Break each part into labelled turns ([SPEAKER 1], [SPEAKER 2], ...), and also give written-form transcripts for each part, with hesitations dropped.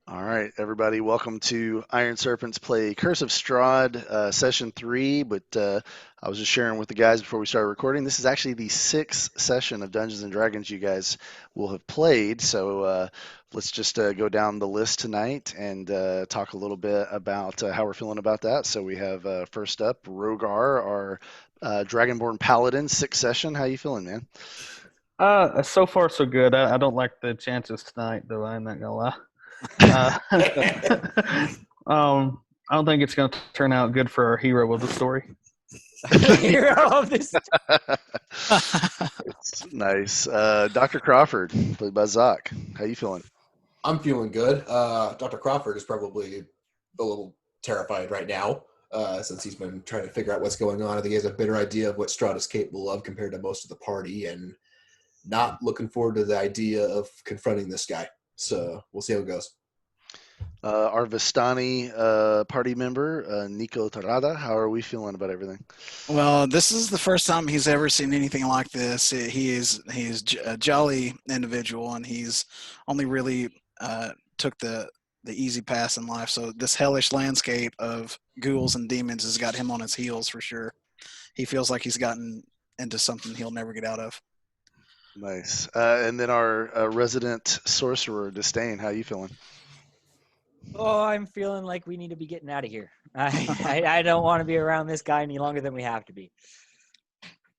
[SPEAKER 1] All right, everybody, welcome to Iron Serpents Play Curse of Strahd, Session 3. But I was just sharing with the guys before we started recording. This is actually the sixth session of Dungeons and Dragons you guys will have played. So let's just go down the list tonight and talk a little bit about how we're feeling about that. So we have first up Rhogar, our Dragonborn Paladin, sixth session. How you feeling, man?
[SPEAKER 2] So far so good. I don't like the chances tonight, though. I'm not gonna lie. Uh, I don't think it's gonna turn out good for our hero of the story.
[SPEAKER 3] Hero of this.
[SPEAKER 1] Nice. Dr. Crawford, played by Zoc. How you feeling?
[SPEAKER 4] I'm feeling good. Dr. Crawford is probably a little terrified right now since he's been trying to figure out what's going on. I think he has a better idea of what Strahd is capable of compared to most of the party, and not looking forward to the idea of confronting this guy. So we'll see how it goes.
[SPEAKER 1] Our Vistani party member, Nico Tarada. How are we feeling about everything?
[SPEAKER 5] Well, this is the first time he's ever seen anything like this. He is a jolly individual, and he's only really took the easy pass in life. So this hellish landscape of ghouls and demons has got him on his heels for sure. He feels like he's gotten into something he'll never get out of.
[SPEAKER 1] Nice. And then our resident sorcerer, Disdain. How you feeling?
[SPEAKER 3] Oh, I'm feeling like we need to be getting out of here. I don't want to be around this guy any longer than we have to be.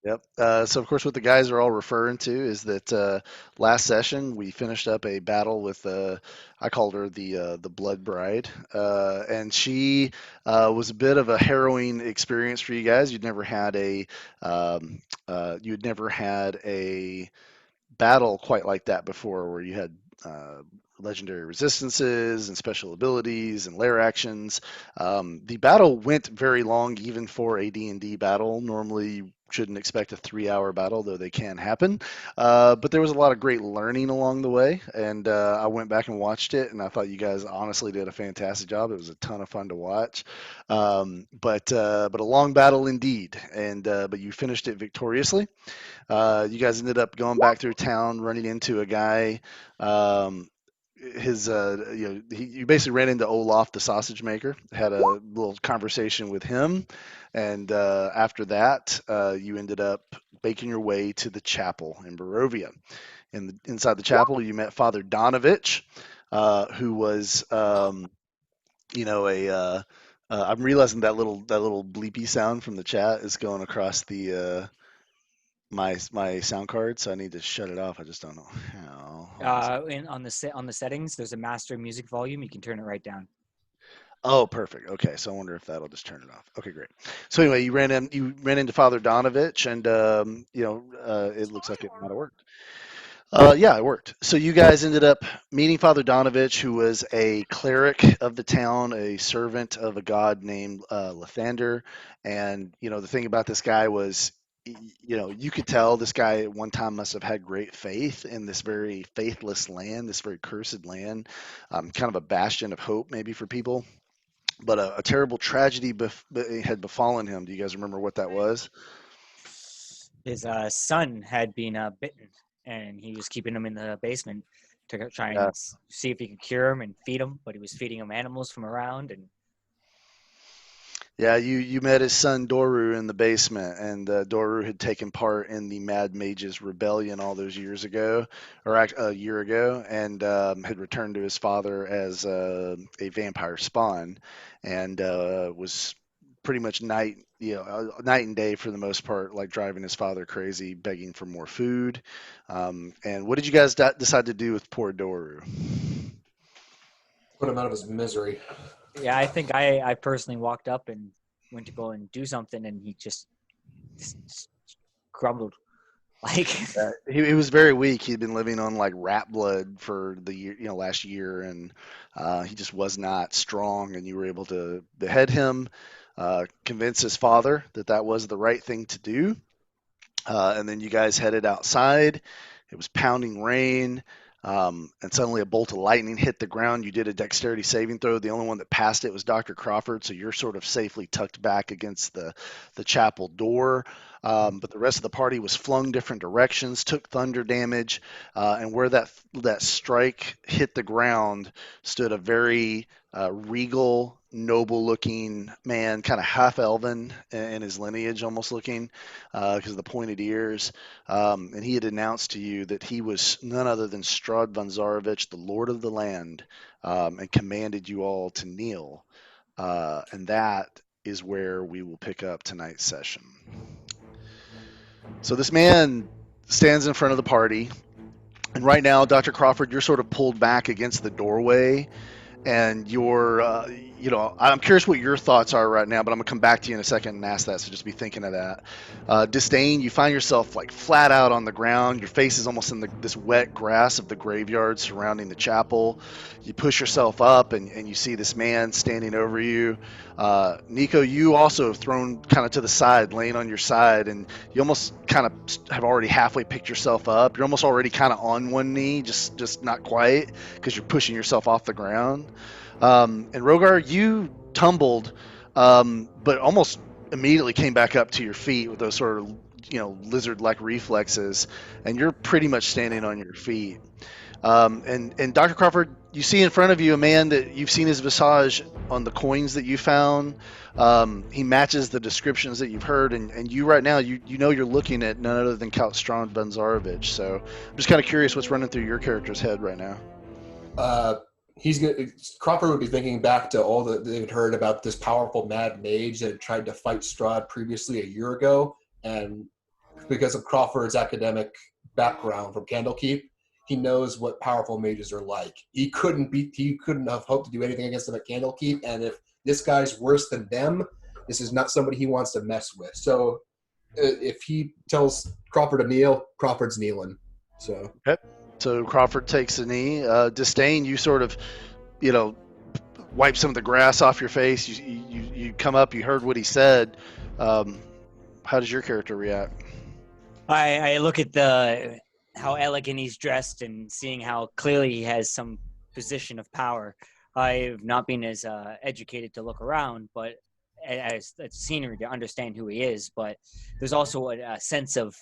[SPEAKER 1] Yep. So, of course, what the guys are all referring to is that last session we finished up a battle with I called her the Blood Bride, and she was a bit of a harrowing experience for you guys. You'd never had a battle quite like that before, where you had legendary resistances and special abilities and lair actions. The battle went very long, even for a D&D battle. Normally, you shouldn't expect a 3-hour battle, though they can happen. But there was a lot of great learning along the way, and I went back and watched it, and I thought you guys honestly did a fantastic job. It was a ton of fun to watch, but a long battle indeed. And but you finished it victoriously. You guys ended up going back through town, running into a guy. You basically ran into Olaf, the sausage maker. Had a little conversation with him, and after that, you ended up making your way to the chapel in Barovia. Inside the chapel, you met Father Donovich, who was, a. I'm realizing that little bleepy sound from the chat is going across the my sound card, so I need to shut it off. I just don't know how.
[SPEAKER 3] On the settings, there's a master music volume. You can turn it right down.
[SPEAKER 1] Oh, perfect. Okay, so I wonder if that'll just turn it off. Okay, great. So anyway, you ran into Father Donovich, and it looks like it might have worked. Yeah, it worked. So you guys ended up meeting Father Donovich, who was a cleric of the town, a servant of a god named Lathander. And the thing about this guy was, you could tell this guy at one time must have had great faith in this very faithless land, this very cursed land, kind of a bastion of hope maybe for people. But a terrible tragedy had befallen him. Do you guys remember what that was?
[SPEAKER 3] His son had been bitten, and he was keeping him in the basement to try
[SPEAKER 1] Yeah.
[SPEAKER 3] and see if he could cure him and feed him. But he was feeding him animals from around, and
[SPEAKER 1] Yeah, you met his son Doru in the basement, and Doru had taken part in the Mad Mage's rebellion all those years ago, or a year ago, and had returned to his father as a vampire spawn, and was pretty much night and day for the most part, like driving his father crazy, begging for more food. And what did you guys decide to do with poor Doru?
[SPEAKER 4] Put him out of his misery.
[SPEAKER 3] yeah, I think I personally walked up and went to go and do something, and he just grumbled like.
[SPEAKER 1] He was very weak. He'd been living on like rat blood for the year, last year, and he just was not strong. And you were able to behead him, convince his father that that was the right thing to do, and then you guys headed outside. It was pounding rain, and suddenly a bolt of lightning hit the ground. You did a dexterity saving throw. The only one that passed it was Dr. Crawford, so you're sort of safely tucked back against the chapel door. but the rest of the party was flung different directions, took thunder damage, and where that strike hit the ground stood a very regal, noble-looking man, kind of half-elven in his lineage, almost looking, because of the pointed ears. And he had announced to you that he was none other than Strahd Von Zarovich, the Lord of the Land, and commanded you all to kneel. And that is where we will pick up tonight's session. So this man stands in front of the party, and right now, Dr. Crawford, you're sort of pulled back against the doorway, and I'm curious what your thoughts are right now, but I'm gonna come back to you in a second and ask that, so just be thinking of that. Disdain, you find yourself like flat out on the ground. Your face is almost in this wet grass of the graveyard surrounding the chapel. You push yourself up, and you see this man standing over you. Nico, you also have thrown kind of to the side, laying on your side, and you almost kind of have already halfway picked yourself up. You're almost already kind of on one knee, just not quite, because you're pushing yourself off the ground. And Rhogar, you tumbled, but almost immediately came back up to your feet with those sort of lizard-like reflexes, and you're pretty much standing on your feet. And Dr. Crawford, you see in front of you a man that you've seen his visage on the coins that you found. He matches the descriptions that you've heard, and you right now, you know you're looking at none other than Count Strahd Von Zarovich. So I'm just kind of curious what's running through your character's head right now.
[SPEAKER 4] Crawford would be thinking back to all that they'd heard about this powerful mad mage that had tried to fight Strahd previously a year ago, and because of Crawford's academic background from Candlekeep, he knows what powerful mages are like. He couldn't have hoped to do anything against them at Candlekeep, and if this guy's worse than them, this is not somebody he wants to mess with. So if he tells Crawford to kneel, Crawford's kneeling. So
[SPEAKER 1] okay. So Crawford takes a knee. Disdain, you sort of, wipe some of the grass off your face. You come up. You heard what he said. How does your character react?
[SPEAKER 3] I look at how elegant he's dressed and seeing how clearly he has some position of power. I've not been as educated to look around, but as scenery to understand who he is. But there's also a sense of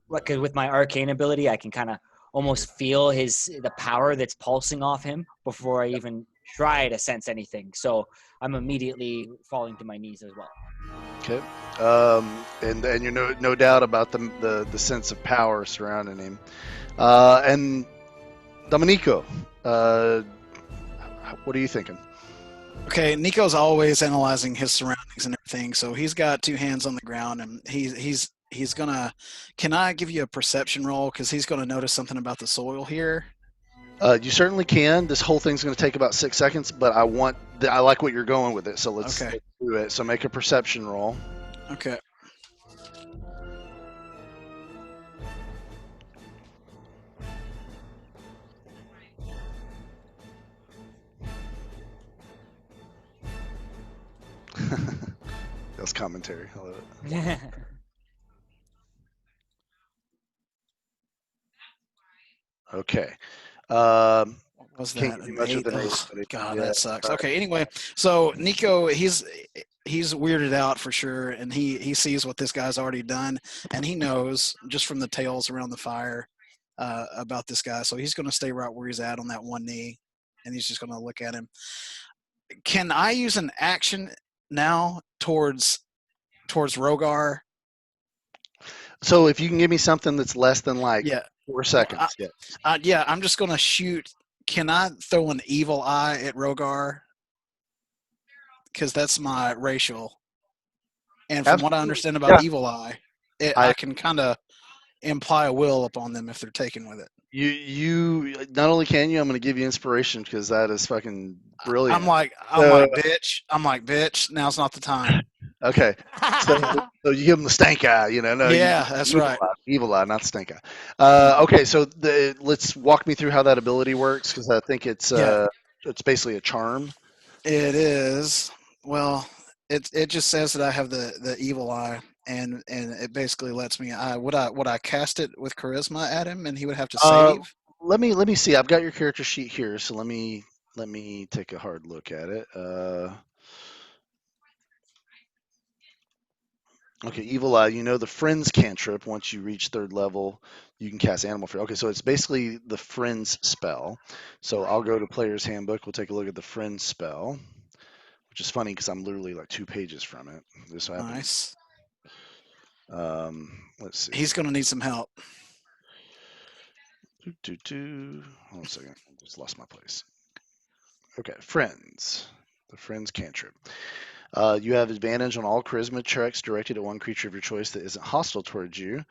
[SPEAKER 3] because with my arcane ability, I can kind of almost feel the power that's pulsing off him before I even try to sense anything. So I'm immediately falling to my knees as well.
[SPEAKER 1] Okay. And you're no doubt about the sense of power surrounding him. And Domenico, what are you thinking?
[SPEAKER 5] Okay, Nico's always analyzing his surroundings and everything, so he's got two hands on the ground, and he's gonna. Can I give you a perception roll? Because he's gonna notice something about the soil here.
[SPEAKER 1] You certainly can. This whole thing's going to take about 6 seconds, but I like what you're going with it, so let's do it. So make a perception roll.
[SPEAKER 5] Okay.
[SPEAKER 1] That's commentary. I love it. Okay.
[SPEAKER 5] What was
[SPEAKER 1] Can't
[SPEAKER 5] that?
[SPEAKER 1] give you much
[SPEAKER 5] 8?
[SPEAKER 1] of the name,
[SPEAKER 5] Oh, God,
[SPEAKER 1] yeah.
[SPEAKER 5] that sucks. Okay, anyway, so Nico, he's weirded out for sure, and he sees what this guy's already done, and he knows just from the tales around the fire about this guy. So he's going to stay right where he's at on that one knee, and he's just going to look at him. Can I use an action now towards Rhogar?
[SPEAKER 1] So if you can give me something that's less than 4 seconds.
[SPEAKER 5] Yeah, I'm just going to shoot. Can I throw an evil eye at Rhogar? Because that's my racial. And from what I understand about evil eye, I can kind of imply a will upon them if they're taken with it.
[SPEAKER 1] You not only can you, I'm going to give you inspiration because that is fucking brilliant.
[SPEAKER 5] I'm like, bitch. Now's not the time.
[SPEAKER 1] Okay, so you give him the stank eye, No,
[SPEAKER 5] that's right.
[SPEAKER 1] Evil eye, not stank eye. Okay, so let's walk me through how that ability works because I think it's basically a charm.
[SPEAKER 5] It is. Well, it just says that I have the evil eye, and it basically lets me. Would I cast it with charisma at him, and he would have to save?
[SPEAKER 1] Let me see. I've got your character sheet here, so let me take a hard look at it. Okay, Evil Eye. You know the Friends cantrip. Once you reach 3rd level, you can cast Animal Fear. Okay, so it's basically the Friends spell. So I'll go to Player's Handbook. We'll take a look at the Friends spell, which is funny because I'm literally like 2 pages from it. This happened.
[SPEAKER 5] Nice.
[SPEAKER 1] Let's see.
[SPEAKER 5] He's going to need some help.
[SPEAKER 1] Hold on a second. I just lost my place. Okay, Friends. The Friends cantrip. You have advantage on all charisma checks directed at one creature of your choice that isn't hostile towards you.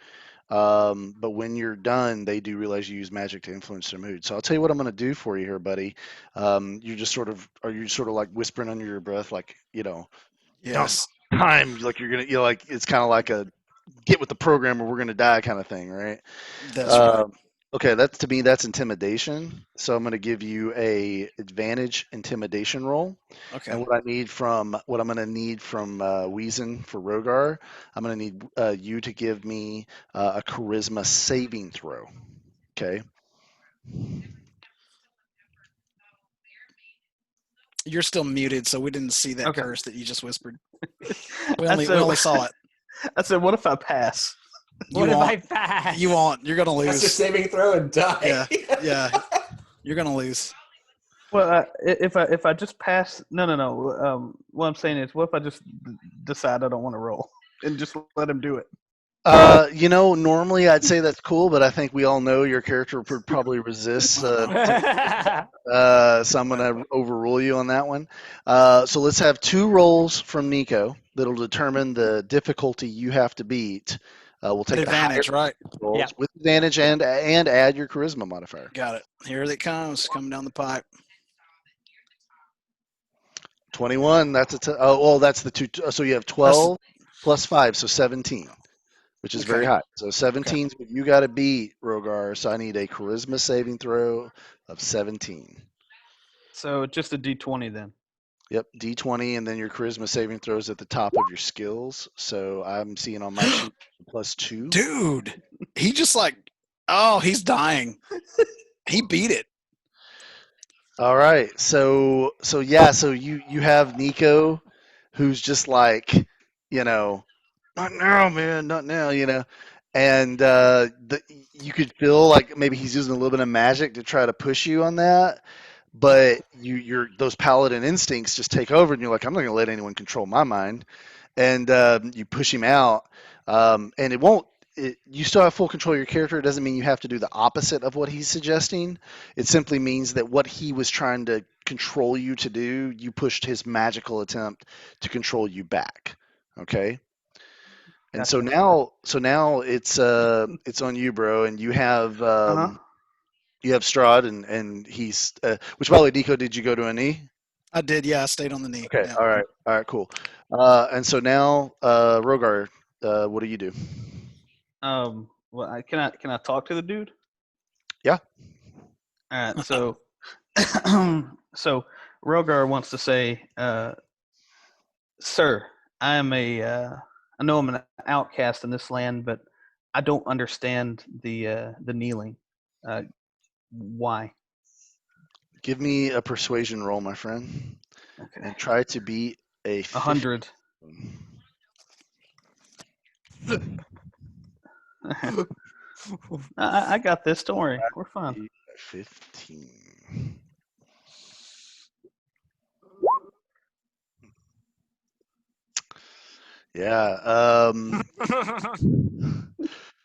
[SPEAKER 1] But when you're done, they do realize you use magic to influence their mood. So I'll tell you what I'm going to do for you here, buddy. You're just sort of, are you sort of like whispering under your breath, like,
[SPEAKER 5] Yes.
[SPEAKER 1] time, like you're going to, like, it's kind of like a get with the program or we're going to die kind of thing, right?
[SPEAKER 5] That's right.
[SPEAKER 1] Okay, that's to me, that's intimidation. So I'm going to give you a advantage intimidation roll.
[SPEAKER 5] Okay.
[SPEAKER 1] And what I'm going to need from Weezen for Rhogar, I'm going to need you to give me a charisma saving throw. Okay.
[SPEAKER 5] You're still muted, so we didn't see that
[SPEAKER 2] Okay.
[SPEAKER 5] curse that you just whispered.
[SPEAKER 2] I
[SPEAKER 5] We
[SPEAKER 2] said-
[SPEAKER 5] only saw it.
[SPEAKER 2] I said, what if I pass?
[SPEAKER 3] What if I pass?
[SPEAKER 5] You won't. You're going to
[SPEAKER 4] Cast your
[SPEAKER 5] lose.
[SPEAKER 4] saving throw and die.
[SPEAKER 5] Yeah. You're going to lose.
[SPEAKER 2] Well, if I just pass, no. What I'm saying is, what if I just decide I don't want to roll and just let him do it?
[SPEAKER 1] Normally I'd say that's cool, but I think we all know your character would probably resist. So I'm going to overrule you on that one. So let's have 2 rolls from Nico that'll determine the difficulty you have to beat. We'll take
[SPEAKER 5] Advantage, right?
[SPEAKER 1] rolls
[SPEAKER 3] Yeah.
[SPEAKER 1] with advantage and add your charisma modifier.
[SPEAKER 5] Got it. Here it comes, coming down the pipe.
[SPEAKER 1] 21. That's that's the 2. So you have 12 plus 5, so 17, which is very
[SPEAKER 5] Okay.
[SPEAKER 1] high. So 17 is what you got to beat, Rhogar. So I need a charisma saving throw of 17.
[SPEAKER 2] So just a D20 then.
[SPEAKER 1] Yep, D20, and then your charisma saving throws at the top of your skills. So I'm seeing on my sheet +2.
[SPEAKER 5] Dude, he just he's dying. He beat it.
[SPEAKER 1] All right, so you have Nico, who's just like, not now, man, not now, and you could feel like maybe he's using a little bit of magic to try to push you on that, but those paladin instincts just take over, and you're like, I'm not going to let anyone control my mind, and you push him out, and it won't. You still have full control of your character. It doesn't mean you have to do the opposite of what he's suggesting. It simply means that what he was trying to control you to do, you pushed his magical attempt to control you back. Okay. And
[SPEAKER 2] Gotcha.
[SPEAKER 1] so now it's on you, bro, and you have Strahd, and he's which, by the way, Nico, did you go to a knee?
[SPEAKER 5] I did, yeah. I stayed on the knee.
[SPEAKER 1] Okay,
[SPEAKER 5] Yeah.
[SPEAKER 1] all right, cool. And so now, Rhogar, what do you do?
[SPEAKER 2] Well, can I talk to the dude?
[SPEAKER 1] Yeah.
[SPEAKER 2] All right. So, so Rhogar wants to say, "Sir, I know I'm an outcast in this land, but I don't understand the kneeling. Why?"
[SPEAKER 1] Give me a persuasion roll, my friend,
[SPEAKER 2] Okay.
[SPEAKER 1] and try to beat a
[SPEAKER 2] 100. I got this. Don't worry. We're fine.
[SPEAKER 1] 15. Yeah.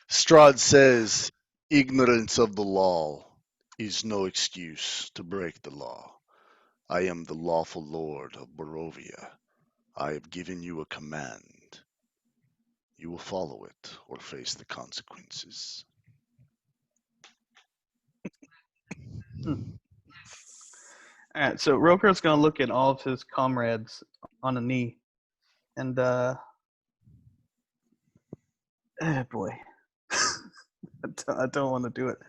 [SPEAKER 1] Strahd says, ignorance of the law is no excuse to break the law. I am the lawful lord of Barovia. I have given you a command. You will follow it or face the consequences.
[SPEAKER 2] All right. So Rhogar's gonna look at all of his comrades on a knee, and oh boy, I don't want to do it.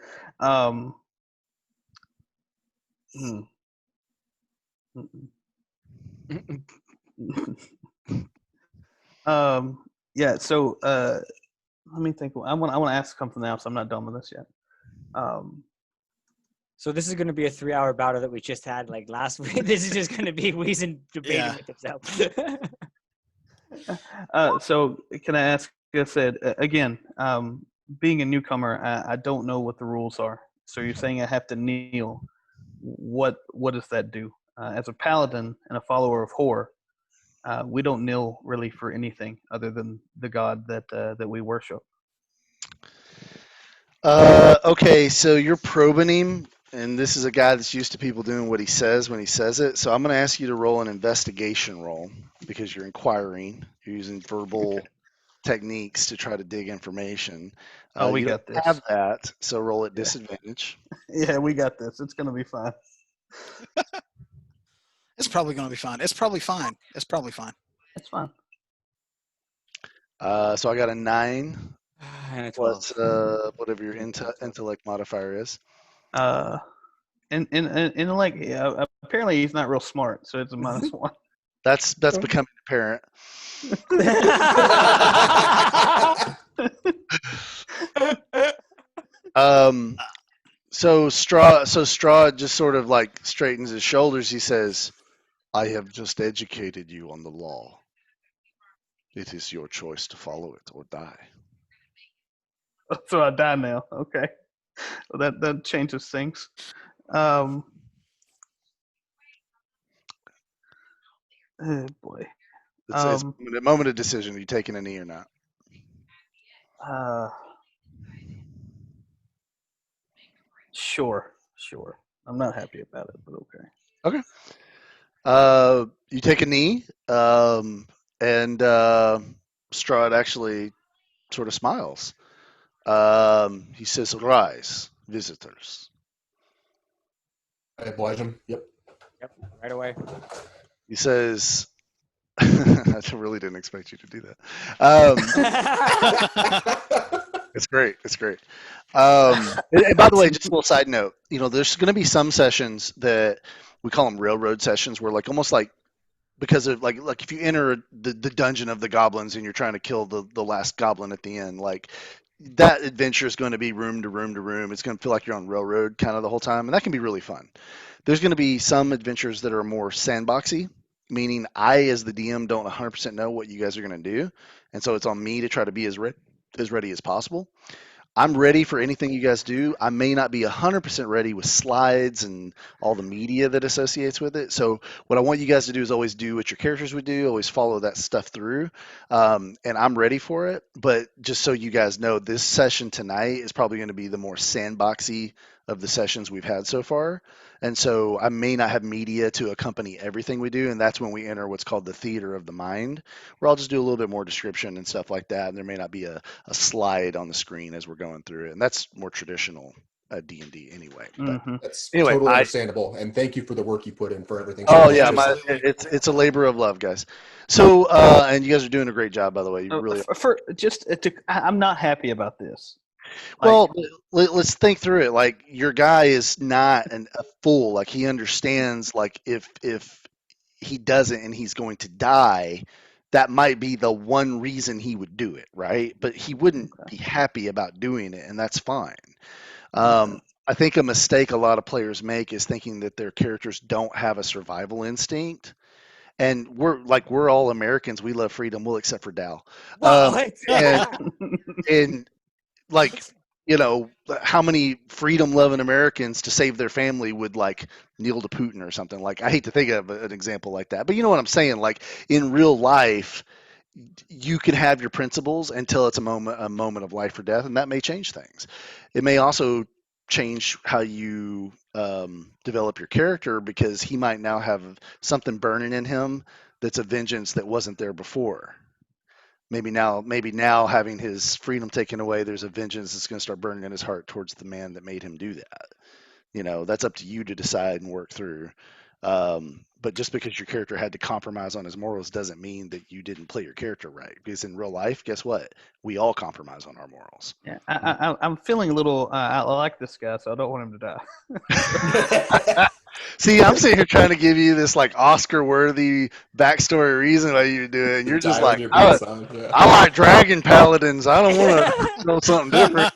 [SPEAKER 2] Yeah. So let me think. I want to ask something else. I'm not done with this yet.
[SPEAKER 3] So this is going to be a 3-hour battle that we just had like last week. This is just going to be Weezen debating
[SPEAKER 5] Yeah.
[SPEAKER 3] with himself.
[SPEAKER 2] So can I ask? I said again, being a newcomer, I don't know what the rules are. So you're saying I have to kneel? What does that do? As a paladin and a follower of Hor, we don't kneel really for anything other than the god that we worship.
[SPEAKER 1] Okay, so you're probing him, and this is a guy that's used to people doing what he says when he says it. So I'm going to ask you to roll an investigation roll because you're inquiring. You're using verbal techniques to try to dig information.
[SPEAKER 2] Oh, we
[SPEAKER 1] You don't
[SPEAKER 2] got this.
[SPEAKER 1] have that, so roll at
[SPEAKER 2] Yeah.
[SPEAKER 1] disadvantage.
[SPEAKER 2] Yeah, we got this. It's gonna be fine.
[SPEAKER 5] It's probably going to be fine. It's probably fine. It's probably fine.
[SPEAKER 2] It's fine.
[SPEAKER 1] So I got a 9
[SPEAKER 3] And a 12.
[SPEAKER 1] plus whatever your intellect modifier is.
[SPEAKER 2] And like apparently he's not real smart, so it's a -1.
[SPEAKER 1] That's becoming apparent. So Strahd just sort of like straightens his shoulders. He says, "I have just educated you on the law. It is your choice to follow it or die."
[SPEAKER 2] So I die now. Okay, well, that changes things. Oh boy.
[SPEAKER 1] It's a moment of decision. Are you taking a knee or not?
[SPEAKER 2] Sure. I'm not happy about it, but okay.
[SPEAKER 1] Okay. You take a knee, and Strahd actually sort of smiles. He says, "Rise, visitors."
[SPEAKER 4] I oblige him. Yep.
[SPEAKER 3] Yep, right away.
[SPEAKER 1] He says, "I really didn't expect you to do that." It's great. It's great. And by the way, just a little side note. There's going to be some sessions that we call them railroad sessions, where like almost like because of like if you enter the dungeon of the goblins and you're trying to kill the last goblin at the end, like that adventure is going to be room to room to room. It's going to feel like you're on railroad kind of the whole time, and that can be really fun. There's going to be some adventures that are more sandboxy, meaning I, as the DM, don't 100% know what you guys are going to do, and so it's on me to try to be as ready as possible. I'm ready for anything you guys do. I may not be 100% ready with slides and all the media that associates with it. So what I want you guys to do is always do what your characters would do, always follow that stuff through. And I'm ready for it. But just so you guys know, this session tonight is probably going to be the more sandboxy of the sessions we've had so far. And so I may not have media to accompany everything we do. And that's when we enter what's called the theater of the mind, where I'll just do a little bit more description and stuff like that. And there may not be a slide on the screen as we're going through it. And that's more traditional D&D anyway. But
[SPEAKER 4] That's
[SPEAKER 1] anyway,
[SPEAKER 4] totally understandable. And thank you for the work you put in for everything.
[SPEAKER 1] Oh yeah, it's a labor of love, guys. So and you guys are doing a great job, by the way. You really
[SPEAKER 2] I'm not happy about this.
[SPEAKER 1] well. Let's think through it. Like your guy is not a fool. Like he understands. Like if he doesn't and he's going to die, that might be the one reason he would do it, right? But he wouldn't be happy about doing it, and that's fine. I think a mistake a lot of players make is thinking that their characters don't have a survival instinct. And we're all Americans. We love freedom. Well, except for Dal. And like, how many freedom-loving Americans to save their family would like kneel to Putin or something? Like, I hate to think of an example like that, but you know what I'm saying? Like in real life, you can have your principles until it's a moment of life or death, and that may change things. It may also change how you develop your character because he might now have something burning in him that's a vengeance that wasn't there before. Maybe now having his freedom taken away, there's a vengeance that's going to start burning in his heart towards the man that made him do that. That's up to you to decide and work through. But just because your character had to compromise on his morals doesn't mean that you didn't play your character right. Because in real life, guess what? We all compromise on our morals.
[SPEAKER 2] Yeah, I'm feeling a little. I like this guy, so I don't want him to die.
[SPEAKER 1] See, I'm sitting here trying to give you this like Oscar-worthy backstory reason why you do it, and you're just like, I like dragon paladins. I don't want to know something different.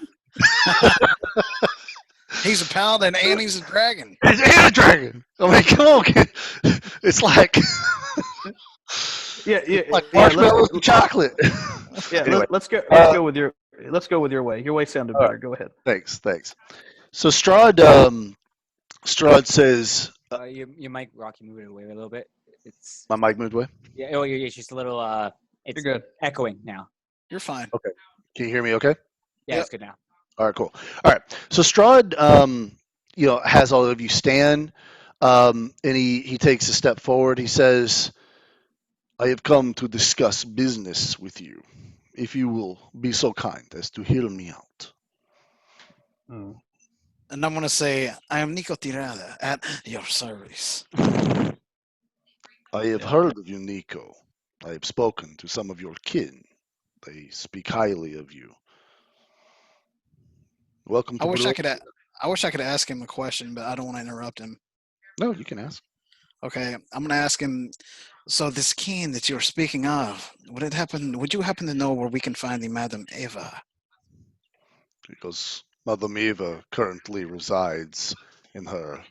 [SPEAKER 5] He's a paladin and he's a dragon.
[SPEAKER 1] And a dragon. I mean, come on, kid. It's like
[SPEAKER 2] Yeah, yeah,
[SPEAKER 1] Like
[SPEAKER 2] yeah.
[SPEAKER 1] marshmallows and chocolate.
[SPEAKER 2] Yeah,
[SPEAKER 1] Anyway,
[SPEAKER 2] let's go. Let's go with your way. Your way sounded
[SPEAKER 1] all right.
[SPEAKER 2] better. Go ahead.
[SPEAKER 1] Thanks. So Strahd says,
[SPEAKER 3] Your mic, Rocky, move it away a little bit. It's
[SPEAKER 1] my mic moved away.
[SPEAKER 3] yeah. Oh, it's just a little.
[SPEAKER 2] You're
[SPEAKER 3] It's
[SPEAKER 2] good.
[SPEAKER 3] echoing now.
[SPEAKER 5] You're fine.
[SPEAKER 1] Okay. Can you hear me? Okay.
[SPEAKER 3] Yeah,
[SPEAKER 5] Yep.
[SPEAKER 3] it's good now.
[SPEAKER 1] All right. Cool. All right. So Strahd, has all of you stand, and he takes a step forward. He says, "I have come to discuss business with you. If you will be so kind as to hear me out."
[SPEAKER 2] Mm.
[SPEAKER 5] And I'm gonna say, I am Nico Tirada at your service.
[SPEAKER 1] I have
[SPEAKER 2] Yeah.
[SPEAKER 1] heard of you, Nico. I have spoken to some of your kin. They speak highly of you. Welcome
[SPEAKER 5] I
[SPEAKER 1] to
[SPEAKER 5] wish I
[SPEAKER 1] Barovia.
[SPEAKER 5] could. I wish I could ask him a question, but I don't want to interrupt him.
[SPEAKER 1] No, you can ask.
[SPEAKER 5] Okay, I'm gonna ask him. So this king that you're speaking of, would you happen to know where we can find the Madam Eva?
[SPEAKER 1] Because Mother Eva currently resides in her.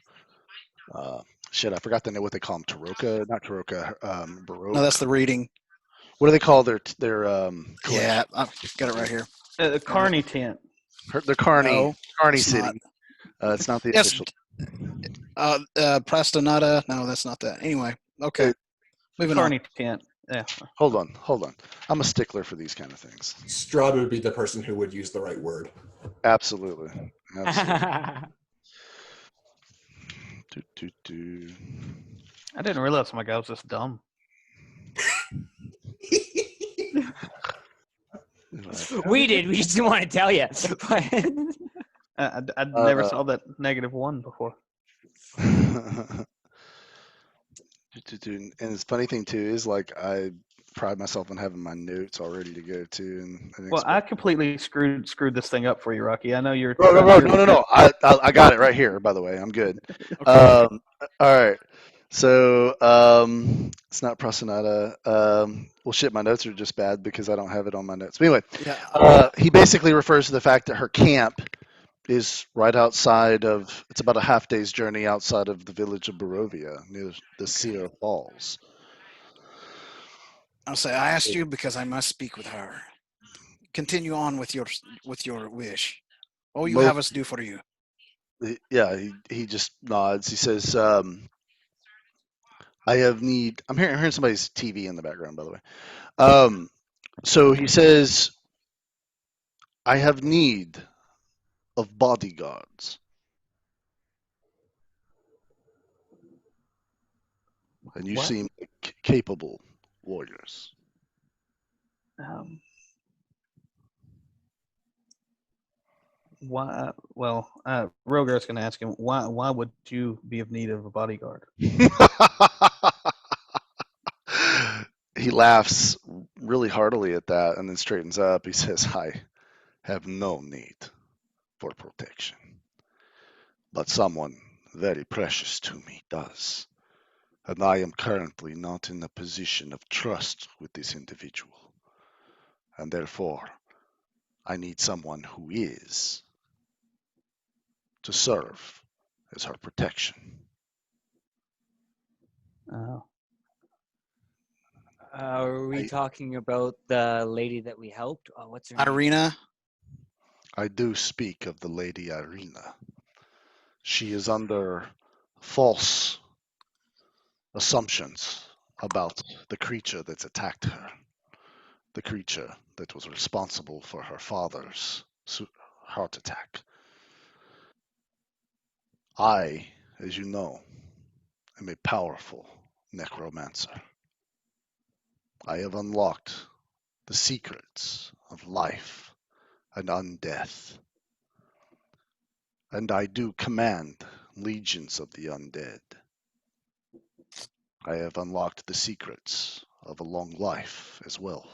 [SPEAKER 1] Uh, I forgot the name what they call them. Taroka, not Taroka.
[SPEAKER 5] No, that's
[SPEAKER 1] Baroque.
[SPEAKER 5] the reading.
[SPEAKER 1] What do they call their collection?
[SPEAKER 5] Yeah, I've got it right here.
[SPEAKER 2] Carney tent.
[SPEAKER 1] The Carney
[SPEAKER 5] No,
[SPEAKER 1] Carney
[SPEAKER 5] it's not.
[SPEAKER 1] City. It's not the
[SPEAKER 5] Yes,
[SPEAKER 1] official.
[SPEAKER 5] Prastonata. No, that's not that. Anyway, okay, moving on.
[SPEAKER 2] Carney tent. Yeah.
[SPEAKER 1] Hold on. I'm a stickler for these kind of things.
[SPEAKER 4] Strahd would be the person who would use the right word.
[SPEAKER 1] Absolutely. Do, do, do.
[SPEAKER 2] I didn't realize my guy was this dumb.
[SPEAKER 3] We did. We just didn't want to tell you.
[SPEAKER 2] I never saw that -1 before.
[SPEAKER 1] And the funny thing too is like I pride myself on having my notes all ready to go too. And
[SPEAKER 2] Well, I completely screwed this thing up for you, Rocky. I know you're.
[SPEAKER 1] no. I got it right here. By the way, I'm good.
[SPEAKER 5] Okay.
[SPEAKER 1] All right. So it's not Prasanada. Well, shit, my notes are just bad because I don't have it on my notes. But anyway,
[SPEAKER 5] Yeah.
[SPEAKER 1] he basically refers to the fact that her camp is right outside of. It's about a half day's journey outside of the village of Barovia, near the Sierra Falls.
[SPEAKER 5] I'll say I asked you because I must speak with her. Continue on with your wish. What will you
[SPEAKER 1] Most,
[SPEAKER 5] have us do for you?
[SPEAKER 1] he just nods. He says, "I have need." I'm hearing somebody's TV in the background, by the way. So he says, "I have need of bodyguards, and you
[SPEAKER 2] What?
[SPEAKER 1] seem like capable warriors."
[SPEAKER 2] Why? Well, Rhogar's going to ask him why. Why would you be of need of a bodyguard?
[SPEAKER 1] He laughs really heartily at that and then straightens up. He says, "I have no need for protection, but someone very precious to me does. And I am currently not in a position of trust with this individual. And therefore, I need someone who is to serve as her protection."
[SPEAKER 2] Uh,
[SPEAKER 3] Are we
[SPEAKER 1] I,
[SPEAKER 3] talking about the lady that we helped? Oh, what's her name?
[SPEAKER 5] Irina.
[SPEAKER 1] I do speak of the Lady Irina. She is under false assumptions about the creature that's attacked her, the creature that was responsible for her father's heart attack. I, as you know, am a powerful necromancer. I have unlocked the secrets of life and undeath, and I do command legions of the undead. I have unlocked the secrets of a long life as well.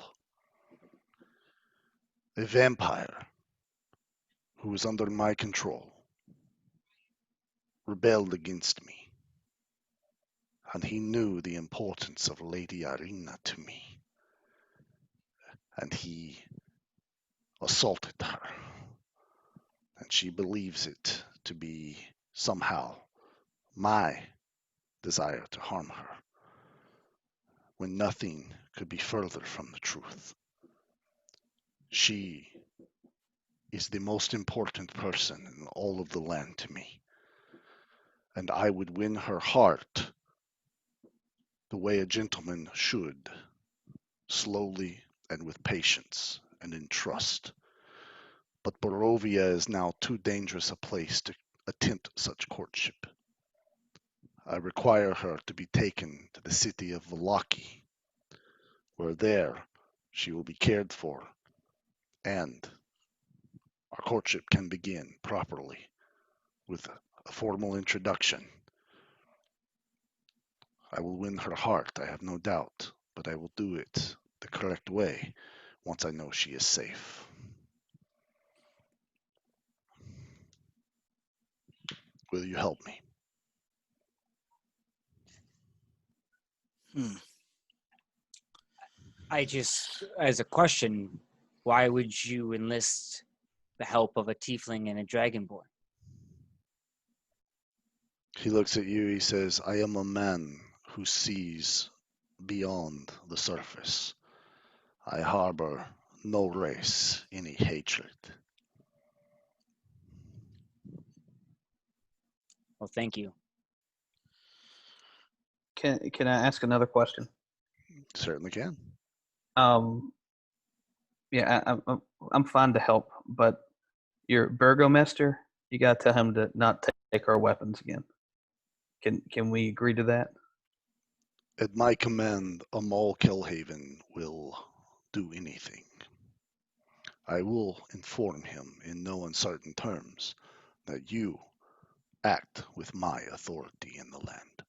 [SPEAKER 1] A vampire who is under my control rebelled against me, and he knew the importance of Lady Irina to me, and he assaulted her, and she believes it to be somehow my desire to harm her. when nothing could be further from the truth. She is the most important person in all of the land to me, and I would win her heart the way a gentleman should, slowly and with patience and in trust. But Borovia is now too dangerous a place to attempt such courtship. I require her to be taken to the city of Vallaki, where there she will be cared for, and our courtship can begin properly with a formal introduction. I will win her heart, I have no doubt, but I will do it the correct way once I know she is safe. Will you help me?
[SPEAKER 5] Hmm.
[SPEAKER 3] I just, as a question, why would you enlist the help of a tiefling and a dragonborn?
[SPEAKER 1] He looks at you, he says, I am a man who sees beyond the surface. I harbor no race, any hatred.
[SPEAKER 3] Well, thank you.
[SPEAKER 2] Can I ask another question?
[SPEAKER 1] Certainly can.
[SPEAKER 2] Um, yeah, I'm fine to help, but your burgomaster, you got to tell him to not take our weapons again. Can we agree to that?
[SPEAKER 1] At my command, a Mall Kelhaven will do anything. I will inform him in no uncertain terms that you act with my authority in the land.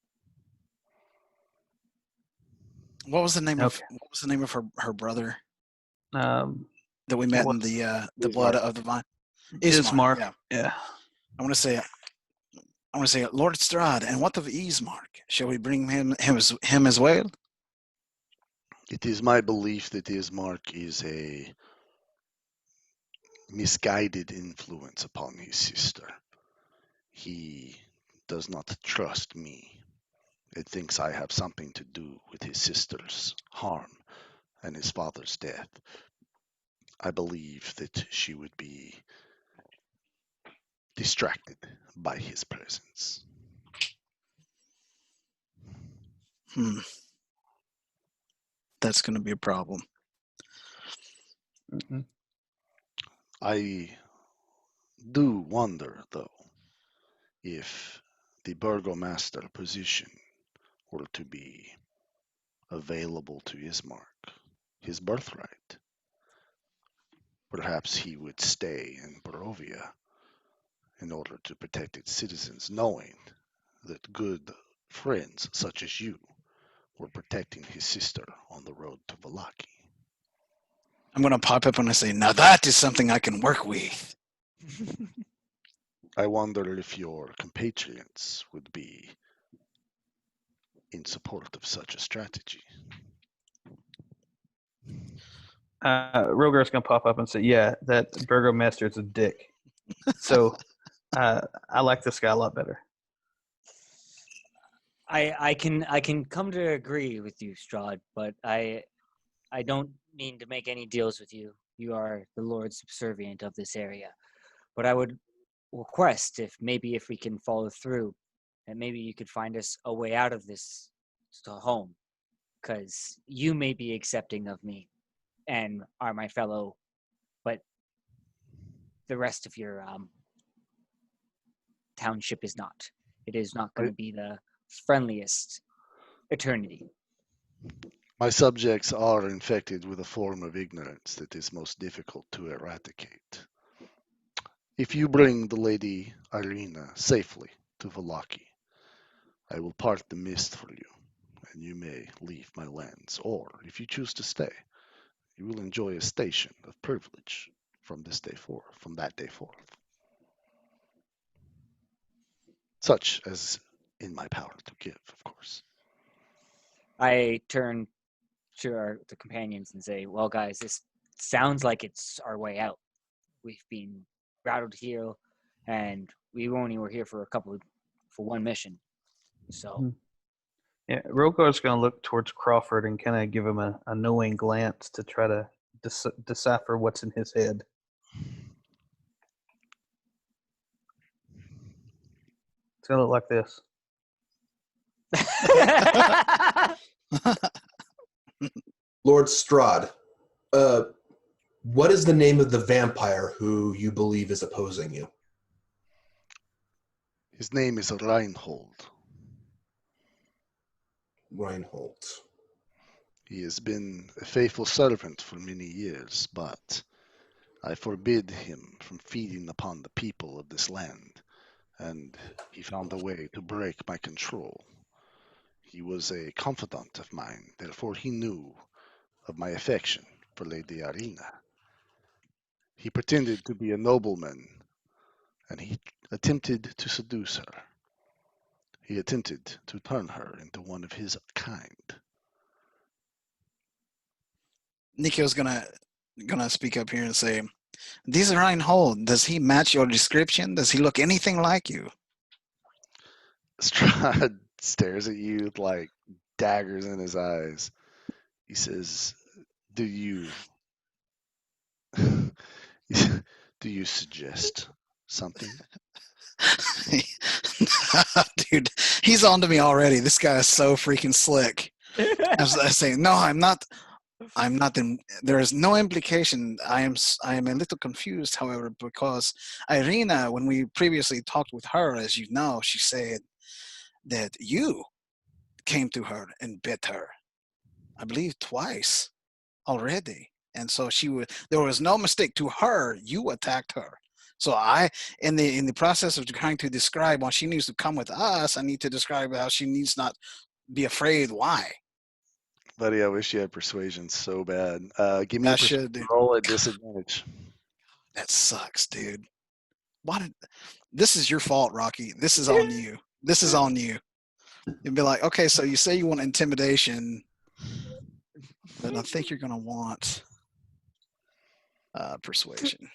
[SPEAKER 5] What was the name of
[SPEAKER 2] Okay.
[SPEAKER 5] her brother
[SPEAKER 2] Um,
[SPEAKER 5] that we met in
[SPEAKER 2] what's
[SPEAKER 5] the blood
[SPEAKER 1] Ismark.
[SPEAKER 5] of the vine?
[SPEAKER 2] Ismark?
[SPEAKER 5] Yeah.
[SPEAKER 2] Yeah.
[SPEAKER 5] I want to say Lord Strahd, and what of Ismark? Shall we bring him as well?
[SPEAKER 1] It is my belief that Ismark is a misguided influence upon his sister. He does not trust me. It thinks I have something to do with his sister's harm and his father's death. I believe that she would be distracted by his presence.
[SPEAKER 5] Hmm. That's going to be a problem.
[SPEAKER 2] Mm-hmm.
[SPEAKER 1] I do wonder, though, if the burgomaster position were to be available to Ismark, his birthright. Perhaps he would stay in Barovia in order to protect its citizens, knowing that good friends such as you were protecting his sister on the road to Vallaki.
[SPEAKER 5] I'm going to pop up and I say, now that is something I can work with.
[SPEAKER 1] I wonder if your compatriots would be in support of such a strategy.
[SPEAKER 2] Rhogar's gonna pop up and say, "Yeah, that burgomaster is a dick." So I like this guy a lot better.
[SPEAKER 3] I can come to agree with you, Strahd, but I don't mean to make any deals with you. You are the Lord subservient of this area. But I would request if we can follow through, and maybe you could find us a way out of this to home, because you may be accepting of me and are my fellow, but the rest of your township is not. It is not going to be the friendliest eternity.
[SPEAKER 1] My subjects are infected with a form of ignorance that is most difficult to eradicate. If you bring the Lady Irina safely to Vallaki, I will part the mist for you, and you may leave my lands. Or, if you choose to stay, you will enjoy a station of privilege from that day forth. Such as in my power to give, of course.
[SPEAKER 3] I turn to the companions and say, "Well, guys, this sounds like it's our way out. We've been routed here, and we only were here for for one mission. So,
[SPEAKER 2] Yeah, Rhogar's going to look towards Crawford and kind of give him a knowing glance to try to decipher what's in his head. It's going to look like this.
[SPEAKER 4] Lord Strahd, what is the name of the vampire who you believe is opposing you?
[SPEAKER 1] His name is Reinhold.
[SPEAKER 4] Reinhold.
[SPEAKER 1] He has been a faithful servant for many years, but I forbid him from feeding upon the people of this land, and he found a way to break my control. He was a confidant of mine, therefore he knew of my affection for Lady Arena. He pretended to be a nobleman, and he attempted to seduce her. He attempted to turn her into one of his kind.
[SPEAKER 5] Nico's gonna speak up here and say, "This Reinhold, does he match your description? Does he look anything like you?"
[SPEAKER 1] Strahd stares at you with like daggers in his eyes. He says, "Do you do you suggest something?"
[SPEAKER 5] Dude, he's on to me already. This guy is so freaking slick. I say, no, I'm not. There is no implication. I am a little confused, however, because Irina, when we previously talked with her, as you know, she said that you came to her and bit her, I believe twice already. And so there was no mistake to her. You attacked her. So in the process of trying to describe why she needs to come with us, I need to describe how she needs not be afraid. Why?
[SPEAKER 1] Buddy, I wish you had persuasion so bad. Give me
[SPEAKER 5] I
[SPEAKER 1] a persuasion
[SPEAKER 5] should, dude.
[SPEAKER 1] roll at disadvantage.
[SPEAKER 5] That sucks, dude. This is your fault, Rocky. This is on you. This is on you. You'd be like, okay, so you say you want intimidation, but I think you're gonna want persuasion.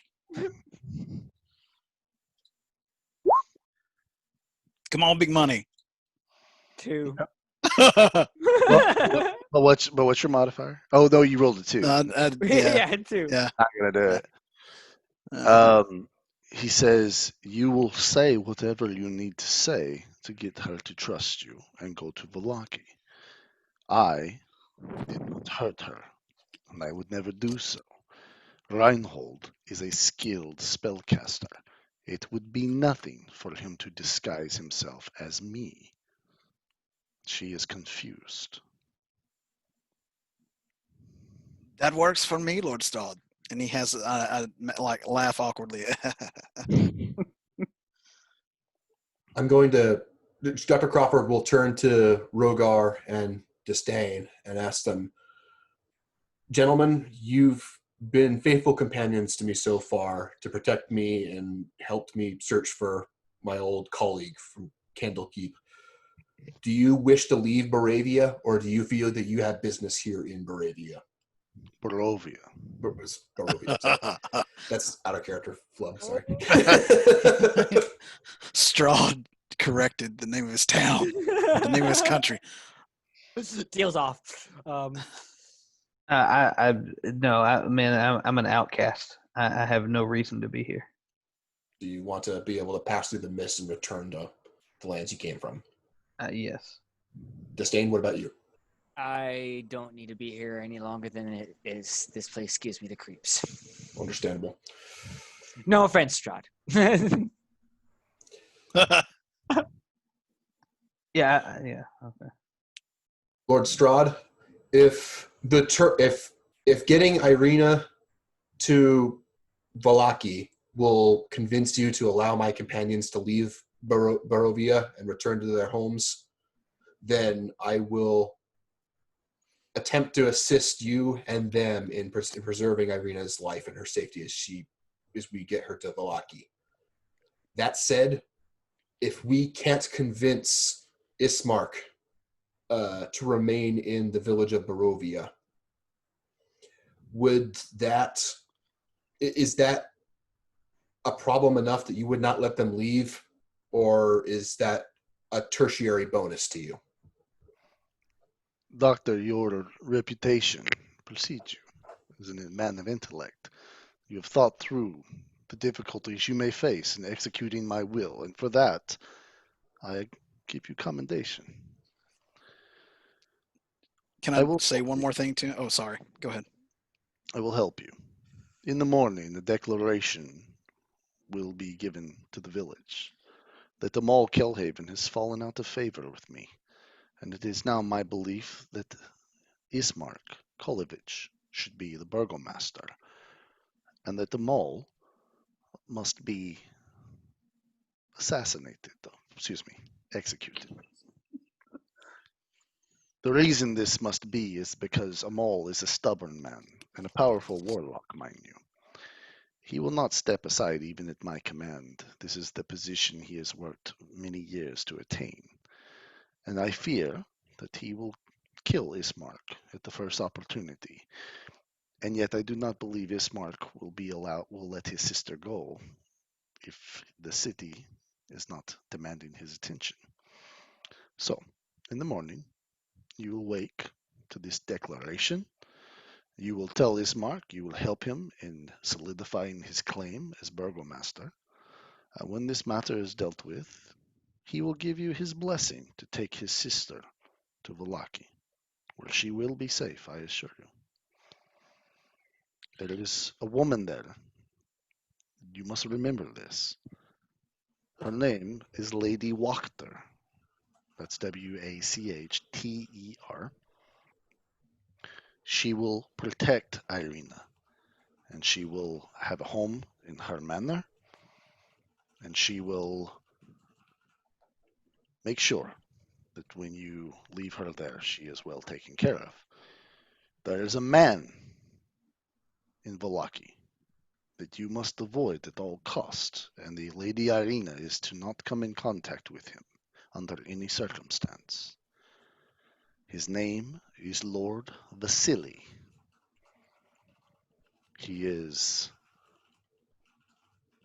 [SPEAKER 5] Come on, big money.
[SPEAKER 3] 2.
[SPEAKER 1] But what's your modifier? Oh no, you rolled a 2.
[SPEAKER 5] Yeah,
[SPEAKER 3] Yeah, 2.
[SPEAKER 5] yeah.
[SPEAKER 1] Not gonna do it. He says, "You will say whatever you need to say to get her to trust you and go to Vallaki. I did not hurt her, and I would never do so. Reinhold is a skilled spellcaster. It would be nothing for him to disguise himself as me. She is confused."
[SPEAKER 5] That works for me, Lord Strahd. And he has like laugh awkwardly.
[SPEAKER 4] I'm going to. Dr. Crawford will turn to Rhogar and Disdain and ask them, "Gentlemen, you've been faithful companions to me so far to protect me and helped me search for my old colleague from Candlekeep. Do you wish to leave Baravia, or do you feel that you have business here in Baravia?"
[SPEAKER 1] Barovia.
[SPEAKER 4] Barovia, sorry. That's out of character flub, sorry.
[SPEAKER 5] Strahd corrected the name of his town, the name of his country.
[SPEAKER 3] Deals off.
[SPEAKER 2] Man, I'm an outcast. I have no reason to be here.
[SPEAKER 4] Do you want to be able to pass through the mist and return to the lands you came from?
[SPEAKER 2] Yes.
[SPEAKER 4] Disdain, what about you?
[SPEAKER 3] I don't need to be here any longer than it is. This place gives me the creeps.
[SPEAKER 4] Understandable.
[SPEAKER 3] No offense, Strahd.
[SPEAKER 2] Yeah. Okay.
[SPEAKER 4] Lord Strahd, if getting Irina to Vallaki will convince you to allow my companions to leave Barovia and return to their homes, then I will attempt to assist you and them in preserving Irina's life and her safety as we get her to Vallaki. That said, if we can't convince Ismark to remain in the village of Barovia, is that a problem enough that you would not let them leave, or is that a tertiary bonus to you?
[SPEAKER 1] Doctor, your reputation precedes you as a man of intellect. You have thought through the difficulties you may face in executing my will, and for that, I give you commendation.
[SPEAKER 5] Can
[SPEAKER 1] I
[SPEAKER 5] I
[SPEAKER 1] will
[SPEAKER 5] say
[SPEAKER 1] help
[SPEAKER 5] one
[SPEAKER 1] you.
[SPEAKER 5] more thing too? Oh, sorry. Go ahead.
[SPEAKER 1] I will help you. In the morning, the declaration will be given to the village that the Mall Kelhaven has fallen out of favor with me, and it is now my belief that Ismark Kolovich should be the burgomaster, and that the Mall must be assassinated, excuse me, executed. The reason this must be is because Amal is a stubborn man and a powerful warlock, mind you. He will not step aside even at my command. This is the position he has worked many years to attain. And I fear that he will kill Ismark at the first opportunity. And yet I do not believe Ismark will let his sister go if the city is not demanding his attention. So, in the morning, you will wake to this declaration. You will tell Ismark you will help him in solidifying his claim as burgomaster. When this matter is dealt with, he will give you his blessing to take his sister to Vallaki, where she will be safe, I assure you. There is a woman there. You must remember this. Her name is Lady Wachter. That's Wachter. She will protect Irina, and she will have a home in her manor, and she will make sure that when you leave her there, she is well taken care of. There is a man in Vallaki that you must avoid at all costs, and the Lady Irina is to not come in contact with him under any circumstance. His name is Lord Vasily. He is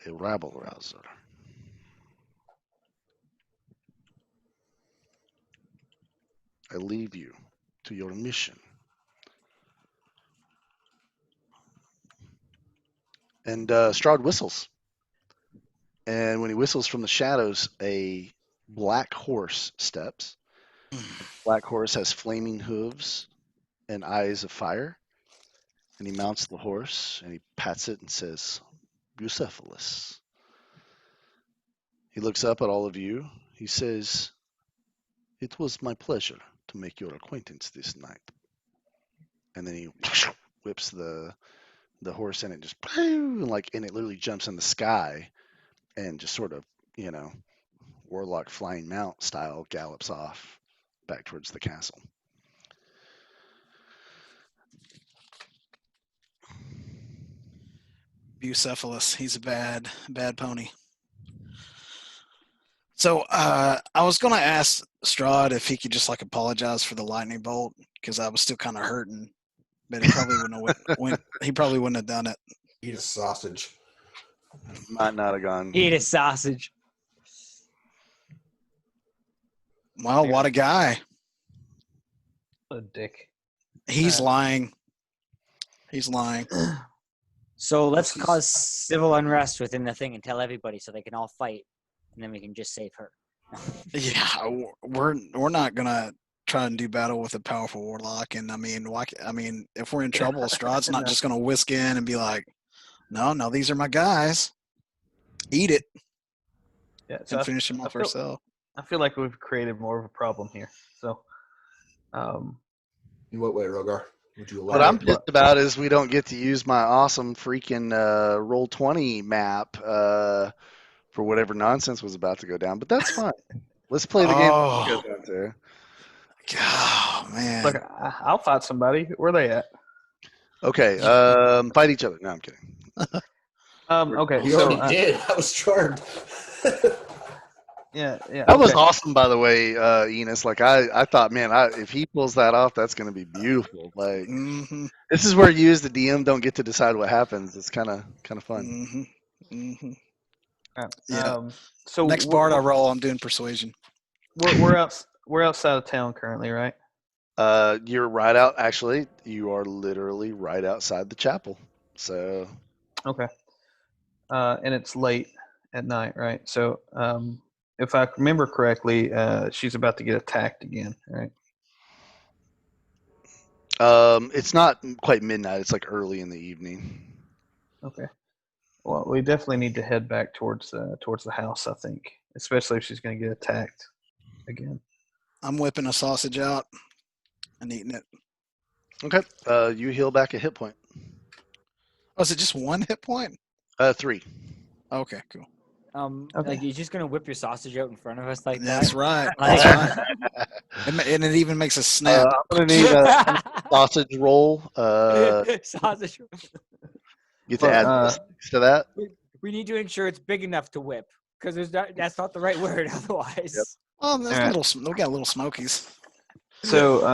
[SPEAKER 1] a rabble rouser. I leave you to your mission. And Strahd whistles. And when he whistles from the shadows, a black horse steps. Black horse has flaming hooves and eyes of fire. And he mounts the horse and he pats it and says, Bucephalus. He looks up at all of you. He says, It was my pleasure to make your acquaintance this night. And then he whips the horse and it just and it literally jumps in the sky and just sort of, you know, warlock flying mount style gallops off back towards the castle.
[SPEAKER 5] Bucephalus. He's a bad pony. So I was gonna ask Strahd if he could just like apologize for the lightning bolt because I was still kind of hurting, but he probably wouldn't have done it.
[SPEAKER 4] Eat a sausage.
[SPEAKER 1] Might not have gone.
[SPEAKER 3] Eat a sausage.
[SPEAKER 5] Well, what a guy.
[SPEAKER 2] What a dick.
[SPEAKER 5] He's
[SPEAKER 2] All right.
[SPEAKER 5] lying. He's lying.
[SPEAKER 3] So let's
[SPEAKER 4] He's-
[SPEAKER 3] cause civil unrest within the thing and tell everybody so they can all fight, and then we can just save her.
[SPEAKER 5] Yeah, we're not gonna try and do battle with a powerful warlock. And I mean, if we're in trouble, Strahd's not
[SPEAKER 2] No.
[SPEAKER 5] just gonna whisk in and be like, "No, these are my guys. Eat it
[SPEAKER 2] Yeah, so
[SPEAKER 5] and finish them off ourselves."
[SPEAKER 2] I feel like we've created more of a problem here. So,
[SPEAKER 4] In what way, Rhogar? Would you allow
[SPEAKER 1] What I'm
[SPEAKER 4] it?
[SPEAKER 1] pissed about is we don't get to use my awesome freaking Roll20 map for whatever nonsense was about to go down. But that's fine. Let's play the game.
[SPEAKER 5] Oh,
[SPEAKER 1] Go down there.
[SPEAKER 5] oh man.
[SPEAKER 2] look, I'll fight somebody. Where are they at?
[SPEAKER 1] Okay. Fight each other. No, I'm kidding.
[SPEAKER 2] Okay,
[SPEAKER 4] You
[SPEAKER 2] so
[SPEAKER 4] already did. I was charmed.
[SPEAKER 2] yeah.
[SPEAKER 1] That was
[SPEAKER 2] Okay.
[SPEAKER 1] awesome, by the way, Enos. Like I thought, man, if he pulls that off, that's going to be beautiful. Like
[SPEAKER 5] Mm-hmm.
[SPEAKER 1] this is where you as the DM don't get to decide what happens. It's kind of fun.
[SPEAKER 5] Mm-hmm. Mm-hmm.
[SPEAKER 2] All right.
[SPEAKER 5] Yeah.
[SPEAKER 2] So
[SPEAKER 5] Next part I roll, I'm doing persuasion.
[SPEAKER 2] we're outside of town currently, right?
[SPEAKER 1] You're right out. Actually, you are literally right outside the chapel. So
[SPEAKER 2] Okay. And it's late at night, right? So, if I remember correctly, she's about to get attacked again, right?
[SPEAKER 1] it's not quite midnight. It's like early in the evening.
[SPEAKER 2] Okay. Well, we definitely need to head back towards the house. I think, especially if she's going to get attacked again.
[SPEAKER 5] I'm whipping a sausage out and eating it.
[SPEAKER 1] Okay. You heal back a hit point.
[SPEAKER 5] Oh, is it just one hit point?
[SPEAKER 1] 3.
[SPEAKER 5] Okay, cool.
[SPEAKER 2] Okay.
[SPEAKER 3] Like you're just gonna whip your sausage out in front of us like
[SPEAKER 5] That's
[SPEAKER 3] that?
[SPEAKER 5] right.
[SPEAKER 3] Like-
[SPEAKER 5] That's right. And it even makes a snap.
[SPEAKER 1] I'm gonna need a sausage roll.
[SPEAKER 3] sausage.
[SPEAKER 1] You have to
[SPEAKER 2] Well,
[SPEAKER 1] add +6 to that.
[SPEAKER 3] We need to ensure it's big enough to whip, because that's not the right word otherwise.
[SPEAKER 5] Oh, there's
[SPEAKER 2] All right.
[SPEAKER 5] we got little smokies.
[SPEAKER 2] So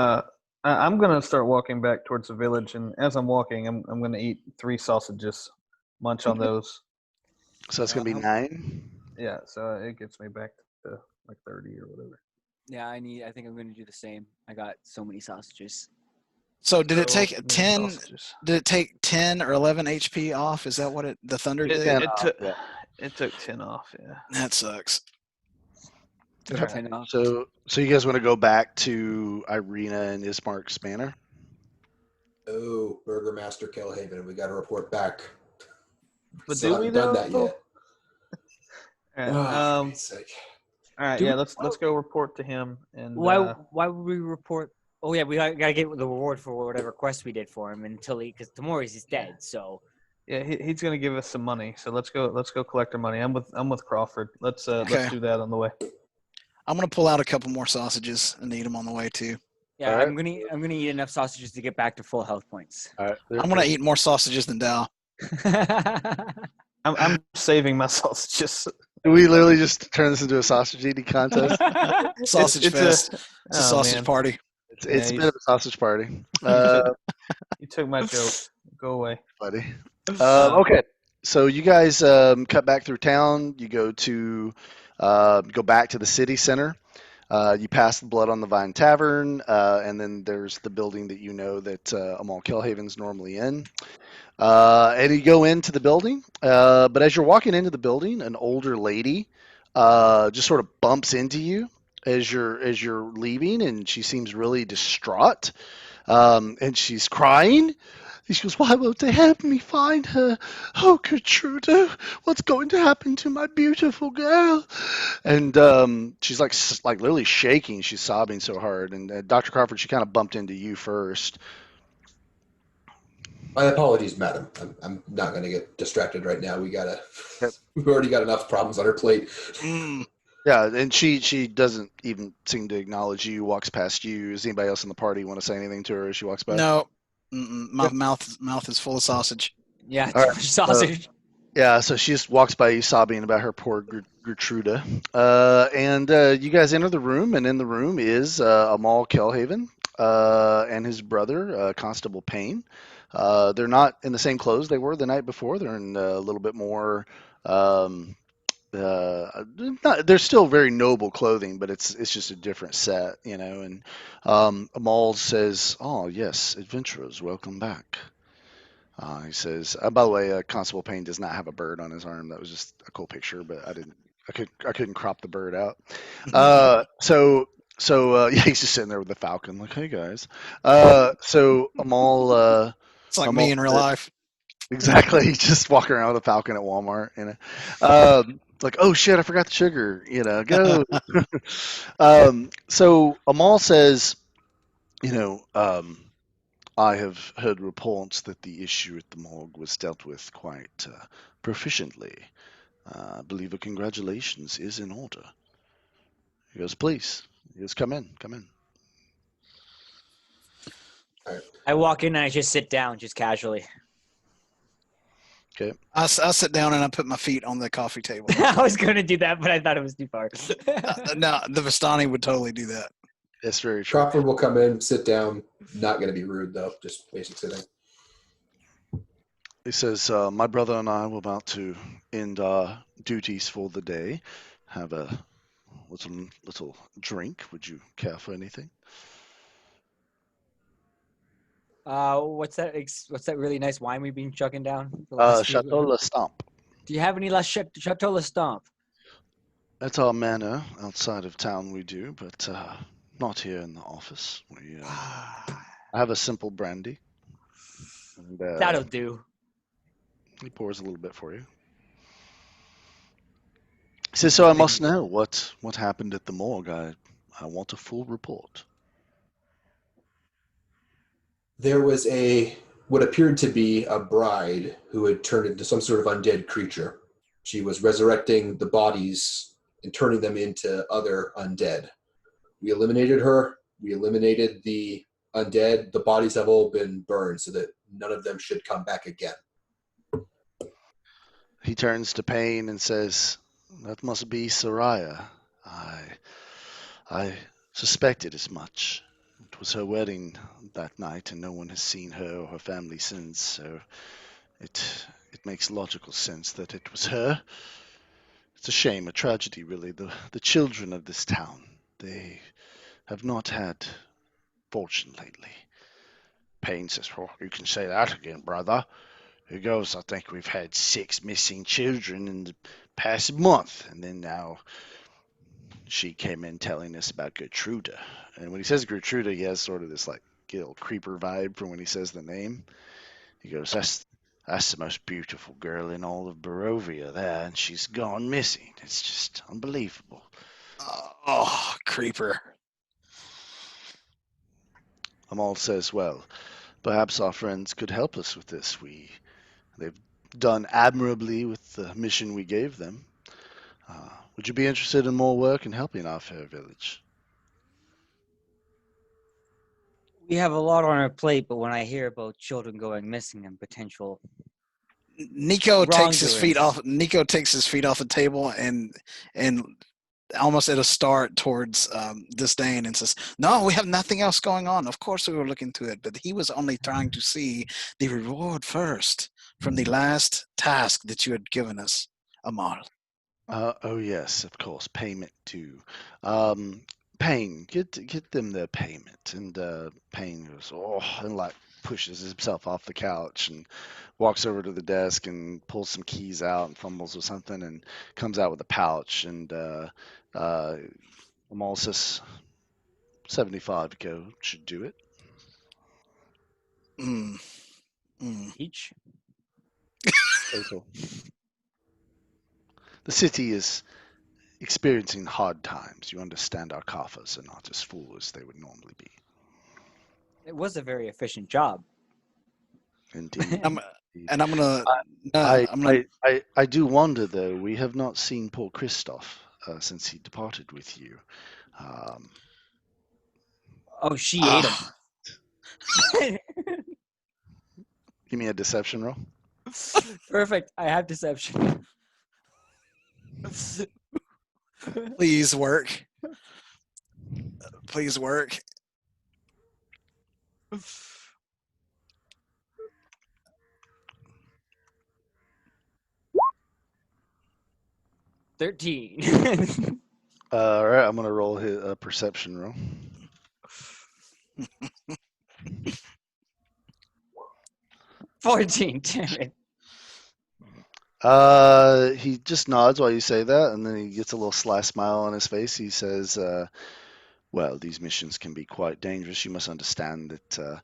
[SPEAKER 2] I'm going to start walking back towards the village, and as I'm walking, I'm going to eat 3 sausages, munch on those.
[SPEAKER 1] So that's gonna be 9.
[SPEAKER 2] Yeah, so it gets me back to like 30 or whatever.
[SPEAKER 6] Yeah, I think I'm gonna do the same. I got so many sausages.
[SPEAKER 5] So did it
[SPEAKER 2] So
[SPEAKER 5] take
[SPEAKER 2] many
[SPEAKER 5] 10?
[SPEAKER 2] sausages.
[SPEAKER 5] Did it take 10 or 11 HP off? Is that what the thunder
[SPEAKER 2] It,
[SPEAKER 5] did?
[SPEAKER 1] Yeah.
[SPEAKER 2] it took
[SPEAKER 1] Yeah.
[SPEAKER 2] it took 10 off. Yeah.
[SPEAKER 5] That sucks.
[SPEAKER 6] Took
[SPEAKER 1] Okay.
[SPEAKER 6] 10 off.
[SPEAKER 1] So you guys want to go back to Irina and Ismark's manor?
[SPEAKER 4] Oh, Burgermaster Kelhaven, we got to report back.
[SPEAKER 2] But
[SPEAKER 4] Still
[SPEAKER 2] do we
[SPEAKER 4] haven't done that
[SPEAKER 2] though?
[SPEAKER 4] yet.
[SPEAKER 2] All right.
[SPEAKER 4] Oh, for Pete's sake.
[SPEAKER 2] All right.
[SPEAKER 3] Do
[SPEAKER 2] Yeah.
[SPEAKER 3] we-
[SPEAKER 2] Let's go report to him. And
[SPEAKER 3] Why would we report? Oh yeah, we gotta get the reward for whatever quest we did for him because tomorrow he's dead. So
[SPEAKER 2] yeah, he's gonna give us some money. So let's go collect our money. I'm with Crawford. Let's
[SPEAKER 5] Okay.
[SPEAKER 2] do that on the way.
[SPEAKER 5] I'm gonna pull out a couple more sausages and eat them on the way too.
[SPEAKER 3] yeah,
[SPEAKER 1] Alright.
[SPEAKER 3] I'm gonna eat enough sausages to get back to full health points.
[SPEAKER 1] All right.
[SPEAKER 5] I'm gonna eat more sausages than Dow.
[SPEAKER 2] I'm saving my sausages.
[SPEAKER 1] Do we literally just turn this into a sausage eating contest?
[SPEAKER 5] Sausage
[SPEAKER 2] it's
[SPEAKER 5] fest. It's a
[SPEAKER 2] oh,
[SPEAKER 5] sausage
[SPEAKER 2] man.
[SPEAKER 5] party.
[SPEAKER 1] It's
[SPEAKER 2] Yeah,
[SPEAKER 1] a
[SPEAKER 2] you-
[SPEAKER 1] bit of a sausage party.
[SPEAKER 2] You took my joke. Go away.
[SPEAKER 1] Buddy. Okay. So you guys cut back through town. You go to go back to the city center. You pass the Blood on the Vine Tavern, and then there's the building that you know that Amal Kelhaven's normally in. And you go into the building, but as you're walking into the building, an older lady just sort of bumps into you as you're leaving, and she seems really distraught, and she's crying. And she goes, "Why won't they help me find her? Oh, Gertrude, what's going to happen to my beautiful girl?" And she's like literally shaking. She's sobbing so hard. And Dr. Crawford, she kind of bumped into you first.
[SPEAKER 4] My apologies, madam. I'm not going to get distracted right now.
[SPEAKER 1] Yep.
[SPEAKER 4] We've already got enough problems on our plate.
[SPEAKER 5] Mm.
[SPEAKER 1] Yeah, and she doesn't even seem to acknowledge you. Walks past you. Does anybody else in the party want to say anything to her as she walks by?
[SPEAKER 5] No. Mm-mm. My mouth is full of sausage.
[SPEAKER 3] Yeah,
[SPEAKER 1] All
[SPEAKER 3] too
[SPEAKER 1] right,
[SPEAKER 3] much sausage.
[SPEAKER 1] Yeah, so she just walks by you, sobbing about her poor Gertruda. And you guys enter the room, and in the room is Amal Kelhaven and his brother, Constable Payne. They're not in the same clothes they were the night before. They're in a little bit more. They're still very noble clothing, but it's just a different set, you know. And Amal says, "Oh yes, adventurers, welcome back." He says, "By the way, Constable Payne does not have a bird on his arm. That was just a cool picture, but I couldn't crop the bird out. Yeah, he's just sitting there with the falcon, like, hey guys. So Amal,
[SPEAKER 5] It's like
[SPEAKER 1] Amal
[SPEAKER 5] me in real
[SPEAKER 1] said-
[SPEAKER 5] life.
[SPEAKER 1] exactly, he's just walking around with a falcon at Walmart, you know. It's like, oh shit, I forgot the sugar, you know, go. So Amal says, you know, I have heard reports that the issue at the morgue was dealt with quite proficiently. I believe a congratulations is in order. He goes, please. He goes, come in, come in.
[SPEAKER 3] I walk in and I just sit down, just casually.
[SPEAKER 1] Okay.
[SPEAKER 5] I sit down and I put my feet on the coffee table.
[SPEAKER 3] I was gonna do that, but I thought it was too far.
[SPEAKER 5] No, the Vistani would totally do that.
[SPEAKER 1] That's very true.
[SPEAKER 4] Crawford will come in, sit down. Not going to be rude, though. Just basic sitting.
[SPEAKER 1] He says, my brother and I were about to end our duties for the day. Have a little drink. Would you care for anything?
[SPEAKER 3] What's that? What's that really nice wine we've been chugging down? The last few-
[SPEAKER 1] Chateau Le Stomp.
[SPEAKER 3] Do you have any last Chateau Le Stomp?
[SPEAKER 1] That's our manor outside of town we do, but not here in the office. I have a simple brandy. And,
[SPEAKER 3] That'll do.
[SPEAKER 1] he pours a little bit for you. He says, so I must know what happened at the morgue. I want a full report.
[SPEAKER 4] There was what appeared to be a bride who had turned into some sort of undead creature. She was resurrecting the bodies and turning them into other undead. We eliminated her. We eliminated the undead. The bodies have all been burned so that none of them should come back again.
[SPEAKER 1] He turns to Payne and says, that must be Soraya. I suspected as much. It was her wedding that night, and no one has seen her or her family since, so it makes logical sense that it was her. It's a shame, a tragedy, really. The children of this town, they have not had fortune lately. Payne says, well, you can say that again, brother. He goes, I think we've had 6 missing children in the past month, and then now she came in telling us about Gertruda. And when he says Gertruda, he has sort of this like little creeper vibe from when he says the name. He goes, that's the most beautiful girl in all of Barovia there, and she's gone missing. It's just unbelievable.
[SPEAKER 5] Oh, creeper.
[SPEAKER 1] Amal says, well, perhaps our friends could help us with this. They've done admirably with the mission we gave them. Would you be interested in more work in helping our fair village?
[SPEAKER 3] We have a lot on our plate, but when I hear about children going missing and potential
[SPEAKER 5] Nico takes his feet
[SPEAKER 3] wrongdoings.
[SPEAKER 5] off. Nico takes his feet off the table and almost at a start towards Disdain and says, "No, we have nothing else going on. Of course we were looking to it, but he was only trying to see the reward first from the last task that you had given us, Amal."
[SPEAKER 1] Oh yes, of course, payment due. Payne, get them their payment. And Payne goes, oh, and like pushes himself off the couch and walks over to the desk and pulls some keys out and fumbles with something and comes out with a pouch. And Amal says, 75 go should do it.
[SPEAKER 5] Mm. Mm.
[SPEAKER 3] Each.
[SPEAKER 1] Total. The city is experiencing hard times. You understand our coffers are not as full as they would normally be.
[SPEAKER 3] It was a very efficient job.
[SPEAKER 1] Indeed.
[SPEAKER 5] I'm gonna.
[SPEAKER 1] I,
[SPEAKER 5] I'm gonna.
[SPEAKER 1] I do wonder, though, we have not seen poor Christoph since he departed with you.
[SPEAKER 3] Oh, she ate him.
[SPEAKER 1] Give me a deception roll.
[SPEAKER 3] Perfect. I have deception.
[SPEAKER 5] Please work. Please work.
[SPEAKER 3] 13.
[SPEAKER 1] All right, I'm going to roll a perception roll.
[SPEAKER 3] 14. Damn it.
[SPEAKER 1] He just nods while you say that, and then he gets a little sly smile on his face. He says, well, these missions can be quite dangerous. You must understand that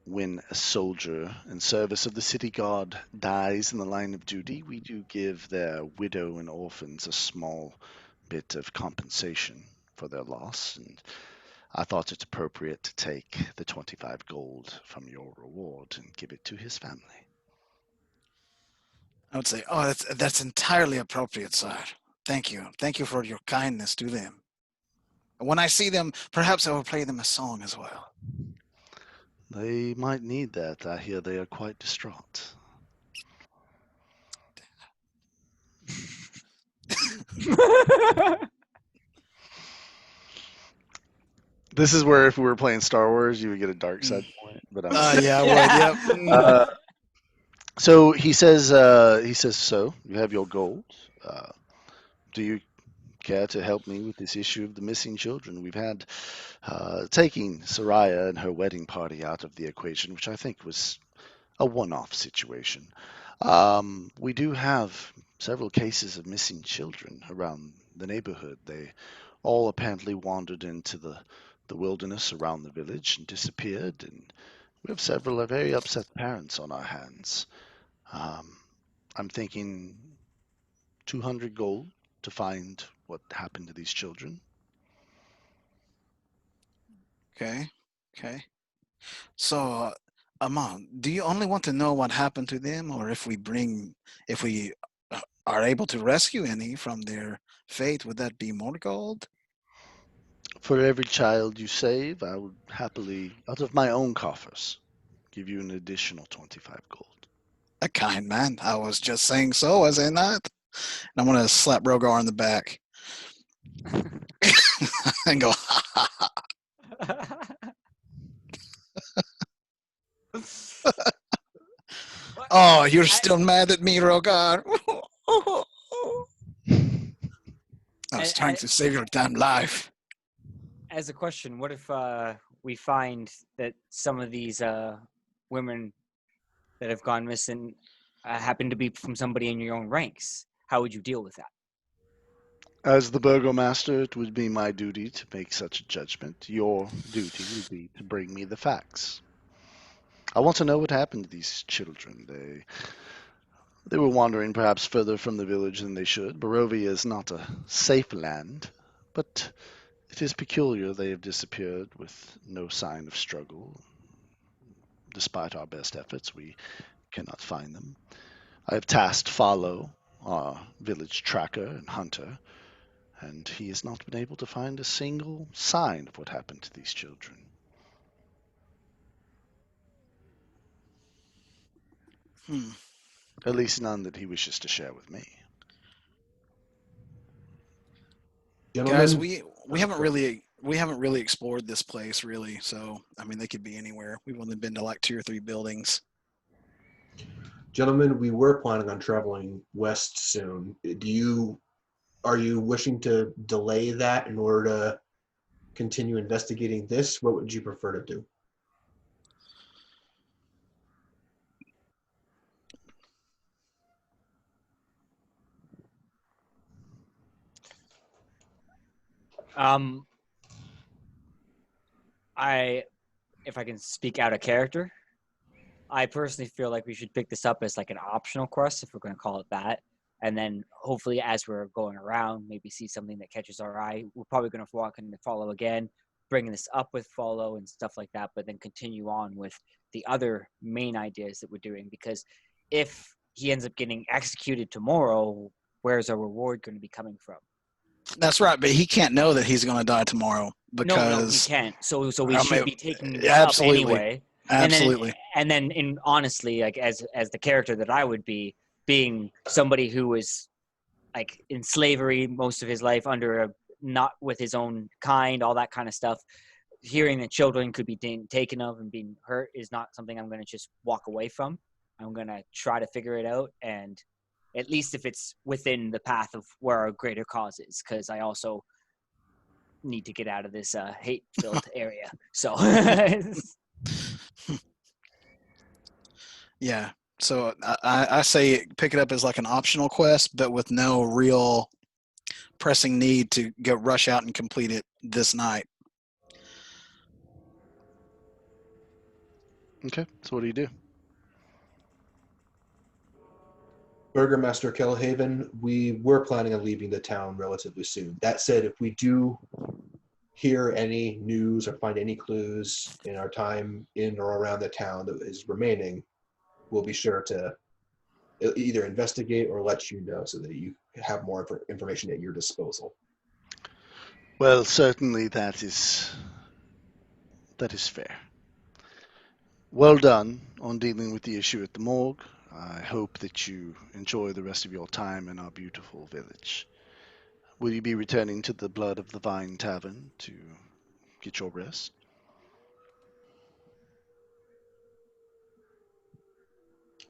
[SPEAKER 1] when a soldier in service of the city guard dies in the line of duty, we do give their widow and orphans a small bit of compensation for their loss. And I thought it appropriate to take the 25 gold from your reward and give it to his family.
[SPEAKER 5] I would say, oh, that's entirely appropriate, sir. Thank you. Thank you for your kindness to them. When I see them, perhaps I will play them a song as well.
[SPEAKER 1] They might need that. I hear they are quite distraught. This is where if we were playing Star Wars, you would get a dark side point. But
[SPEAKER 5] Yeah, I would. Yep.
[SPEAKER 1] So he says, so you have your gold. Do you care to help me with this issue of the missing children? We've had taking Soraya and her wedding party out of the equation, which I think was a one-off situation. We do have several cases of missing children around the neighborhood. They all apparently wandered into the wilderness around the village and disappeared, and we have several very upset parents on our hands. Um, I'm thinking 200 gold to find what happened to these children.
[SPEAKER 5] Okay. Okay. So, Amon, do you only want to know what happened to them, or if we are able to rescue any from their fate, would that be more gold?
[SPEAKER 1] For every child you save, I would happily, out of my own coffers, give you an additional 25 gold.
[SPEAKER 5] A kind man. I was just saying so, was I not? And I'm gonna slap Rhogar on the back and go, ha, ha, ha. Oh, you're still mad at me, Rhogar. I was trying to save your damn life.
[SPEAKER 3] As a question, what if we find that some of these women that have gone missing happen to be from somebody in your own ranks? How would you deal with that?
[SPEAKER 1] As the burgomaster, it would be my duty to make such a judgment. Your duty would be to bring me the facts. I want to know what happened to these children. They were wandering perhaps further from the village than they should. Barovia is not a safe land, but it is peculiar they have disappeared with no sign of struggle. Despite our best efforts, we cannot find them. I have tasked Follow, our village tracker and hunter, and he has not been able to find a single sign of what happened to these children. At least none that he wishes to share with me.
[SPEAKER 5] Guys,
[SPEAKER 4] Gentlemen,
[SPEAKER 5] we haven't really explored this place really. So I mean, they could be anywhere. We've only been to like 2 or 3 buildings.
[SPEAKER 4] gentlemen, we were planning on traveling west soon. Are you wishing to delay that in order to continue investigating this? What would you prefer to do?
[SPEAKER 3] Um, if I can speak out of character, I personally feel like we should pick this up as like an optional quest, if we're going to call it that. And then hopefully, as we're going around, maybe see something that catches our eye. We're probably going to walk into Follow again, bringing this up with Follow and stuff like that, but then continue on with the other main ideas that we're doing. Because if he ends up getting executed tomorrow, where's our reward going to be coming from?
[SPEAKER 5] That's right, but he can't know that he's going to die tomorrow
[SPEAKER 3] No, he
[SPEAKER 5] because
[SPEAKER 3] can't. So we
[SPEAKER 5] I
[SPEAKER 3] should
[SPEAKER 5] mean,
[SPEAKER 3] be taking this up
[SPEAKER 5] absolutely,
[SPEAKER 3] anyway.
[SPEAKER 5] absolutely.
[SPEAKER 3] And then in honestly, like as the character that I would be, being somebody who was like in slavery most of his life, under a not with his own kind, all that kind of stuff. Hearing that children could be taken of and being hurt is not something I'm going to just walk away from. I'm going to try to figure it out, and at least if it's within the path of where our greater cause is, because I also need to get out of this hate-filled area. So
[SPEAKER 5] Yeah. So I say pick it up as like an optional quest, but with no real pressing need to go rush out and complete it this night.
[SPEAKER 1] Okay, so what do you do?
[SPEAKER 4] Burgermaster Kellhaven, we were planning on leaving the town relatively soon. That said, if we do hear any news or find any clues in our time in or around the town that is remaining, we'll be sure to either investigate or let you know so that you have more information at your disposal.
[SPEAKER 1] Well, certainly that is fair. Well done on dealing with the issue at the morgue. I hope that you enjoy the rest of your time in our beautiful village. Will you be returning to the Blood of the Vine Tavern to get your rest?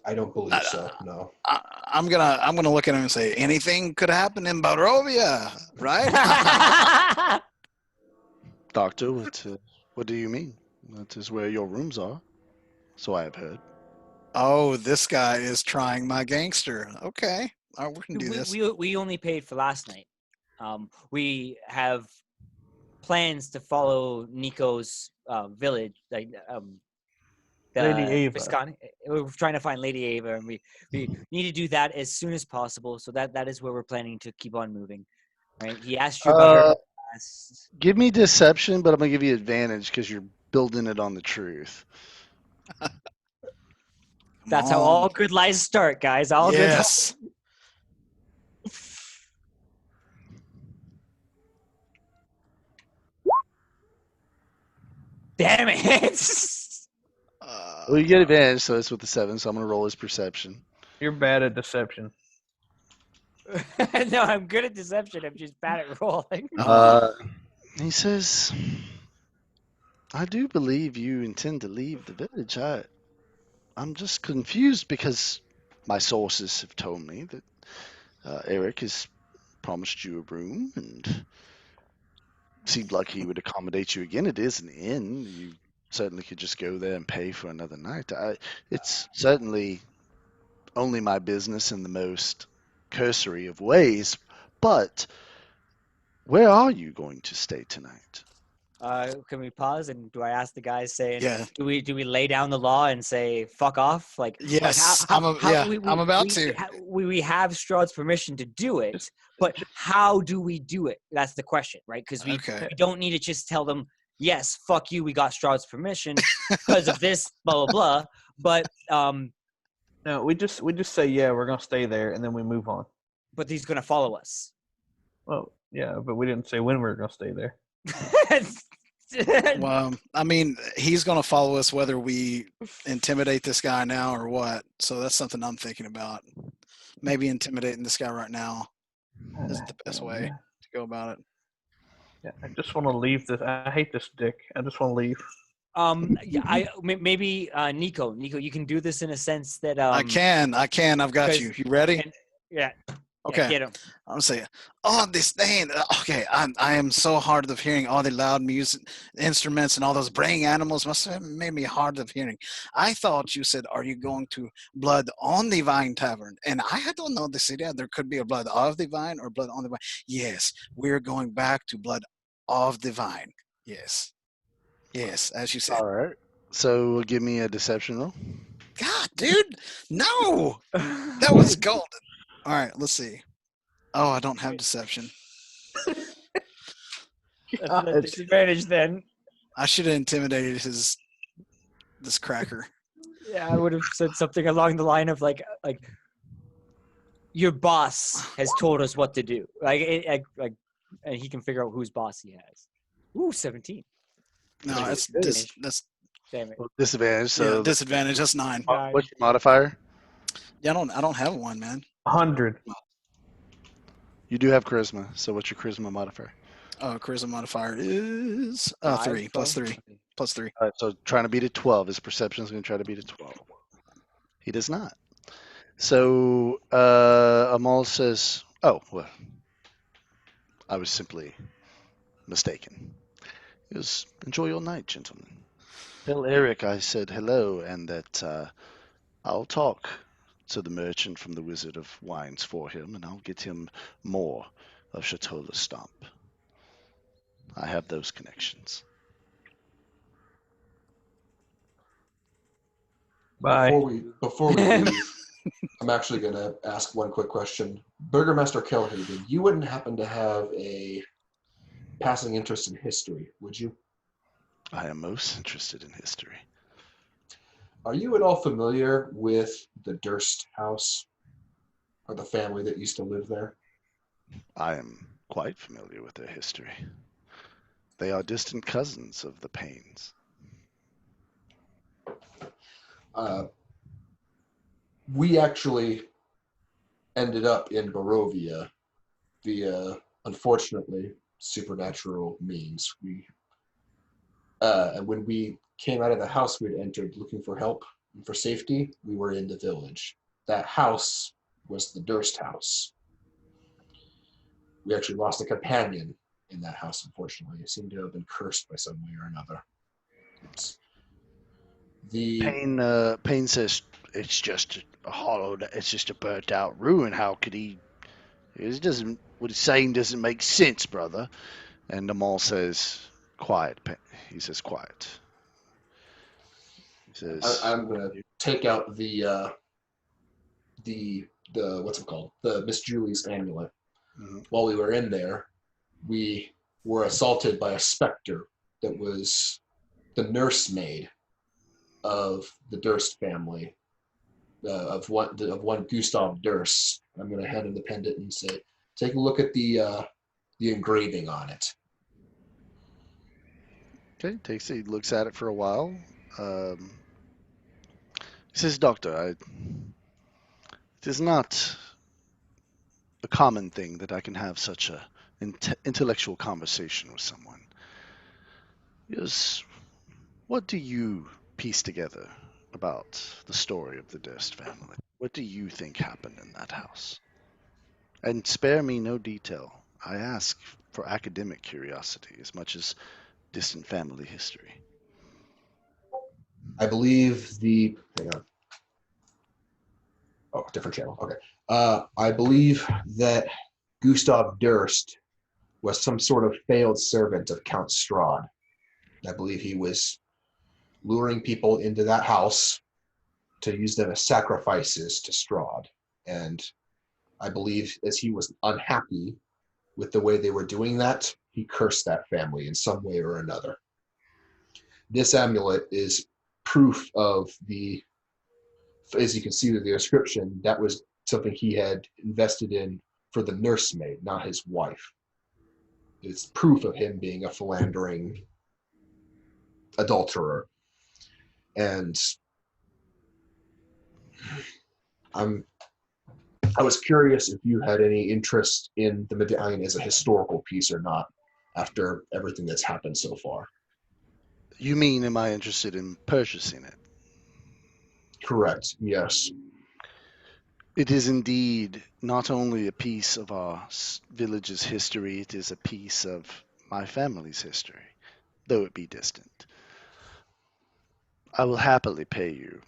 [SPEAKER 4] I don't believe so, no.
[SPEAKER 5] I'm gonna look at him and say anything could happen in Barovia, right?
[SPEAKER 1] Doctor, what do you mean? That is where your rooms are. So I have heard.
[SPEAKER 5] Oh, this guy is trying my gangster. Okay, all right, we can do this.
[SPEAKER 3] We only paid for last night. We have plans to follow Nico's village, like
[SPEAKER 2] Lady Ava.
[SPEAKER 3] Viscani. We're trying to find Lady Ava, and we need to do that as soon as possible. So that is where we're planning to keep on moving. Right? He asked you about her past.
[SPEAKER 1] Give me deception, but I'm gonna give you advantage because you're building it on the truth.
[SPEAKER 3] That's how all good lies start, guys. All
[SPEAKER 5] yes.
[SPEAKER 3] good. Damn it!
[SPEAKER 1] Well, you get advantage, so it's with the 7. So I'm gonna roll his perception.
[SPEAKER 2] You're bad at deception.
[SPEAKER 3] No, I'm good at deception. I'm just bad at rolling.
[SPEAKER 1] He says, "I do believe you intend to leave the village. I'm just confused because my sources have told me that Eric has promised you a room and seemed like he would accommodate you again. It is an inn. You certainly could just go there and pay for another night. It's certainly only my business in the most cursory of ways, but where are you going to stay tonight?"
[SPEAKER 3] Can we pause and do I ask the guys saying,
[SPEAKER 5] Yeah.
[SPEAKER 3] do we lay down the law and say fuck off?
[SPEAKER 5] Yes, I'm about to.
[SPEAKER 3] We have Strahd's permission to do it, but how do we do it? That's the question, right? Because we don't need to just tell them, yes, fuck you, we got Strahd's permission because of this, blah blah blah. But
[SPEAKER 2] no, we just say yeah, we're gonna stay there, and then we move on.
[SPEAKER 3] But he's gonna follow us.
[SPEAKER 2] Well, yeah, but we didn't say when we were gonna stay there.
[SPEAKER 5] Well, I mean, he's going to follow us whether we intimidate this guy now or what. So that's something I'm thinking about. Maybe intimidating this guy right now is the best way to go about it.
[SPEAKER 2] Yeah, I just want to leave this. I hate this dick. I just want to leave.
[SPEAKER 3] Maybe Nico, you can do this in a sense that
[SPEAKER 5] I can. I've got you. You ready?
[SPEAKER 3] Yeah.
[SPEAKER 5] Okay.
[SPEAKER 3] Yeah, get him.
[SPEAKER 5] I'm saying, oh, Disdain. Okay, I am so hard of hearing all the loud music, instruments, and all those braying animals. Must have made me hard of hearing. I thought you said, "Are you going to Blood on the Vine Tavern?" And I don't know the city. There could be a Blood of the Vine or Blood on the Vine. Yes, we're going back to Blood of the Vine. Yes, as you said.
[SPEAKER 1] All right. So give me a deception roll.
[SPEAKER 5] God, dude, no, that was golden. All right, let's see. Oh, I don't have deception.
[SPEAKER 3] That's a disadvantage then.
[SPEAKER 5] I should have intimidated this cracker.
[SPEAKER 3] Yeah, I would have said something along the line of like your boss has told us what to do. And he can figure out whose boss he has. Ooh, 17.
[SPEAKER 5] No, that's
[SPEAKER 3] damn it.
[SPEAKER 1] Well, disadvantage. So
[SPEAKER 5] yeah, disadvantage. That's 9.
[SPEAKER 1] What's your modifier?
[SPEAKER 5] Yeah, I don't have one, man.
[SPEAKER 2] 100.
[SPEAKER 1] You do have charisma. So what's your charisma modifier?
[SPEAKER 5] Oh, charisma modifier is 3 plus 3 plus 3.
[SPEAKER 1] All right, so trying to beat a 12. His perception is going to try to beat a 12. He does not. So Amal says, "Oh, well, I was simply mistaken. It was enjoy your night, gentlemen. Tell Eric I said hello and that I'll talk to the merchant from the Wizard of Wines for him, and I'll get him more of Chateau Le Stomp. I have those connections."
[SPEAKER 2] Bye.
[SPEAKER 4] Before we leave, I'm actually going to ask one quick question. Burgermaster Kelhaven, you wouldn't happen to have a passing interest in history, would you?
[SPEAKER 1] I am most interested in history.
[SPEAKER 4] Are you at all familiar with the Durst house, or the family that used to live there?
[SPEAKER 1] I am quite familiar with their history. They are distant cousins of the Paynes.
[SPEAKER 4] We actually ended up in Barovia via, unfortunately, supernatural means. And when we came out of the house we'd entered looking for help and for safety, we were in the village. That house was the Durst house. We actually lost a companion in that house, unfortunately. It seemed to have been cursed by some way or another. It's the
[SPEAKER 1] Payne says it's just a hollowed. It's just a burnt out ruin. How could he? It doesn't. What he's saying doesn't make sense, brother. And the mall says, "Quiet." He says, "Quiet." He says,
[SPEAKER 4] I'm gonna take out the what's it called? The Miss Julie's amulet.
[SPEAKER 1] Mhm.
[SPEAKER 4] While we were in there, we were assaulted by a specter that was the nursemaid of the Durst family, of one Gustav Durst. I'm going to hand him the pendant and say, take a look at the engraving on it.
[SPEAKER 1] Okay, takes it. He looks at it for a while. He says, "Doctor, it is not a common thing that I can have such a intellectual conversation with someone. Yes, what do you piece together about the story of the Durst family? What do you think happened in that house? And spare me no detail. I ask for academic curiosity as much as distant family history."
[SPEAKER 4] I believe hang on. Oh, different channel. Okay. I believe that Gustav Durst was some sort of failed servant of Count Strahd. I believe he was luring people into that house to use them as sacrifices to Strahd. And I believe as he was unhappy with the way they were doing that, he cursed that family in some way or another. This amulet is proof of as you can see through the description, that was something he had invested in for the nursemaid, not his wife. It's proof of him being a philandering adulterer. And I was curious if you had any interest in the medallion as a historical piece or not after everything that's happened so far.
[SPEAKER 1] You mean, am I interested in purchasing it?
[SPEAKER 4] Correct, yes.
[SPEAKER 1] It is indeed not only a piece of our village's history, it is a piece of my family's history, though it be distant. I will happily pay you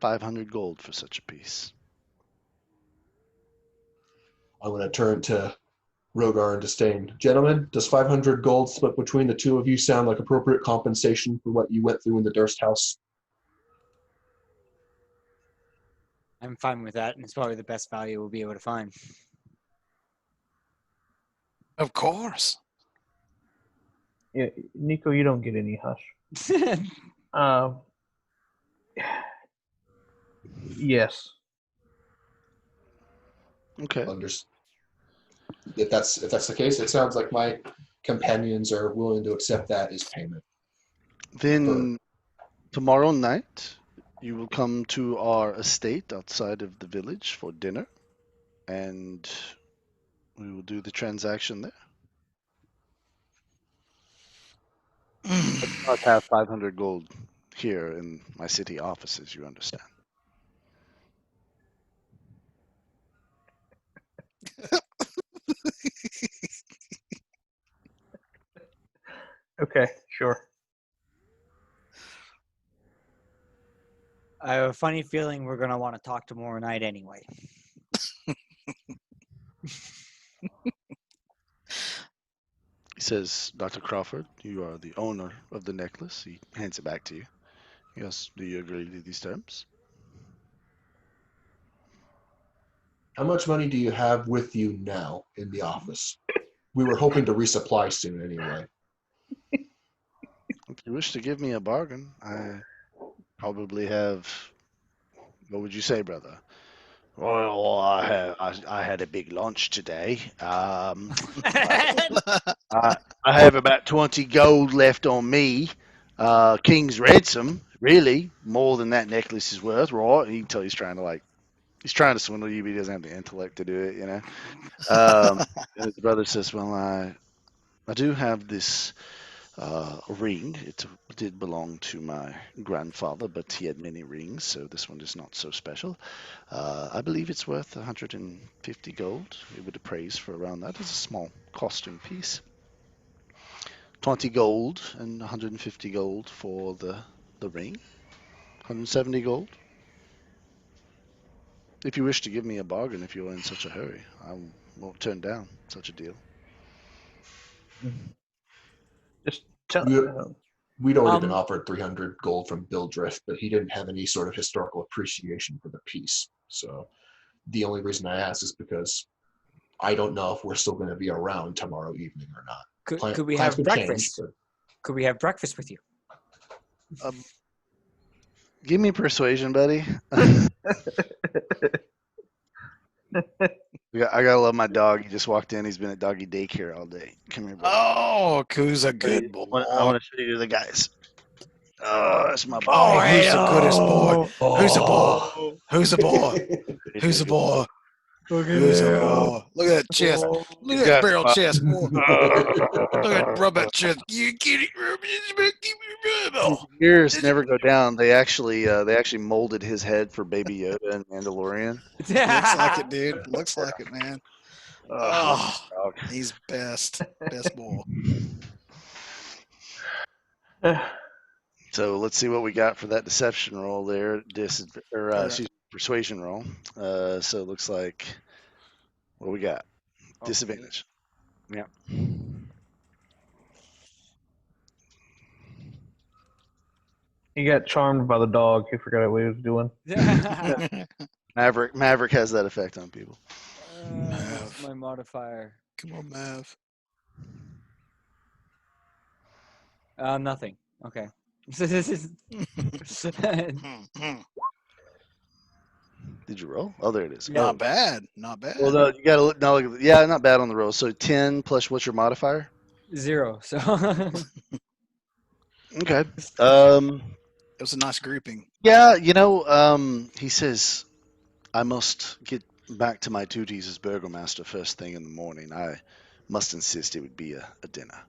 [SPEAKER 1] 500 gold for such a piece.
[SPEAKER 4] I'm going to turn to Rhogar and Disdain. Gentlemen, does 500 gold split between the two of you sound like appropriate compensation for what you went through in the Durst house?
[SPEAKER 3] I'm fine with that, and it's probably the best value we'll be able to find.
[SPEAKER 5] Of course.
[SPEAKER 2] Yeah, Nico, you don't get any hush. Um, yes.
[SPEAKER 1] Okay.
[SPEAKER 4] If that's the case, it sounds like my companions are willing to accept that as payment.
[SPEAKER 1] Then tomorrow night, you will come to our estate outside of the village for dinner, and we will do the transaction there. I do not have 500 gold here in my city offices, you understand.
[SPEAKER 2] Okay, sure.
[SPEAKER 3] I have a funny feeling we're gonna want to talk tomorrow night anyway.
[SPEAKER 1] He says, "Dr. Crawford, you are the owner of the necklace." He hands it back to you. Yes, do you agree to these terms?
[SPEAKER 4] How much money do you have with you now in the office? We were hoping to resupply soon anyway.
[SPEAKER 1] If you wish to give me a bargain, I probably have. What would you say, brother? Well, I had a big lunch today. I have about 20 gold left on me. King's ransom, really, more than that necklace is worth, right? You can tell he's trying to swindle you, but he doesn't have the intellect to do it, you know. And his brother says, "Well, I do have this a ring. It did belong to my grandfather, but he had many rings, so this one is not so special. I believe it's worth 150 gold. It would appraise for around that. It's a small costume piece. 20 gold and 150 gold for the ring. 170 gold. If you wish to give me a bargain, if you're in such a hurry, I won't turn down such a deal.
[SPEAKER 2] Just tell.
[SPEAKER 4] We, we'd already been
[SPEAKER 3] Um,
[SPEAKER 4] offered 300 gold from Bill Drift, but he didn't have any sort of historical appreciation for the piece. So the only reason I asked is because I don't know if we're still going to be around tomorrow evening or not.
[SPEAKER 3] could we
[SPEAKER 4] Plans
[SPEAKER 3] have
[SPEAKER 4] could change,
[SPEAKER 3] breakfast?
[SPEAKER 4] but
[SPEAKER 3] Could we have breakfast with you?
[SPEAKER 1] Um, give me persuasion, buddy. I gotta love my dog. He just walked in. He's been at doggy daycare all day. Come here, buddy.
[SPEAKER 5] Oh, who's a good boy?
[SPEAKER 1] I want to show you the guys. Oh, that's my boy.
[SPEAKER 5] Oh, who's the goodest boy? Who's a boy?
[SPEAKER 4] oh.
[SPEAKER 5] Who's a boy? Who's a boy? Who's a boy? Look at that chest. Look at that barrel chest, boy. Look at rub that chest. You get it, rub it, give me rub.
[SPEAKER 1] Ears never go down. They actually molded his head for Baby Yoda and Mandalorian.
[SPEAKER 5] Looks like it, dude. Looks like it, man. Oh,
[SPEAKER 1] Dog.
[SPEAKER 5] he's best. Best boy.
[SPEAKER 1] So let's see what we got for that deception roll there.
[SPEAKER 5] Alright.
[SPEAKER 1] Excuse me, persuasion roll. So it looks like what we got.
[SPEAKER 6] Oh,
[SPEAKER 1] Disadvantage. Yeah.
[SPEAKER 2] He got charmed by the dog. He forgot what he was doing.
[SPEAKER 1] Maverick has that effect on people.
[SPEAKER 6] what's my modifier?
[SPEAKER 5] Come on, Mav.
[SPEAKER 6] Nothing. Okay.
[SPEAKER 1] Did you roll? Oh, there it is.
[SPEAKER 5] Not bad. Not bad.
[SPEAKER 1] Well, no, you gotta look. No, yeah, not bad on the roll. So 10 plus what's your modifier?
[SPEAKER 6] 0. So
[SPEAKER 1] Okay.
[SPEAKER 5] It was a nice grouping.
[SPEAKER 1] Yeah, he says, I must get back to my duties as burgomaster first thing in the morning. I must insist it would be a dinner.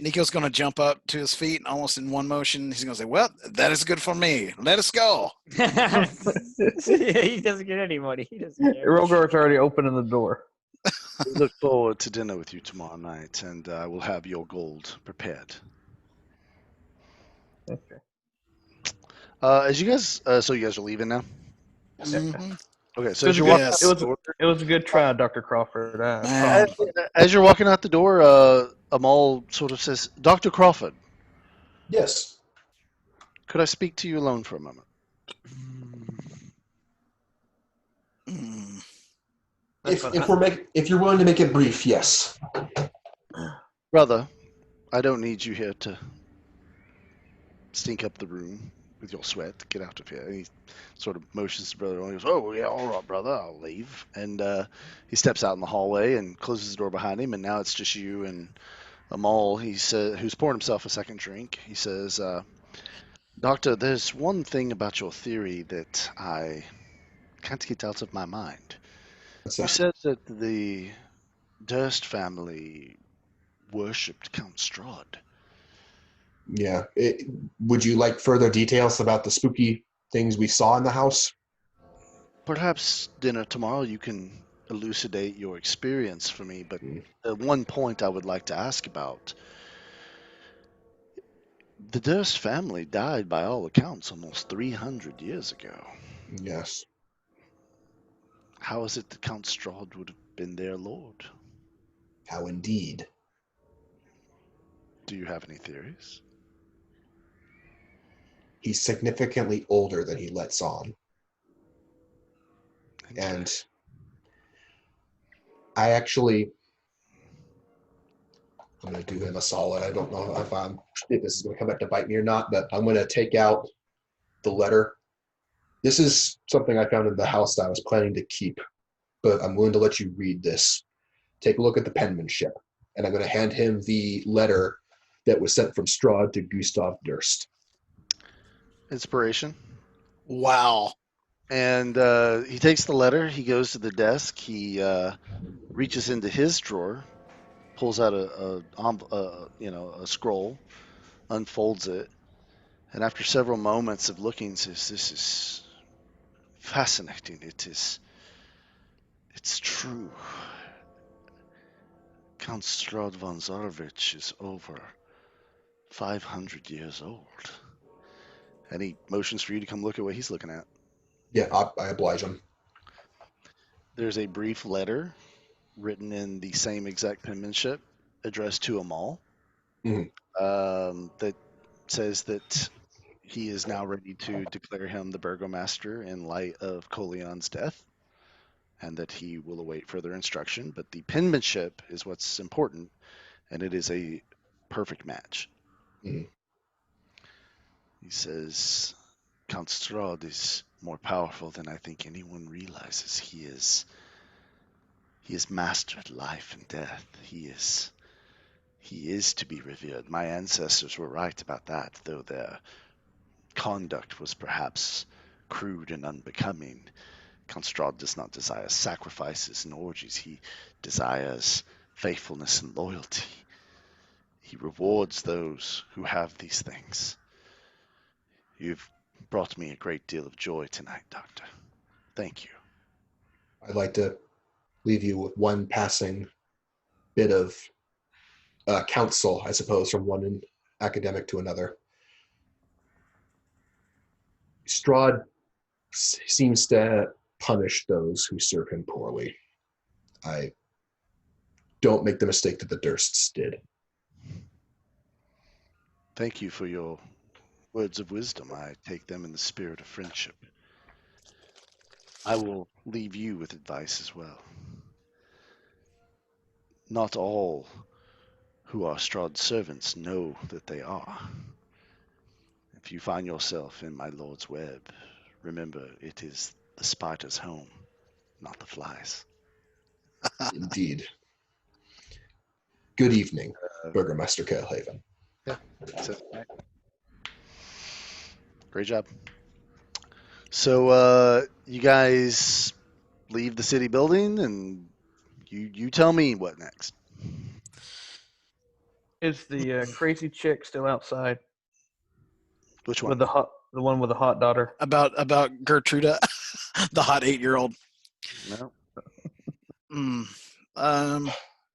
[SPEAKER 5] Nico's going to jump up to his feet and almost in one motion. He's going to say, well, that is good for me. Let us go.
[SPEAKER 3] He doesn't get any money. He doesn't care.
[SPEAKER 2] Rhogar's already opening the door.
[SPEAKER 1] We look forward to dinner with you tomorrow night, and I will have your gold prepared.
[SPEAKER 2] Okay.
[SPEAKER 1] As you guys, so you guys are leaving now?
[SPEAKER 5] Mhm.
[SPEAKER 1] Okay, so
[SPEAKER 2] It
[SPEAKER 1] as
[SPEAKER 2] was,
[SPEAKER 1] you're
[SPEAKER 2] a
[SPEAKER 1] walking
[SPEAKER 2] good,
[SPEAKER 5] Yes.
[SPEAKER 2] it, was, it was a good try, Dr. Crawford.
[SPEAKER 5] Man.
[SPEAKER 1] as you're walking out the door, Amal sort of says, Dr. Crawford,
[SPEAKER 4] Yes.
[SPEAKER 1] could I speak to you alone for a moment?
[SPEAKER 5] Mm.
[SPEAKER 4] If you're willing to make it brief, yes.
[SPEAKER 1] Brother, I don't need you here to stink up the room with your sweat. Get out of here. And he sort of motions to brother and he goes, oh, yeah, all right, brother, I'll leave. And he steps out in the hallway and closes the door behind him, and now it's just you and Amal, who's pouring himself a second drink. He says, Doctor, there's one thing about your theory that I can't get out of my mind.
[SPEAKER 4] What's
[SPEAKER 1] You
[SPEAKER 4] that?
[SPEAKER 1] said that the Durst family worshipped Count Strahd.
[SPEAKER 4] Yeah. Would you like further details about the spooky things we saw in the house?
[SPEAKER 1] Perhaps dinner tomorrow you can elucidate your experience for me, but the one point I would like to ask about, the Durst family died by all accounts almost 300 years ago.
[SPEAKER 4] Yes.
[SPEAKER 1] How is it that Count Strahd would have been their lord?
[SPEAKER 4] How indeed.
[SPEAKER 1] Do you have any theories?
[SPEAKER 4] He's significantly older than he lets on. And I'm going to do him a solid. I don't know if this is going to come back to bite me or not, but I'm going to take out the letter. This is something I found in the house that I was planning to keep, but I'm willing to let you read this. Take a look at the penmanship, and I'm going to hand him the letter that was sent from Strahd to Gustav Durst.
[SPEAKER 1] Inspiration?
[SPEAKER 5] Wow.
[SPEAKER 1] And he takes the letter. He goes to the desk. He reaches into his drawer, pulls out a scroll, unfolds it, and after several moments of looking, says, "This is fascinating. It's true. Count Strahd Von Zarovich is over 500 years old." And he motions for you to come look at what he's looking at.
[SPEAKER 4] Yeah, I oblige him.
[SPEAKER 1] There's a brief letter written in the same exact penmanship addressed to them all,
[SPEAKER 4] Mhm.
[SPEAKER 1] that says that he is now ready to declare him the burgomaster in light of Coleon's death, and that he will await further instruction. But the penmanship is what's important, and it is a perfect match.
[SPEAKER 4] Mhm.
[SPEAKER 1] He says, "Count Strahd is more powerful than I think anyone realizes. He has mastered life and death. He is to be revered. My ancestors were right about that, though their conduct was perhaps crude and unbecoming. Count Strahd does not desire sacrifices and orgies. He desires faithfulness and loyalty. He rewards those who have these things. You've brought me a great deal of joy tonight, Doctor. Thank you."
[SPEAKER 4] I'd like to leave you with one passing bit of counsel, I suppose, from one academic to another. Strahd seems to punish those who serve him poorly. I don't make the mistake that the Dursts did.
[SPEAKER 1] Thank you for your words of wisdom. I take them in the spirit of friendship. I will leave you with advice as well. Not all who are Strahd's servants know that they are. If you find yourself in my lord's web, remember it is the spider's home, not the flies.
[SPEAKER 4] Indeed. Good evening,
[SPEAKER 1] Uh,
[SPEAKER 4] Burgomaster Kelhaven.
[SPEAKER 1] yeah, so, great job. So you guys leave the city building, and you tell me what next.
[SPEAKER 2] Is the crazy chick still outside
[SPEAKER 1] Which
[SPEAKER 2] with
[SPEAKER 1] one?
[SPEAKER 2] the one with the hot daughter?
[SPEAKER 5] About Gertruda, the hot 8-year-old.
[SPEAKER 1] No.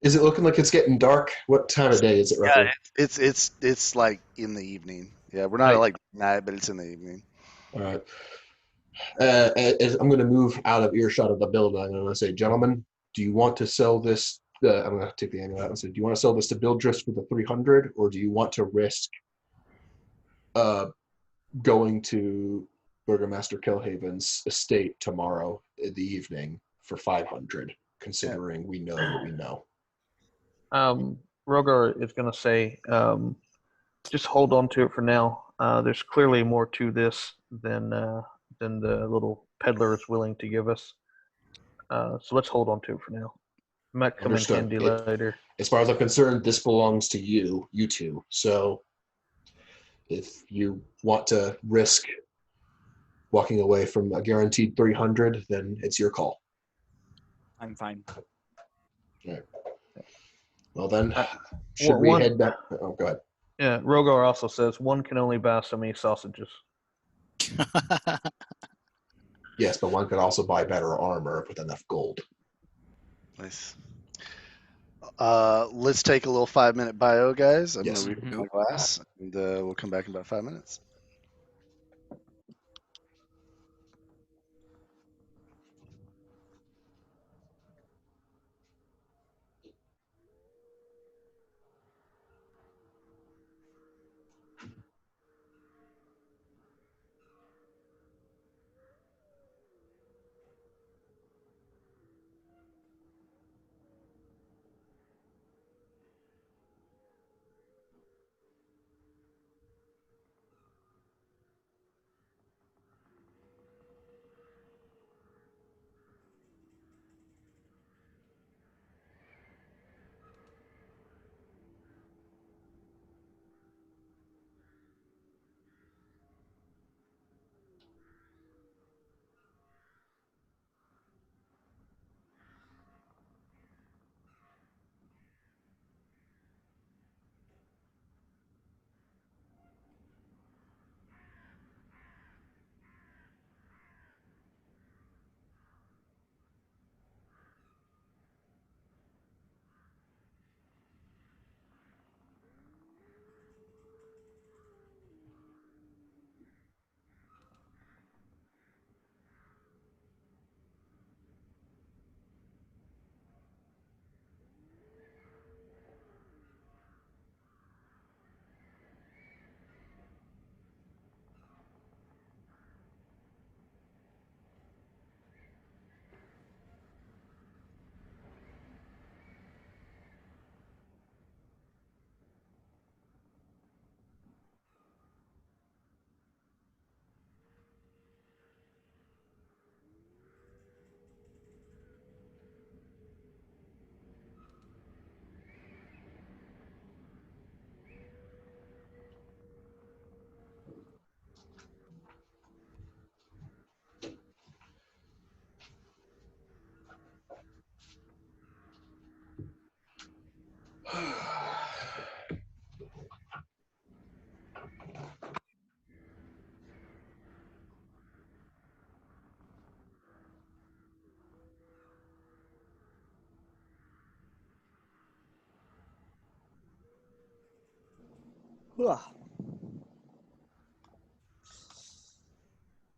[SPEAKER 4] Is it looking like it's getting dark? What time of day is it roughly?
[SPEAKER 1] Yeah, it's like in the evening. Yeah, we're not at like night, but it's in the evening.
[SPEAKER 4] All right. As I'm going to move out of earshot of the building, I'm going to say, gentlemen, do you want to sell this? I'm going to take the annual out and say, do you want to sell this to Bill Drift for the 300, or do you want to risk going to Burgomaster Kelhaven's estate tomorrow in the evening for 500, considering we know what we know?
[SPEAKER 2] Rhogar is going to say, just hold on to it for now. There's clearly more to this than the little peddler is willing to give us. So let's hold on to it for now. It might come in
[SPEAKER 4] Understood.
[SPEAKER 2] handy later.
[SPEAKER 4] As far as I'm concerned, this belongs to you two. So if you want to risk walking away from a guaranteed 300, then it's your call.
[SPEAKER 6] I'm fine.
[SPEAKER 4] All right. Well then,
[SPEAKER 2] Uh,
[SPEAKER 4] should we
[SPEAKER 2] one-
[SPEAKER 4] head back? Oh, go ahead.
[SPEAKER 2] Yeah, Rhogar also says one can only buy so many sausages.
[SPEAKER 4] Yes, but one could also buy better armor with enough gold.
[SPEAKER 1] Nice. Let's take a little 5-minute bio, guys. I'm
[SPEAKER 4] Yes.
[SPEAKER 1] gonna refill my glass, and we'll come back in about 5 minutes.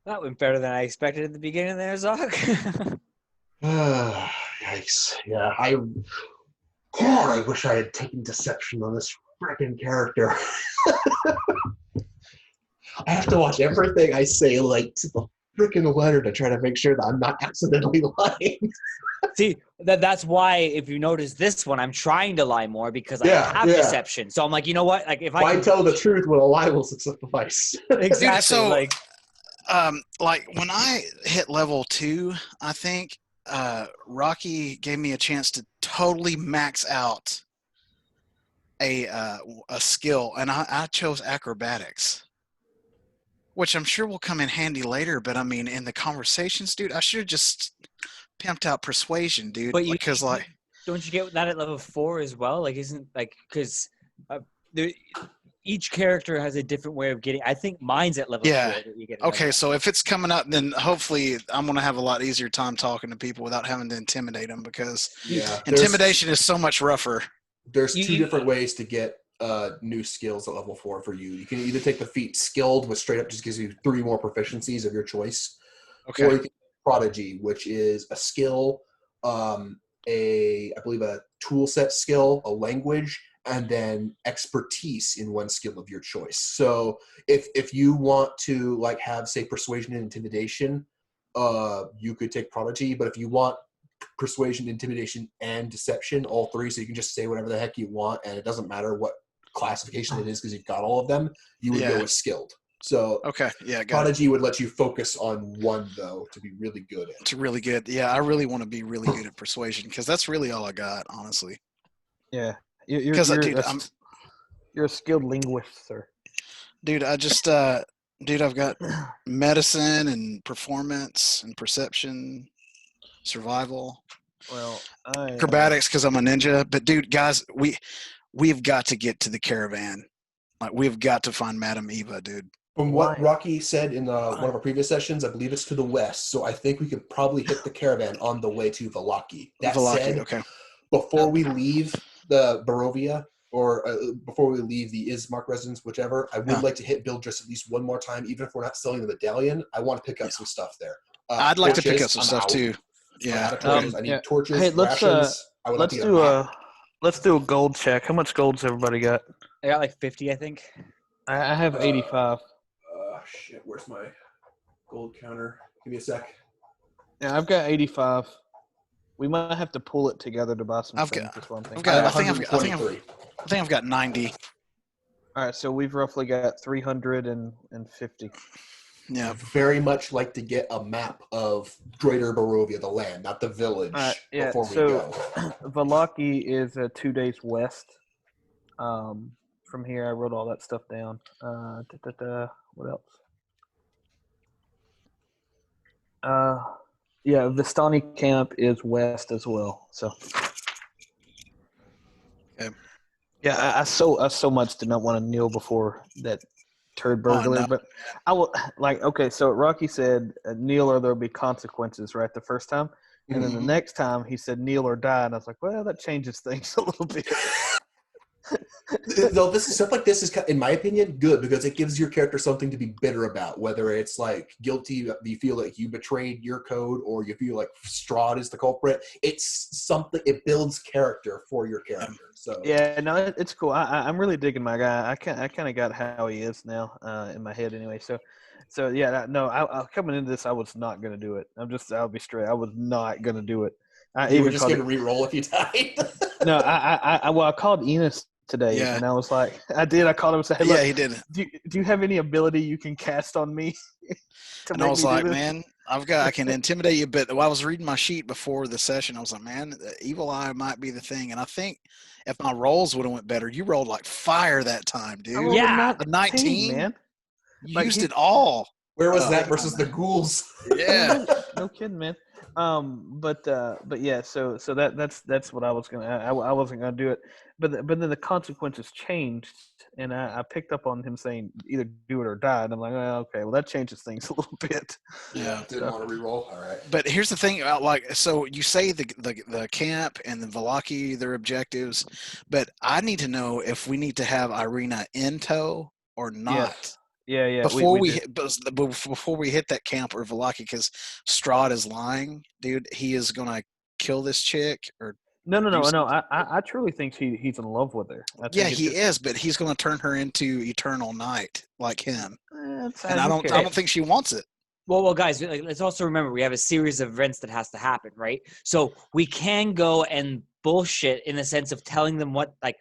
[SPEAKER 3] That went better than I expected at the beginning there, Zog.
[SPEAKER 4] Yikes. Yeah, God, I wish I had taken deception on this freaking character. I have to watch everything I say like to the freaking letter to try to make sure that I'm not accidentally lying.
[SPEAKER 3] See, that's why if you notice this one, I'm trying to lie more because I
[SPEAKER 4] Yeah,
[SPEAKER 3] have
[SPEAKER 4] yeah.
[SPEAKER 3] deception. So I'm like, you know what? Like if I
[SPEAKER 4] Why
[SPEAKER 3] can
[SPEAKER 4] tell the truth when a lie will suffice?
[SPEAKER 3] exactly
[SPEAKER 5] Dude, so
[SPEAKER 3] like
[SPEAKER 5] like when I hit level 2, I think Rocky gave me a chance to totally max out a skill, and I chose acrobatics, which I'm sure will come in handy later. But I mean, in the conversations, dude, I should have just pimped out persuasion, dude.
[SPEAKER 3] But you
[SPEAKER 5] Because like,
[SPEAKER 3] don't you get that at level 4 as well? Like isn't like because each character has a different way of getting. I think mine's at level
[SPEAKER 5] Yeah.
[SPEAKER 3] 4 that you get.
[SPEAKER 5] Okay, so if it's coming up, then hopefully I'm gonna have a lot easier time talking to people without having to intimidate them, because
[SPEAKER 4] Yeah,
[SPEAKER 5] intimidation is so much rougher.
[SPEAKER 4] There's
[SPEAKER 3] You-
[SPEAKER 4] two
[SPEAKER 3] you-
[SPEAKER 4] different ways to get new skills at level 4 for you. You can either take the feat skilled, which straight up just gives you 3 more proficiencies of your choice,
[SPEAKER 5] Okay.
[SPEAKER 4] or you can prodigy, which is a skill, I believe a tool set skill, a language, and then expertise in one skill of your choice. So if you want to like have say persuasion and intimidation, you could take prodigy. But if you want persuasion, intimidation, and deception, all 3, so you can just say whatever the heck you want, and it doesn't matter what classification it is because you've got all of them, you would go with skilled. So
[SPEAKER 5] Okay, yeah, got it.
[SPEAKER 4] prodigy would let you focus on one though to be really good at.
[SPEAKER 5] It's really good. Yeah, I really want to be really good at persuasion, because that's really all I got, honestly.
[SPEAKER 2] Yeah, you're
[SPEAKER 5] Because
[SPEAKER 2] you're, you're a skilled linguist, sir.
[SPEAKER 5] dude, I just dude, I've got medicine and performance and perception, survival,
[SPEAKER 2] Well,
[SPEAKER 5] acrobatics because I'm a ninja. But dude, guys, we've got to get to the caravan. Like, we've got to find Madame Eva, dude.
[SPEAKER 4] From what
[SPEAKER 2] Why?
[SPEAKER 4] Rocky said in one of our previous sessions, I believe it's to the west. So I think we could probably hit the caravan on the way to Valaki. That
[SPEAKER 5] Valaki,
[SPEAKER 4] said,
[SPEAKER 5] okay.
[SPEAKER 4] before we leave the Barovia, or before we leave the Ismark residence, whichever, I would like to hit Bildris at least one more time, even if we're not selling the medallion. I want to pick up some stuff there.
[SPEAKER 5] I'd like to pick up
[SPEAKER 4] Torches,
[SPEAKER 5] some
[SPEAKER 4] I'm
[SPEAKER 5] stuff
[SPEAKER 4] out.
[SPEAKER 5] too.
[SPEAKER 4] I'm
[SPEAKER 5] Yeah.
[SPEAKER 4] out of torches. I need
[SPEAKER 2] yeah.
[SPEAKER 4] torches,
[SPEAKER 2] Hey, let's
[SPEAKER 4] rations. I would like
[SPEAKER 2] let's
[SPEAKER 4] to get a map.
[SPEAKER 2] let's do a gold check. How much gold's everybody got?
[SPEAKER 3] I got like 50, I think.
[SPEAKER 2] I have 85.
[SPEAKER 4] Shit, where's my gold counter? Give me a sec.
[SPEAKER 2] Yeah, I've got 85. We might have to pull it together to buy some
[SPEAKER 5] I've
[SPEAKER 2] things.
[SPEAKER 5] got-
[SPEAKER 2] is one thing.
[SPEAKER 5] I've got-
[SPEAKER 4] I
[SPEAKER 5] I think I've got-
[SPEAKER 4] 123.
[SPEAKER 5] I think I've got 90.
[SPEAKER 2] All right, so we've roughly got 350.
[SPEAKER 5] Yeah.
[SPEAKER 4] I'd very much like to get a map of Greater Barovia, the land, not the village,
[SPEAKER 2] Yeah,
[SPEAKER 4] before we
[SPEAKER 2] so
[SPEAKER 4] go.
[SPEAKER 2] Valaki is 2 days west. From here, I wrote all that stuff down. What else? Yeah, Vistani camp is west as well. So,
[SPEAKER 5] Okay.
[SPEAKER 2] yeah, I so much did not want to kneel before that turd burglar,
[SPEAKER 5] no.
[SPEAKER 2] but I will like. Okay, so Rocky said kneel or there'll be consequences, right? The first time, and then the next time he said kneel or die, and I was like, well, that changes things a little bit.
[SPEAKER 4] Though this is stuff like this is, in my opinion, good because it gives your character something to be bitter about. Whether it's like guilty, you feel like you betrayed your code, or you feel like Strahd is the culprit. It's something. It builds character for your character. So
[SPEAKER 2] Yeah, no, it's cool. I'm really digging my guy. I kind of got how he is now in my head anyway. So yeah, no, I coming into this, I was not gonna do it. I'll be straight. I was not gonna do it.
[SPEAKER 4] you were just going to re-roll if you died.
[SPEAKER 2] No, I called Enos today,
[SPEAKER 5] Yeah.
[SPEAKER 2] and I was like, I called him and said, hey, look,
[SPEAKER 5] Yeah, he did.
[SPEAKER 2] do you have any ability you can cast on me?
[SPEAKER 5] And I was like, man, I can intimidate you. But while I was reading my sheet before the session, I was like, man, the evil eye might be the thing. And I think if my rolls would have went better, you rolled like fire that time, dude.
[SPEAKER 3] Yeah,
[SPEAKER 2] a
[SPEAKER 5] 19,
[SPEAKER 2] man.
[SPEAKER 5] You
[SPEAKER 2] Like,
[SPEAKER 5] used it all.
[SPEAKER 4] Where was that versus the ghouls?
[SPEAKER 5] Yeah.
[SPEAKER 2] No kidding, man. But yeah. So that's what I was gonna. I wasn't gonna do it, but then the consequences changed, and I picked up on him saying either do it or die, and I'm like, oh, okay, well that changes things a little bit.
[SPEAKER 4] Yeah, didn't want to re-roll. All right.
[SPEAKER 5] But here's the thing, so you say the camp and the Velaki, their objectives, but I need to know if we need to have Irina in tow or not.
[SPEAKER 2] Yes. Yeah.
[SPEAKER 5] Before we
[SPEAKER 2] did.
[SPEAKER 5] hit, before we hit that camp or Velaki, because Strahd is lying, dude. He is gonna kill this chick or
[SPEAKER 2] No.
[SPEAKER 5] do something.
[SPEAKER 2] I truly think he's in love with her. I
[SPEAKER 5] Yeah,
[SPEAKER 2] think it's
[SPEAKER 5] he
[SPEAKER 2] just,
[SPEAKER 5] is, but he's gonna turn her into Eternal Night like him, and I
[SPEAKER 2] who
[SPEAKER 5] don't
[SPEAKER 2] cares?
[SPEAKER 5] think she wants it.
[SPEAKER 3] Well, guys, let's also remember we have a series of events that has to happen, right? So we can go and bullshit in the sense of telling them what, like,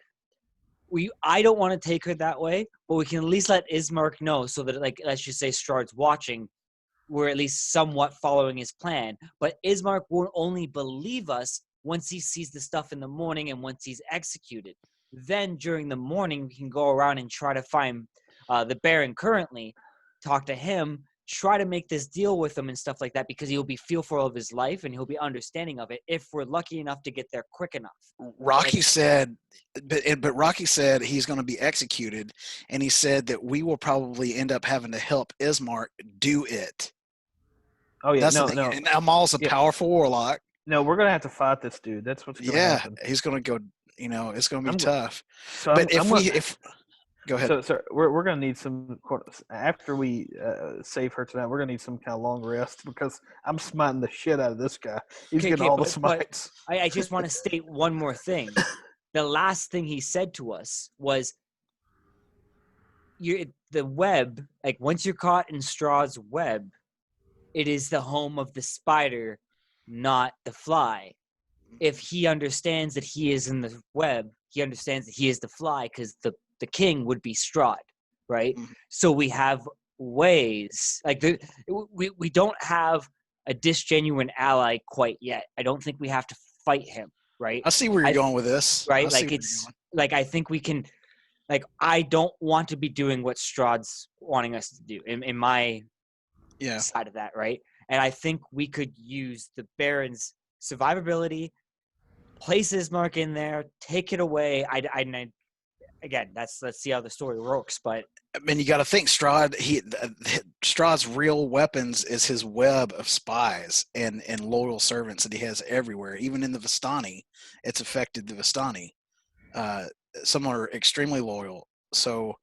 [SPEAKER 3] I don't want to take her that way, but we can at least let Ismark know so that, like, let's just say Strahd's watching, we're at least somewhat following his plan. But Ismark won't only believe us once he sees the stuff in the morning and once he's executed. Then during the morning, we can go around and try to find the Baron currently, talk to him, try to make this deal with him and stuff like that, because he'll be fearful of his life and he'll be understanding of it if we're lucky enough to get there quick enough.
[SPEAKER 5] Rocky said, but Rocky said he's going to be executed, and he said that we will probably end up having to help Ismark do it.
[SPEAKER 2] Oh yeah,
[SPEAKER 5] That's
[SPEAKER 2] no,
[SPEAKER 5] the thing.
[SPEAKER 2] no,
[SPEAKER 5] And Amal's a
[SPEAKER 2] Yeah.
[SPEAKER 5] powerful warlock.
[SPEAKER 2] no. We're gonna have to fight this dude. That's what's gonna
[SPEAKER 5] Yeah,
[SPEAKER 2] happen.
[SPEAKER 5] he's going to go. It's going to be
[SPEAKER 2] I'm-
[SPEAKER 5] tough.
[SPEAKER 2] So
[SPEAKER 5] But
[SPEAKER 2] I'm gonna-
[SPEAKER 5] go ahead.
[SPEAKER 2] So we're gonna need some after we save her tonight. We're gonna need some kind of long rest because I'm smiting the shit out of this guy. He's
[SPEAKER 3] Okay,
[SPEAKER 2] getting
[SPEAKER 3] okay,
[SPEAKER 2] all the
[SPEAKER 3] but
[SPEAKER 2] smites.
[SPEAKER 3] I just want to state one more thing. The last thing he said to us was, the web, like once you're caught in Strahd's web, it is the home of the spider, not the fly. If he understands that he is in the web, he understands that he is the fly, because the king would be Strahd, right?
[SPEAKER 5] Mhm.
[SPEAKER 3] So we have ways, like we don't have a disgenuine ally quite yet. I don't think we have to fight him, right?
[SPEAKER 5] I see where you're
[SPEAKER 3] I-
[SPEAKER 5] going with this.
[SPEAKER 3] Right?
[SPEAKER 5] I see
[SPEAKER 3] Like
[SPEAKER 5] where you're
[SPEAKER 3] it's
[SPEAKER 5] going.
[SPEAKER 3] like I think we can. Like I don't want to be doing what Strahd's wanting us to do in my
[SPEAKER 5] Yeah.
[SPEAKER 3] side of that, right? And I think we could use the Baron's survivability, place Ismark in there, take it away. Again, let's see how the story works. But
[SPEAKER 5] I mean, you got to think Strahd. Strahd's real weapons is his web of spies and loyal servants that he has everywhere. Even in the Vistani, it's affected the Vistani. Some are extremely loyal, so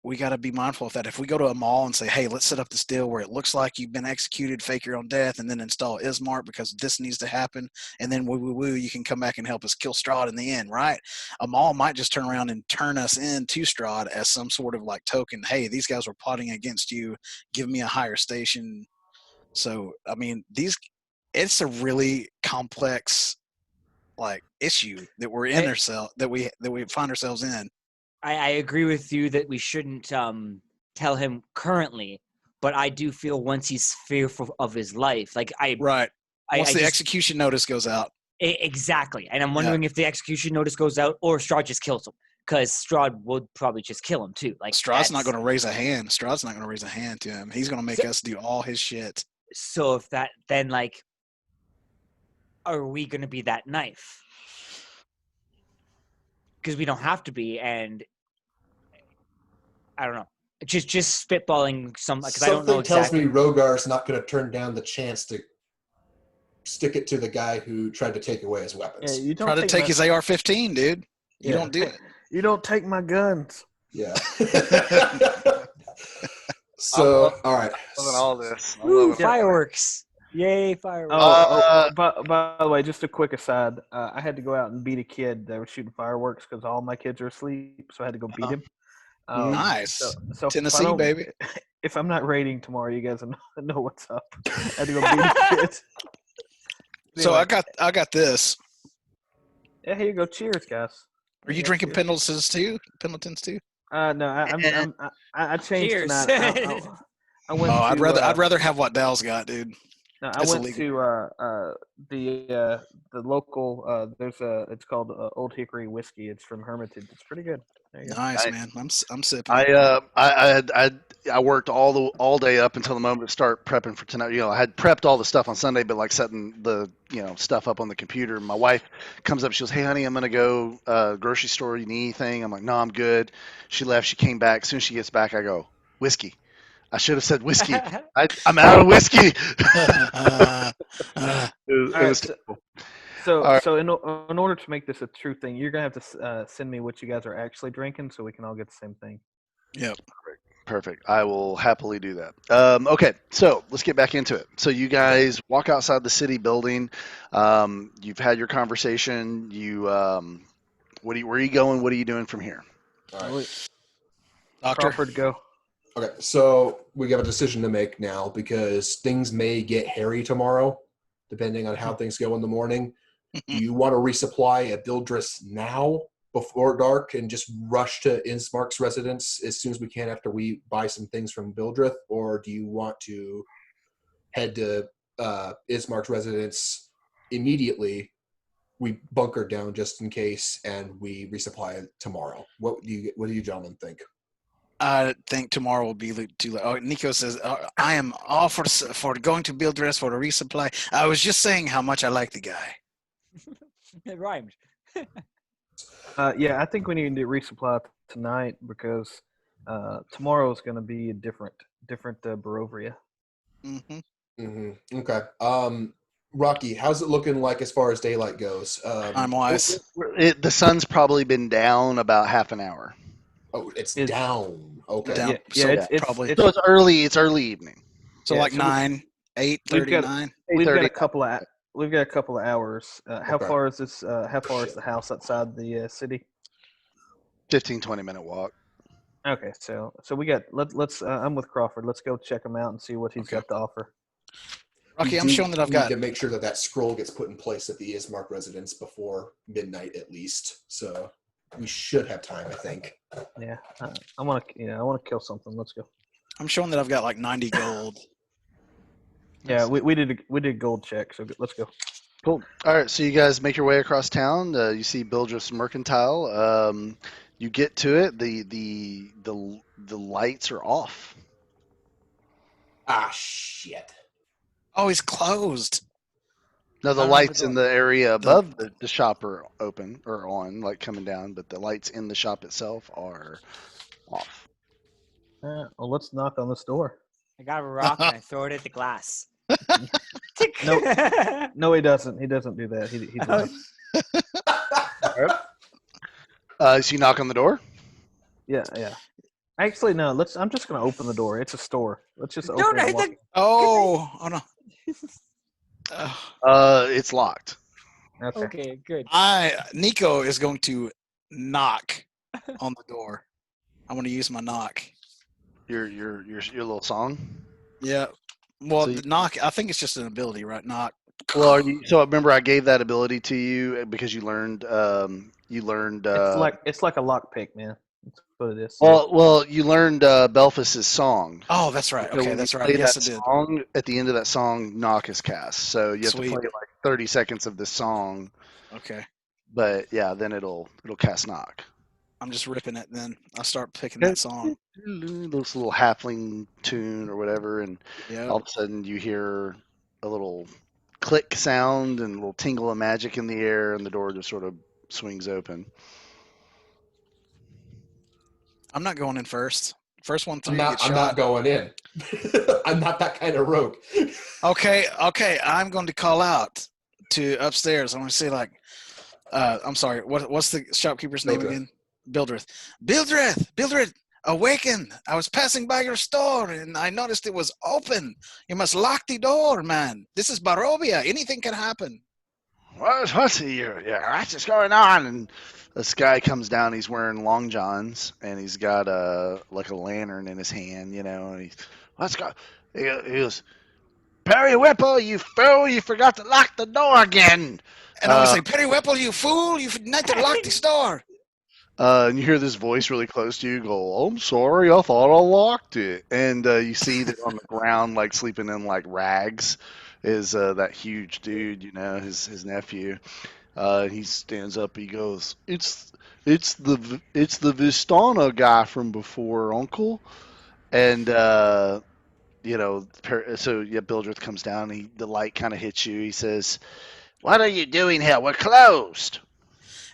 [SPEAKER 5] we got to be mindful of that. If we go to a mall and say, "Hey, let's set up this deal where it looks like you've been executed, fake your own death, and then install Ismark because this needs to happen, and then woo, you can come back and help us kill Strahd in the end," right? A mall might just turn around and turn us into Strahd as some sort of like token. Hey, these guys were plotting against you. Give me a higher station. So, I mean, it's a really complex like issue that we're in ourselves that we find ourselves in.
[SPEAKER 3] I agree with you that we shouldn't tell him currently, but I do feel once he's fearful of his life, like
[SPEAKER 5] Right. Once the
[SPEAKER 3] just-
[SPEAKER 5] execution notice goes out.
[SPEAKER 3] Exactly, and I'm wondering if the execution notice goes out or Strahd just kills him, because Strahd would probably just kill him too. Like
[SPEAKER 5] Strahd's not going to raise a hand. Strahd's not going to raise a hand to him. He's going to make us do all his shit.
[SPEAKER 3] So if that, then like, are we going to be that knife? Because we don't have to be, and I don't know. Just spitballing some, because I don't know
[SPEAKER 4] Something tells
[SPEAKER 3] exactly.
[SPEAKER 4] me Rhogar's not going to turn down the chance to stick it to the guy who tried to take away his weapons.
[SPEAKER 2] Yeah, you don't
[SPEAKER 5] Try to take his AR-15, dude. You don't do it.
[SPEAKER 2] You don't take my guns.
[SPEAKER 4] Yeah. So, all right.
[SPEAKER 1] Loving all this. I'm
[SPEAKER 3] Woo,
[SPEAKER 1] loving it.
[SPEAKER 3] fireworks! Yay, fireworks!
[SPEAKER 2] By the way, just a quick aside. I had to go out and beat a kid that was shooting fireworks because all my kids are asleep, so I had to go beat him.
[SPEAKER 5] Nice.
[SPEAKER 2] So
[SPEAKER 5] Tennessee,
[SPEAKER 2] if I don't-
[SPEAKER 5] baby.
[SPEAKER 2] If I'm not raiding tomorrow, you guys know what's up. I had to go beat a kid.
[SPEAKER 5] So
[SPEAKER 2] Anyway,
[SPEAKER 5] I got this.
[SPEAKER 2] yeah, here you go. Cheers, guys.
[SPEAKER 5] Are you drinking Pendletons too? Pendletons too?
[SPEAKER 2] No, I changed
[SPEAKER 3] Cheers.
[SPEAKER 2] tonight. I went.
[SPEAKER 5] Oh,
[SPEAKER 2] to,
[SPEAKER 5] I'd rather have what Dal's got, dude.
[SPEAKER 2] No, I
[SPEAKER 5] That's
[SPEAKER 2] went
[SPEAKER 5] illegal.
[SPEAKER 2] to the local. There's a. It's called Old Hickory Whiskey. It's from Hermitage. It's pretty good. There you go.
[SPEAKER 5] Nice,
[SPEAKER 1] Nice.
[SPEAKER 5] man. I'm sipping it.
[SPEAKER 1] I worked all day up until the moment to start prepping for tonight. I had prepped all the stuff on Sunday, but like setting the stuff up on the computer. My wife comes up, she goes, "Hey honey, I'm gonna go grocery store. You need anything?" I'm like, "No, I'm good." She left. She came back. As soon as she gets back, I go, "Whiskey." I should have said whiskey. I'm out of whiskey.
[SPEAKER 5] Uh,
[SPEAKER 1] It
[SPEAKER 2] All
[SPEAKER 1] was
[SPEAKER 2] right.
[SPEAKER 1] terrible.
[SPEAKER 2] So,
[SPEAKER 1] All right.
[SPEAKER 2] so in order to make this a true thing, you're gonna have to send me what you guys are actually drinking, so we can all get the same thing.
[SPEAKER 5] yep.
[SPEAKER 1] Perfect. I will happily do that. Okay, so let's get back into it. So you guys walk outside the city building. You've had your conversation. Where are you going? What are you doing from here?
[SPEAKER 4] All right.
[SPEAKER 2] Wait,
[SPEAKER 5] Doctor.
[SPEAKER 2] Crawford, go.
[SPEAKER 4] Okay, so we have a decision to make now because things may get hairy tomorrow, depending on how things go in the morning. Do you want to resupply at Bildris now before dark and just rush to Ismark's residence as soon as we can after we buy some things from Bildrith? Or do you want to head to Ismark's residence immediately? We bunker down just in case and we resupply tomorrow. What do you gentlemen think?
[SPEAKER 5] I think tomorrow will be too late. Oh, Nico says, I am all for going to build dress for a resupply. I was just saying how much I like the guy.
[SPEAKER 3] It rhymed.
[SPEAKER 2] Yeah, I think we need to resupply tonight because tomorrow is going to be a different Barovia.
[SPEAKER 5] Mm-hmm.
[SPEAKER 4] Okay. Rocky, how's it looking like as far as daylight goes?
[SPEAKER 5] I'm wise.
[SPEAKER 1] The sun's probably been down about half an hour.
[SPEAKER 4] Oh, it's
[SPEAKER 2] Is-
[SPEAKER 4] down. Okay.
[SPEAKER 5] Down.
[SPEAKER 2] Yeah,
[SPEAKER 5] So
[SPEAKER 2] it's
[SPEAKER 5] probably.
[SPEAKER 2] it's
[SPEAKER 1] So it's early. It's early evening.
[SPEAKER 5] So
[SPEAKER 2] yeah,
[SPEAKER 5] like
[SPEAKER 2] so we-
[SPEAKER 5] 9, 8,
[SPEAKER 2] we've got
[SPEAKER 5] 39.
[SPEAKER 2] we've got
[SPEAKER 1] 8:30.
[SPEAKER 2] a couple of hours. How
[SPEAKER 4] Okay.
[SPEAKER 2] far is this? How far is
[SPEAKER 4] Shit.
[SPEAKER 2] the house outside the city?
[SPEAKER 1] 15-20 minute walk.
[SPEAKER 2] Okay, so we got let's. I'm with Crawford. Let's go check him out and see what he's
[SPEAKER 5] Okay.
[SPEAKER 2] got to offer.
[SPEAKER 5] Rocky,
[SPEAKER 4] We
[SPEAKER 5] I'm
[SPEAKER 4] do
[SPEAKER 5] showing that I've
[SPEAKER 4] need
[SPEAKER 5] got.
[SPEAKER 4] to make sure that scroll gets put in place at the Ismark residence before midnight at least. So we should have time, I think.
[SPEAKER 2] Yeah, I want to kill something. Let's go.
[SPEAKER 5] I'm showing that I've got like 90 gold.
[SPEAKER 2] Yeah, we did a gold check, so let's go.
[SPEAKER 1] Cool. All right, so you guys make your way across town. You see Bildreth's Mercantile. You get to it. The lights are off.
[SPEAKER 4] Ah, shit.
[SPEAKER 5] Oh, he's closed.
[SPEAKER 1] No, the
[SPEAKER 5] I remember
[SPEAKER 1] lights in
[SPEAKER 5] going-
[SPEAKER 1] the area above the shop are open or on, like coming down, but the lights in the shop itself are off.
[SPEAKER 2] Well, let's knock on this door.
[SPEAKER 3] I got a rock and I throw it at the glass.
[SPEAKER 2] No, no, he doesn't. He doesn't do that. He's lying.
[SPEAKER 1] So you knock on the door.
[SPEAKER 2] Yeah. Actually, no. I'm just gonna open the door. It's a store. Let's just open
[SPEAKER 3] No,
[SPEAKER 2] it. And
[SPEAKER 3] no,
[SPEAKER 2] walk.
[SPEAKER 5] Oh no.
[SPEAKER 1] It's locked.
[SPEAKER 2] Okay.
[SPEAKER 3] okay, good.
[SPEAKER 5] Nico is going to knock on the door. I'm going to use my knock.
[SPEAKER 1] Your little song.
[SPEAKER 5] Yeah. Well,
[SPEAKER 1] So you-
[SPEAKER 5] the knock, I think it's just an ability, right? Knock.
[SPEAKER 1] Well, so remember I gave that ability to you because you learned.
[SPEAKER 2] It's like a lockpick, man. That's what it is.
[SPEAKER 1] Well, you learned Belfast's song.
[SPEAKER 5] Oh, that's right.
[SPEAKER 1] So
[SPEAKER 5] Okay,
[SPEAKER 1] when
[SPEAKER 5] that's
[SPEAKER 1] you
[SPEAKER 5] right.
[SPEAKER 1] play
[SPEAKER 5] Yes, I
[SPEAKER 1] that
[SPEAKER 5] did.
[SPEAKER 1] song, at the end of that song, knock is cast. So you have
[SPEAKER 5] Sweet.
[SPEAKER 1] to play like 30 seconds of this song,
[SPEAKER 5] Okay.
[SPEAKER 1] but yeah, then it'll cast knock.
[SPEAKER 5] I'm just ripping it then. I'll start picking that song.
[SPEAKER 1] This little halfling tune or whatever, and
[SPEAKER 5] Yeah.
[SPEAKER 1] all of a sudden you hear a little click sound and a little tingle of magic in the air, and the door just sort of swings open.
[SPEAKER 5] I'm not going in first. First one through,
[SPEAKER 4] I'm
[SPEAKER 5] you get
[SPEAKER 4] not
[SPEAKER 5] shot.
[SPEAKER 4] going in. I'm not that kind of rogue.
[SPEAKER 5] Okay. I'm going to call out to upstairs. I'm going to say like, I'm sorry. What's the shopkeeper's name
[SPEAKER 4] Bildreth.
[SPEAKER 5] again? Bildreth, awaken! I was passing by your store and I noticed it was open. You must lock the door, man. This is Barovia. Anything can happen.
[SPEAKER 1] What's what's going on? And this guy comes down. He's wearing long johns and he's got like a lantern in his hand, and he's he goes, Perry Whipple, you fool! You forgot to lock the door again.
[SPEAKER 5] And I was like, Perry Whipple, you fool! You need to lock the door.
[SPEAKER 1] And you hear this voice really close to you go, "I'm sorry, I thought I locked it." And you see that on the ground, like sleeping in like rags, is that huge dude, his nephew. He stands up. He goes, "It's the Vistana guy from before, Uncle." And so yeah, Bildrith comes down. The light kind of hits you. He says, "What are you doing here? We're closed."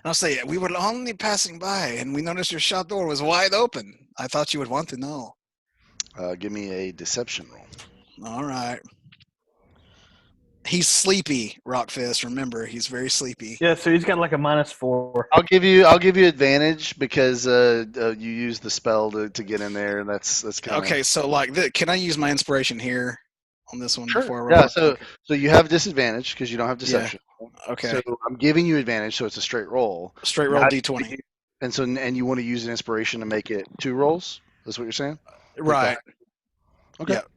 [SPEAKER 5] And I'll say, we were only passing by, and we noticed your shop door was wide open. I thought you would want to know.
[SPEAKER 1] Give me a deception roll.
[SPEAKER 5] All right. He's sleepy, Rockfist. Remember, he's very sleepy.
[SPEAKER 2] Yeah, so he's got like a -4.
[SPEAKER 1] I'll give you advantage because you use the spell to get in there. That's kind of
[SPEAKER 5] Okay, so can I use my inspiration here on this one
[SPEAKER 1] sure.
[SPEAKER 5] before I roll?
[SPEAKER 1] Yeah, so you have disadvantage because you don't have deception.
[SPEAKER 5] Okay.
[SPEAKER 1] So I'm giving you advantage, so it's a straight roll.
[SPEAKER 5] Straight roll
[SPEAKER 1] Now,
[SPEAKER 5] D20.
[SPEAKER 1] And you want to use an inspiration to make it 2 rolls? That's what you're saying?
[SPEAKER 5] Right.
[SPEAKER 1] Okay.
[SPEAKER 5] Yep.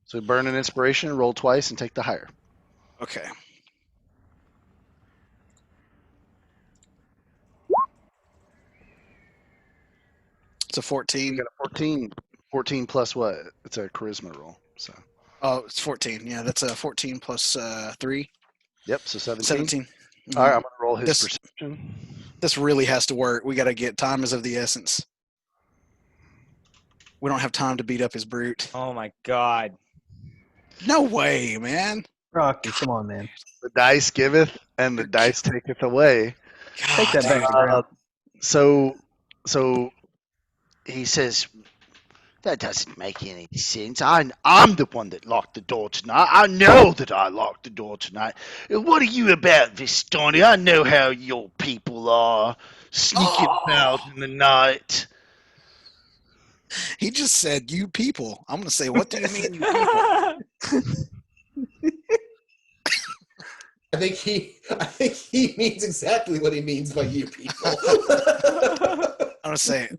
[SPEAKER 1] So burn an inspiration, roll twice, and take the higher.
[SPEAKER 5] Okay. It's a 14.
[SPEAKER 1] You got a 14. 14 plus what? It's a charisma roll. So.
[SPEAKER 5] Oh, it's 14. Yeah, that's a 14 plus 3.
[SPEAKER 1] Yep. So 17.
[SPEAKER 5] 17.
[SPEAKER 1] All right. I'm gonna roll his
[SPEAKER 5] This-
[SPEAKER 1] perception.
[SPEAKER 5] This really has to work. We got to get time is of the essence. We don't have time to beat up his brute.
[SPEAKER 3] Oh my god.
[SPEAKER 5] No way, man.
[SPEAKER 2] Rocky, come on, man.
[SPEAKER 1] The dice giveth, and the dice taketh away.
[SPEAKER 2] Take
[SPEAKER 5] God,
[SPEAKER 2] that back to ground.
[SPEAKER 1] So he says, "That doesn't make any sense. I'm the one that locked the door tonight. I know that I locked the door tonight. What are you about, Vistani? I know how your people are, sneaking about in the night."
[SPEAKER 5] He just said, you people. I'm going to say, what do you mean, you people?
[SPEAKER 4] I think he means exactly what he means by you people.
[SPEAKER 5] I'm going to say,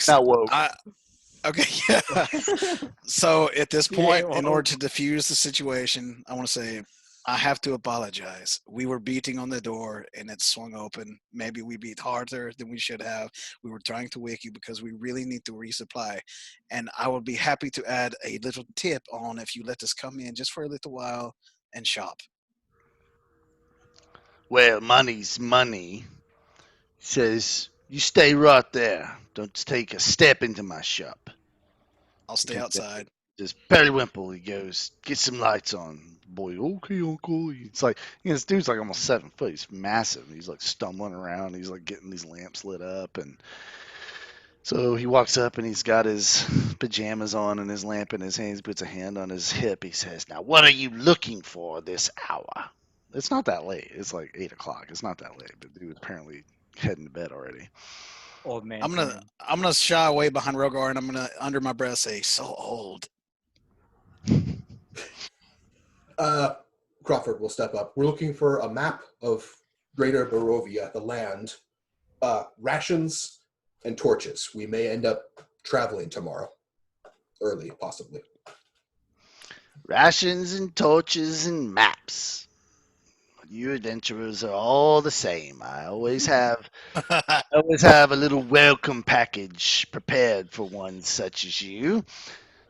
[SPEAKER 1] Not woke.
[SPEAKER 5] okay, yeah. So at this point, in
[SPEAKER 3] well.
[SPEAKER 5] order to diffuse the situation, I want to say, I have to apologize. We were beating on the door and it swung open. Maybe we beat harder than we should have. We were trying to wake you because we really need to resupply. And I would be happy to add a little tip on if you let us come in just for a little while and shop.
[SPEAKER 1] Well, money's money. He says, "You stay right there. Don't take a step into my shop."
[SPEAKER 5] I'll stay outside.
[SPEAKER 1] Just Periwinkle, he goes, "Get some lights on." Boy, okay, Uncle. It's like, this dude's like almost 7 foot. He's massive. He's like stumbling around. He's like getting these lamps lit up. And so he walks up and he's got his pajamas on and his lamp in his hand. He puts a hand on his hip. He says, "Now, what are you looking for this hour?" It's not that late. It's like 8 o'clock. It's not that late. But the dude's apparently heading to bed already.
[SPEAKER 3] Old man.
[SPEAKER 5] I'm gonna shy away behind Rhogar and I'm gonna under my breath say, so old.
[SPEAKER 4] Crawford will step up. We're looking for a map of Greater Barovia, the land, rations, and torches. We may end up traveling tomorrow, early, possibly.
[SPEAKER 1] Rations and torches and maps. You adventurers are all the same. I always have a little welcome package prepared for one such as you.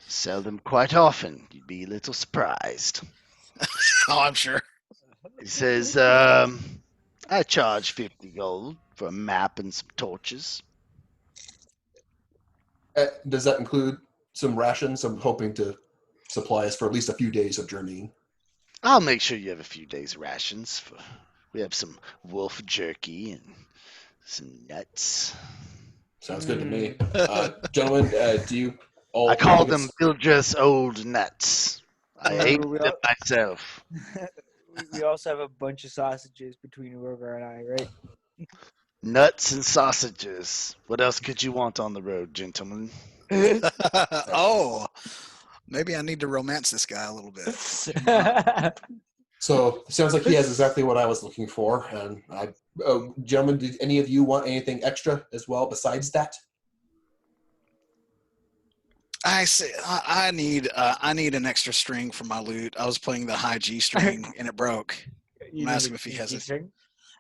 [SPEAKER 1] Sell them quite often. You'd be a little surprised.
[SPEAKER 5] Oh, I'm sure.
[SPEAKER 1] He says, "I charge 50 gold for a map and some torches."
[SPEAKER 4] Does that include some rations? I'm hoping to supply us for at least a few days of journeying.
[SPEAKER 1] I'll make sure you have a few days' rations. We have some wolf jerky and some nuts.
[SPEAKER 4] Sounds good to me. Gentlemen, do you all...
[SPEAKER 1] I call them Bildreth's old nuts. I ate
[SPEAKER 6] we
[SPEAKER 1] them
[SPEAKER 6] all-
[SPEAKER 1] myself.
[SPEAKER 6] We also have a bunch of sausages between Rhogar and I, right?
[SPEAKER 1] Nuts and sausages. What else could you want on the road, gentlemen?
[SPEAKER 5] Oh, maybe I need to romance this guy a little bit.
[SPEAKER 4] So, sounds like he has exactly what I was looking for. And gentlemen, did any of you want anything extra as well besides that?
[SPEAKER 5] I say I need an extra string for my lute. I was playing the high G string and it broke.
[SPEAKER 3] You
[SPEAKER 5] I'm
[SPEAKER 3] need
[SPEAKER 5] asking
[SPEAKER 3] a
[SPEAKER 5] if he has it.
[SPEAKER 3] string?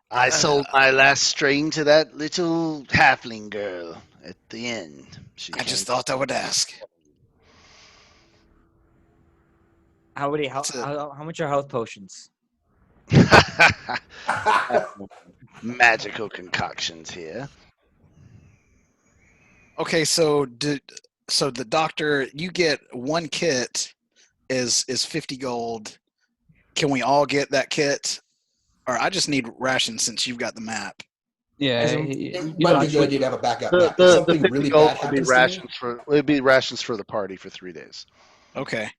[SPEAKER 1] I sold my last string to that little halfling girl at the end. She
[SPEAKER 5] I just
[SPEAKER 1] came-
[SPEAKER 5] thought I would ask.
[SPEAKER 3] How
[SPEAKER 5] It's a-
[SPEAKER 3] much are health potions?
[SPEAKER 1] Magical concoctions here.
[SPEAKER 5] Okay, so the doctor, you get one kit is 50 gold. Can we all get that kit? Or I just need rations since you've got the map.
[SPEAKER 2] Yeah,
[SPEAKER 4] It
[SPEAKER 2] you
[SPEAKER 4] might
[SPEAKER 2] know,
[SPEAKER 4] be a good
[SPEAKER 2] actually,
[SPEAKER 4] idea to have a backup
[SPEAKER 1] The
[SPEAKER 4] map. If
[SPEAKER 1] the, the
[SPEAKER 4] something
[SPEAKER 1] 50
[SPEAKER 4] really
[SPEAKER 1] gold
[SPEAKER 4] bad
[SPEAKER 1] would be
[SPEAKER 4] happens to me,
[SPEAKER 1] rations for it'd be rations for the party for 3 days.
[SPEAKER 5] Okay.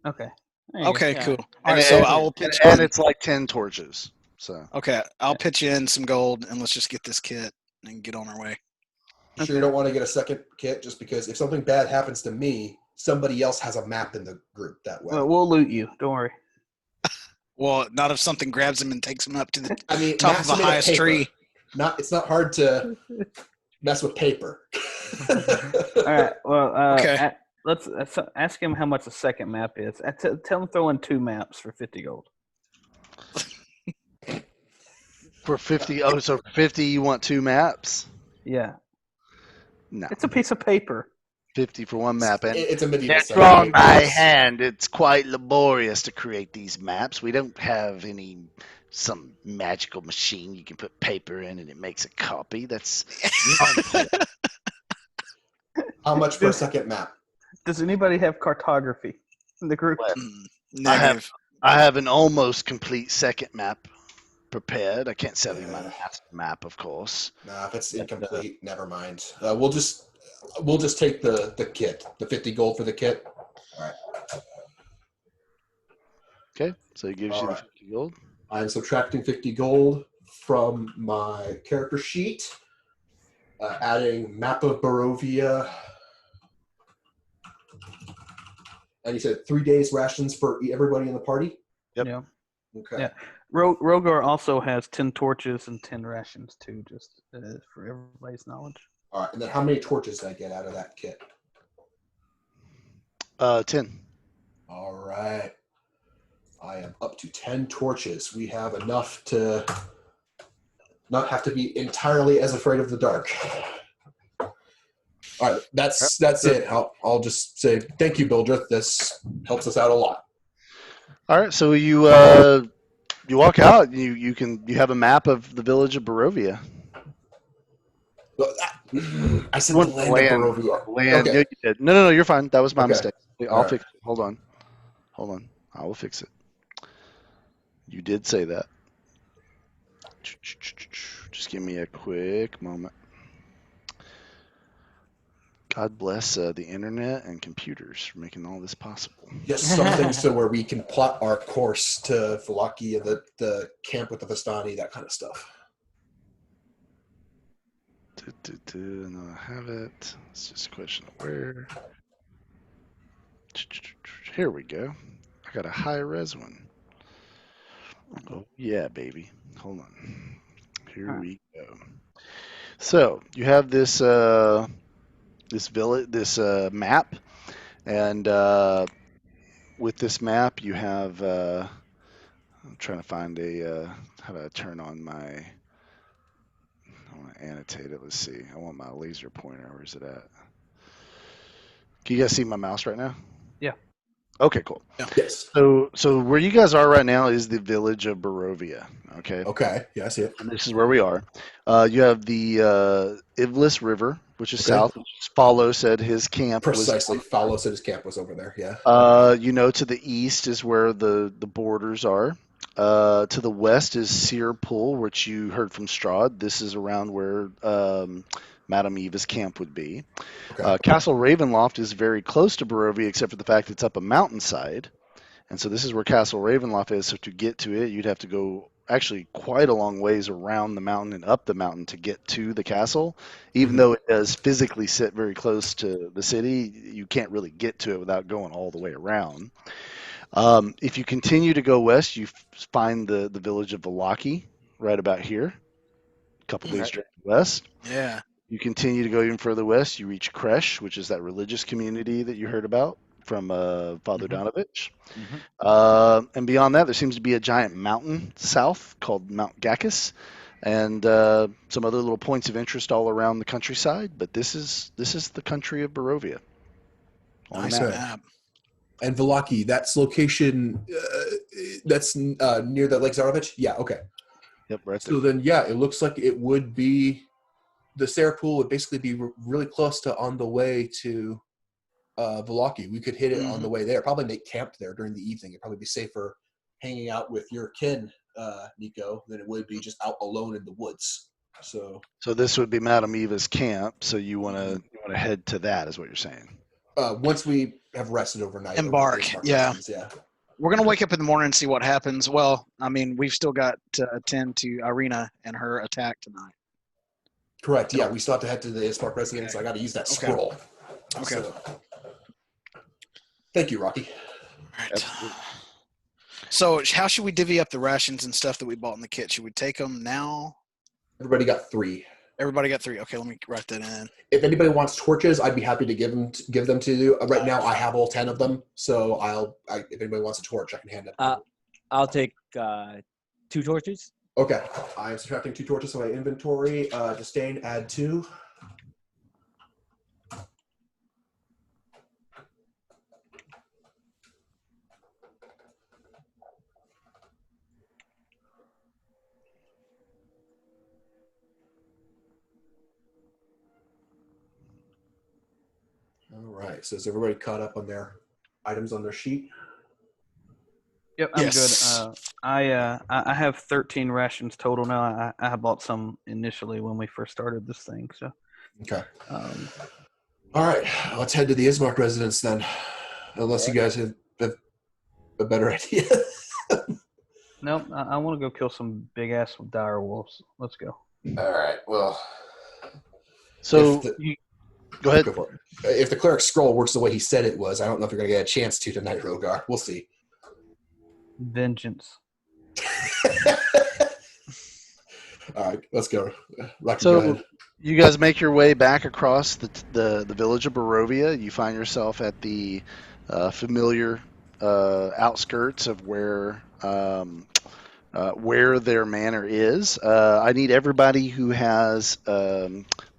[SPEAKER 2] okay. There you go.
[SPEAKER 5] Okay,
[SPEAKER 3] Yeah.
[SPEAKER 5] cool. All
[SPEAKER 1] And,
[SPEAKER 5] right, so
[SPEAKER 1] and,
[SPEAKER 5] I will
[SPEAKER 1] and,
[SPEAKER 5] pitch
[SPEAKER 1] and
[SPEAKER 5] in.
[SPEAKER 1] it's like 10 torches. So
[SPEAKER 5] Okay, I'll pitch in some gold and let's just get this kit and get on our way.
[SPEAKER 4] you sure you don't want to get a second kit just because if something bad happens to me, somebody else has a map in the group that way.
[SPEAKER 2] Well, we'll loot you. Don't worry.
[SPEAKER 5] Well, not if something grabs him and takes him up to the
[SPEAKER 4] I mean,
[SPEAKER 5] top
[SPEAKER 4] maps
[SPEAKER 5] of
[SPEAKER 4] are
[SPEAKER 5] a
[SPEAKER 4] made of
[SPEAKER 5] highest
[SPEAKER 4] paper.
[SPEAKER 5] tree.
[SPEAKER 4] It's not hard to mess with paper.
[SPEAKER 2] All right. Well,
[SPEAKER 5] Okay.
[SPEAKER 2] let's ask him how much the second map is. Tell him throw in 2 maps for 50 gold.
[SPEAKER 1] for 50, so for 50 you want 2 maps?
[SPEAKER 2] Yeah,
[SPEAKER 1] No,
[SPEAKER 2] it's a piece of paper.
[SPEAKER 1] 50 for one map, and
[SPEAKER 4] It's a medieval
[SPEAKER 1] they're
[SPEAKER 4] setting.
[SPEAKER 1] drawn by hand. It's quite laborious to create these maps. We don't have some magical machine you can put paper in and it makes a copy. That's nonsense.
[SPEAKER 4] How much for a second map?
[SPEAKER 2] Does anybody have cartography in the group?
[SPEAKER 1] Well,
[SPEAKER 5] Negative.
[SPEAKER 1] I have an almost complete second map prepared. I can't sell you my master map, of course.
[SPEAKER 4] Nah, if it's incomplete, never mind. We'll just take the kit, the 50 gold for the kit. All right.
[SPEAKER 1] Okay, so it gives you the
[SPEAKER 4] Alright.
[SPEAKER 1] 50 gold.
[SPEAKER 4] I'm subtracting 50 gold from my character sheet, adding map of Barovia. And you said 3 days rations for everybody in the party?
[SPEAKER 1] Yep.
[SPEAKER 2] Yeah.
[SPEAKER 4] Okay.
[SPEAKER 2] Yeah. Rhogar also has 10 torches and 10 rations too, just for everybody's knowledge.
[SPEAKER 4] All right. And then how many torches did I get out of that kit?
[SPEAKER 1] 10.
[SPEAKER 4] All right. I am up to 10 torches. We have enough to not have to be entirely as afraid of the dark. All right, that's it. I'll just say thank you, Bildrith. This helps us out a lot.
[SPEAKER 1] All right, so you walk out. You have a map of the village of Barovia.
[SPEAKER 4] I said the land of Barovia.
[SPEAKER 1] Land.
[SPEAKER 4] Okay.
[SPEAKER 1] Yeah, you did. No, you're fine. That was my
[SPEAKER 4] Okay.
[SPEAKER 1] mistake. I'll
[SPEAKER 4] All right.
[SPEAKER 1] fix it. Hold on. I will fix it. You did say that. Just give me a quick moment. God bless the internet and computers for making all this possible.
[SPEAKER 4] Just something so where we can plot our course to Valaki, the camp with the Vistani, that kind of stuff.
[SPEAKER 1] No, I have it. It's just a question of where. Here we go. I got a high res one. Oh yeah, baby. Hold on. Here we go. So you have this village, this map, and with this map you have. I'm trying to find how do I turn on my. I want to annotate it. Let's see. I want my laser pointer. Where's it at? Can you guys see my mouse right now?
[SPEAKER 2] Yeah.
[SPEAKER 1] Okay, cool.
[SPEAKER 4] Yes.
[SPEAKER 1] So where you guys are right now is the village of Barovia. Okay.
[SPEAKER 4] Okay. Yeah, I see it.
[SPEAKER 1] And this is where we are. You have the Ivlis River, which is
[SPEAKER 4] Okay.
[SPEAKER 1] south. Follow said his camp
[SPEAKER 4] Precisely.
[SPEAKER 1] was.
[SPEAKER 4] Follow said his camp was over there. Yeah.
[SPEAKER 1] To the east is where the borders are. To the west is Sear Pool, which you heard from Strahd. This is around where Madame Eva's camp would be.
[SPEAKER 4] Okay.
[SPEAKER 1] Castle Ravenloft is very close to Barovia, except for the fact it's up a mountainside. And so this is where Castle Ravenloft is. So to get to it, you'd have to go actually quite a long ways around the mountain and up the mountain to get to the castle. Even though it does physically sit very close to the city, you can't really get to it without going all the way around. If you continue to go west, you find the village of Valaki right about here, a couple days straight west.
[SPEAKER 5] Yeah.
[SPEAKER 1] You continue to go even further west, you reach Kresh, which is that religious community that you heard about from Father Donovich. And beyond that, there seems to be a giant mountain south called Mount Gakis, and some other little points of interest all around the countryside. But this is the country of Barovia. On
[SPEAKER 5] Nice
[SPEAKER 1] the map.
[SPEAKER 5] map.
[SPEAKER 4] And Velaki, that's location. That's near the Lake Zarovich. Yeah. Okay.
[SPEAKER 1] Yep, right there.
[SPEAKER 4] So then, yeah, it looks like it would be the Sarah Pool would basically be really close to on the way to Velaki. We could hit it on the way there. Probably make camp there during the evening. It'd probably be safer hanging out with your kin, Nico, than it would be just out alone in the woods. So
[SPEAKER 1] this would be Madame Eva's camp. So you want to head to that, is what you're saying?
[SPEAKER 4] once we have rested overnight,
[SPEAKER 5] Embark,
[SPEAKER 4] over
[SPEAKER 5] yeah.
[SPEAKER 4] residence, yeah.
[SPEAKER 5] We're gonna wake up in the morning and see what happens. Well, I mean, we've still got to attend to Irina and her attack tonight.
[SPEAKER 4] Correct. Yeah, we still have to head to the Ismark residence. So I got to use that scroll.
[SPEAKER 5] Okay.
[SPEAKER 4] So, thank you, Rocky.
[SPEAKER 5] All right. So, how should we divvy up the rations and stuff that we bought in the kit? Should we take them now?
[SPEAKER 4] Everybody got 3.
[SPEAKER 5] Everybody got 3. Okay, let me write that in.
[SPEAKER 4] If anybody wants torches, I'd be happy to give them to you. Right now, I have all 10 of them, so if anybody wants a torch, I can hand it.
[SPEAKER 3] I'll take 2 torches.
[SPEAKER 4] Okay, I am subtracting 2 torches from my inventory. Disdain, add 2. All right. So is everybody caught up on their items on their sheet?
[SPEAKER 2] Yep, I'm
[SPEAKER 5] Yes.
[SPEAKER 2] good. I have 13 rations total now. I bought some initially when we first started this thing. So
[SPEAKER 4] Okay.
[SPEAKER 2] All
[SPEAKER 4] right. Let's head to the Ismark residence then. Unless you guys have a better idea.
[SPEAKER 2] Nope, I want to go kill some big ass dire wolves. Let's go.
[SPEAKER 4] All right. Well.
[SPEAKER 1] So go ahead.
[SPEAKER 4] Go for it. If the cleric scroll works the way he said it was, I don't know if you're going to get a chance to tonight, Rhogar. We'll see.
[SPEAKER 2] Vengeance.
[SPEAKER 4] All right, let's go. Rocky,
[SPEAKER 1] So
[SPEAKER 4] go ahead.
[SPEAKER 1] you guys make your way back across the village of Barovia. You find yourself at the familiar outskirts of where their manor is. I need everybody who has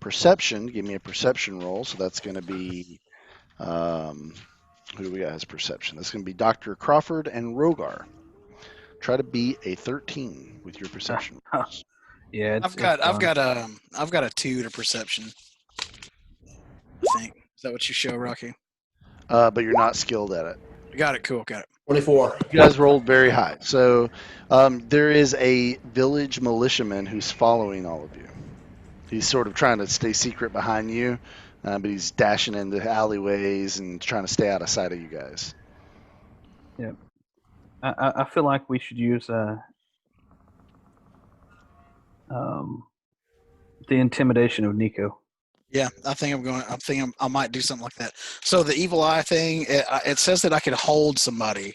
[SPEAKER 1] perception. Give me a perception roll. So that's going to be who do we got as perception? That's going to be Dr. Crawford and Rhogar. Try to beat a 13 with your perception rolls.
[SPEAKER 2] Yeah,
[SPEAKER 5] I've got a 2 to perception. I think. Is that what you show, Rocky?
[SPEAKER 1] But you're not skilled at it.
[SPEAKER 5] Got it. Cool. Got it.
[SPEAKER 4] 24.
[SPEAKER 1] You guys rolled very high. So there is a village militiaman who's following all of you. He's sort of trying to stay secret behind you, but he's dashing into alleyways and trying to stay out of sight of you guys.
[SPEAKER 2] Yeah. I feel like we should use the intimidation of Nico.
[SPEAKER 5] Yeah, I might do something like that. So the evil eye thing, it says that I could hold somebody,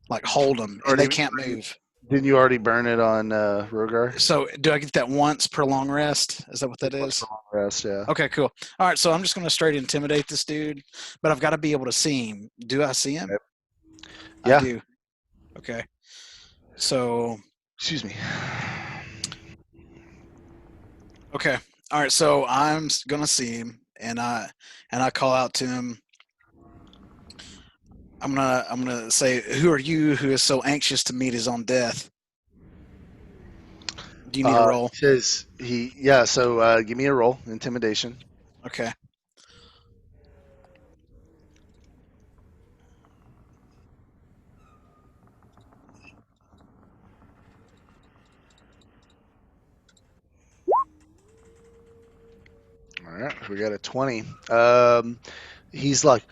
[SPEAKER 5] like hold them, and they can't move.
[SPEAKER 1] Didn't you already burn it on Rhogar?
[SPEAKER 5] So do I get that once per long rest? Is that what that is?
[SPEAKER 1] Rest, yeah.
[SPEAKER 5] Okay, cool. All right, so I'm just going to straight intimidate this dude, but I've got to be able to see him. Do I see him?
[SPEAKER 1] Yeah.
[SPEAKER 5] I do. Okay. So.
[SPEAKER 1] Excuse me.
[SPEAKER 5] Okay. All right. So I'm gonna see him, and I call out to him. I'm gonna say, "Who are you who is so anxious to meet his own death?" Do you need a roll?
[SPEAKER 1] So give me a roll, intimidation.
[SPEAKER 5] Okay.
[SPEAKER 1] All right, we got a 20. He's like,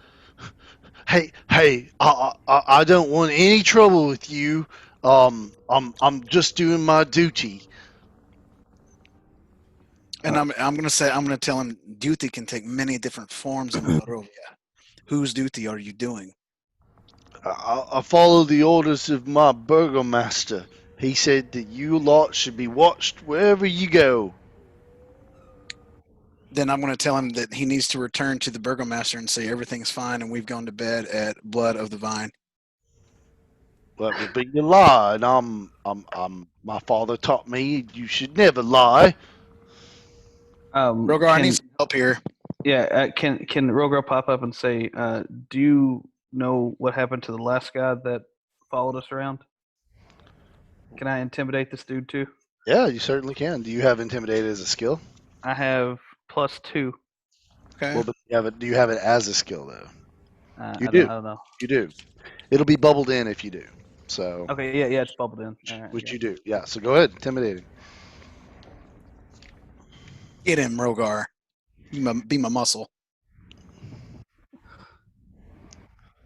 [SPEAKER 1] hey, I don't want any trouble with you. I'm just doing my duty.
[SPEAKER 5] And I'm gonna tell him duty can take many different forms in Barovia. Whose duty are you doing?
[SPEAKER 1] I follow the orders of my burgomaster. He said that you lot should be watched wherever you go.
[SPEAKER 5] Then I'm going to tell him that he needs to return to the burgomaster and say everything's fine and we've gone to bed at Blood of the Vine.
[SPEAKER 1] Well, it would be a lie, and my father taught me you should never lie.
[SPEAKER 5] Rhogar, I need some help here.
[SPEAKER 2] Yeah, can Rhogar pop up and say, do know what happened to the last guy that followed us around? Can I intimidate this dude too?
[SPEAKER 1] Yeah, you certainly can. Do you have intimidated as a skill?
[SPEAKER 2] I have +2.
[SPEAKER 5] Okay.
[SPEAKER 1] Well, but do you have it as a skill though? You
[SPEAKER 2] I
[SPEAKER 1] do.
[SPEAKER 2] don't know.
[SPEAKER 1] You do. It'll be bubbled in if you do. So,
[SPEAKER 2] Okay, yeah, it's bubbled in. All right,
[SPEAKER 1] which
[SPEAKER 2] yeah.
[SPEAKER 1] you do. Yeah. So go ahead. Intimidating.
[SPEAKER 5] Get him, Rhogar. Be my muscle.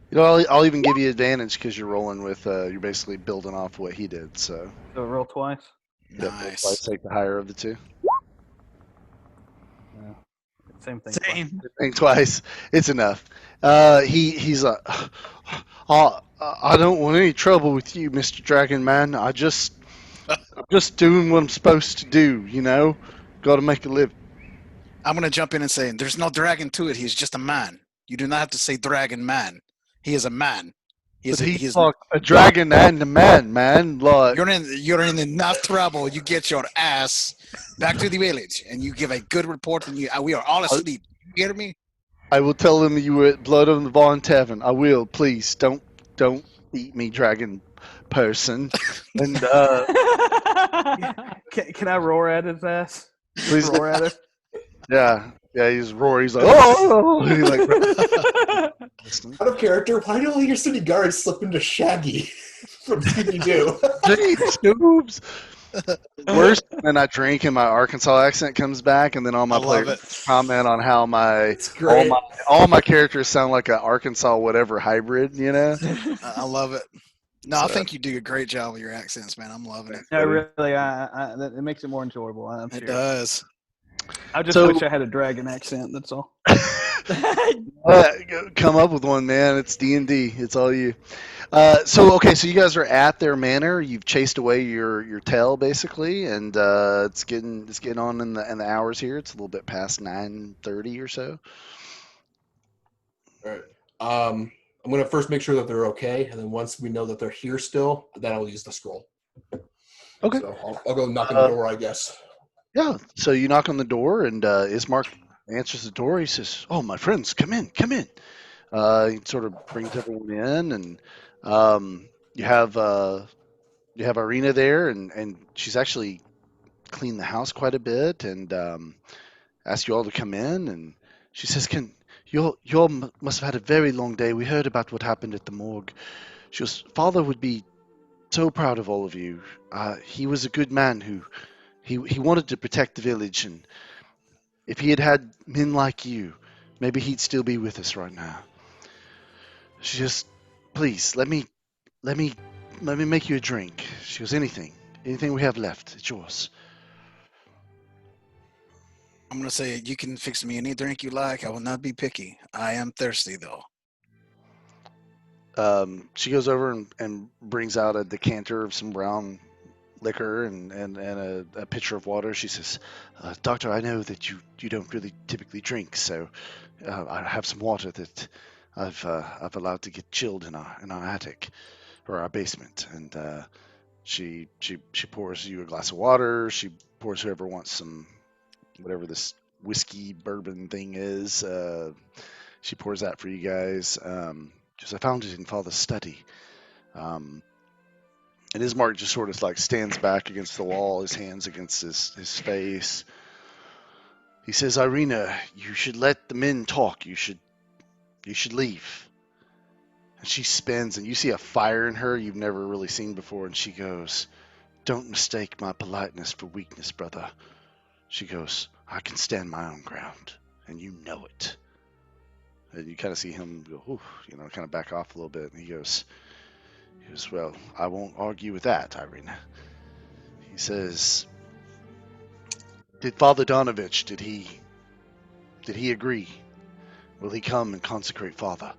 [SPEAKER 1] You know, I'll even give you advantage because you're rolling with. You're basically building off what he did. So,
[SPEAKER 2] So roll twice.
[SPEAKER 1] yep,
[SPEAKER 5] Nice.
[SPEAKER 1] let's take the higher of the two.
[SPEAKER 2] Yeah. Same thing. twice.
[SPEAKER 6] Same.
[SPEAKER 1] Think twice. It's enough. He's like, I don't want any trouble with you, Mr. Dragon Man. I'm just doing what I'm supposed to do. You know, got to make a living.
[SPEAKER 5] I'm gonna jump in and say, there's no dragon to it. He's just a man. You do not have to say dragon man. He is a man.
[SPEAKER 1] But he's like a dragon and a man. Like,
[SPEAKER 5] You're in enough trouble. You get your ass back to the village and you give a good report. And we are all asleep. You hear me?
[SPEAKER 1] I will tell them you were at Blood on the Vaughn Tavern. I will. Please don't eat me, dragon person. And
[SPEAKER 2] Can I roar at his ass?
[SPEAKER 1] please,
[SPEAKER 2] Roar at it.
[SPEAKER 1] yeah, he's roaring. He's like, oh, and he like.
[SPEAKER 4] Out of character, why do all your city guards slip into Shaggy from Scooby-Doo?
[SPEAKER 1] Jeez, oops. Worse than I drink and my Arkansas accent comes back, and then all my
[SPEAKER 5] I love
[SPEAKER 1] players comment on how
[SPEAKER 4] It's great.
[SPEAKER 1] all my characters sound like an Arkansas whatever hybrid, you know.
[SPEAKER 5] I love it. No, I
[SPEAKER 1] So-
[SPEAKER 5] think you do a great job with your accents, man. I'm loving it.
[SPEAKER 2] Yeah, really. It makes it more enjoyable. I'm
[SPEAKER 5] It
[SPEAKER 2] serious.
[SPEAKER 5] does.
[SPEAKER 2] I just
[SPEAKER 1] So-
[SPEAKER 2] wish I had a dragon accent. That's all.
[SPEAKER 1] Come up with one, man. It's D&D. It's all you. So you guys are at their manor. You've chased away your tail basically, and it's getting on in the hours here. It's a little bit past 9:30 or so.
[SPEAKER 4] All right. I'm gonna first make sure that they're okay, and then once we know that they're here still, then I'll use the scroll.
[SPEAKER 1] Okay.
[SPEAKER 4] So I'll go knock on the door, I guess.
[SPEAKER 1] Yeah. So you knock on the door, and Ismark answers the door. He says, "Oh, my friends, come in, come in." He sort of brings everyone in, and you have Irina there, and she's actually cleaned the house quite a bit, and asked you all to come in. And she says, "Can you all must have had a very long day. We heard about what happened at the morgue." She goes, "Father would be so proud of all of you. He was a good man who he wanted to protect the village, and if he had had men like you, maybe he'd still be with us right now." She just, "Please let me make you a drink." She goes, anything we have left, it's yours."
[SPEAKER 5] I'm gonna say you can fix me any drink you like. I will not be picky. I am thirsty though.
[SPEAKER 1] She goes over and brings out a decanter of some brown liquor and a pitcher of water. She says, "Doctor, I know that you don't really typically drink, so I have some water that I've allowed to get chilled in our attic or our basement." And she pours you a glass of water. She pours whoever wants some whatever this whiskey bourbon thing is. She pours that for you guys. Because I found it in Father's study. And Ismark just sort of like stands back against the wall, his hands against his face. He says, "Irina, you should let the men talk. You should leave." And she spins, and you see a fire in her you've never really seen before. And she goes, "Don't mistake my politeness for weakness, brother." She goes, "I can stand my own ground, and you know it." And you kind of see him go, "Ooh," kind of back off a little bit. And he goes, "Well, I won't argue with that, Irina." He says, "Did Father Donovich, did he agree? Will he come and consecrate Father?"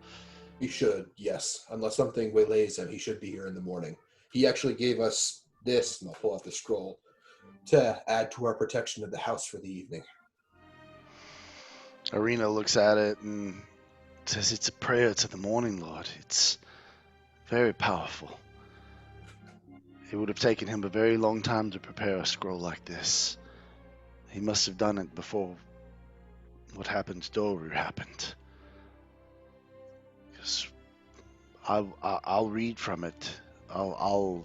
[SPEAKER 4] He should, yes. Unless something waylays him, he should be here in the morning. He actually gave us this, and I'll pull out the scroll, to add to our protection of the house for the evening.
[SPEAKER 1] Irina looks at it and says, "It's a prayer to the morning Lord. It's very powerful. It would have taken him a very long time to prepare a scroll like this. He must have done it before what happened to Doru happened. Because I'll read from it. I'll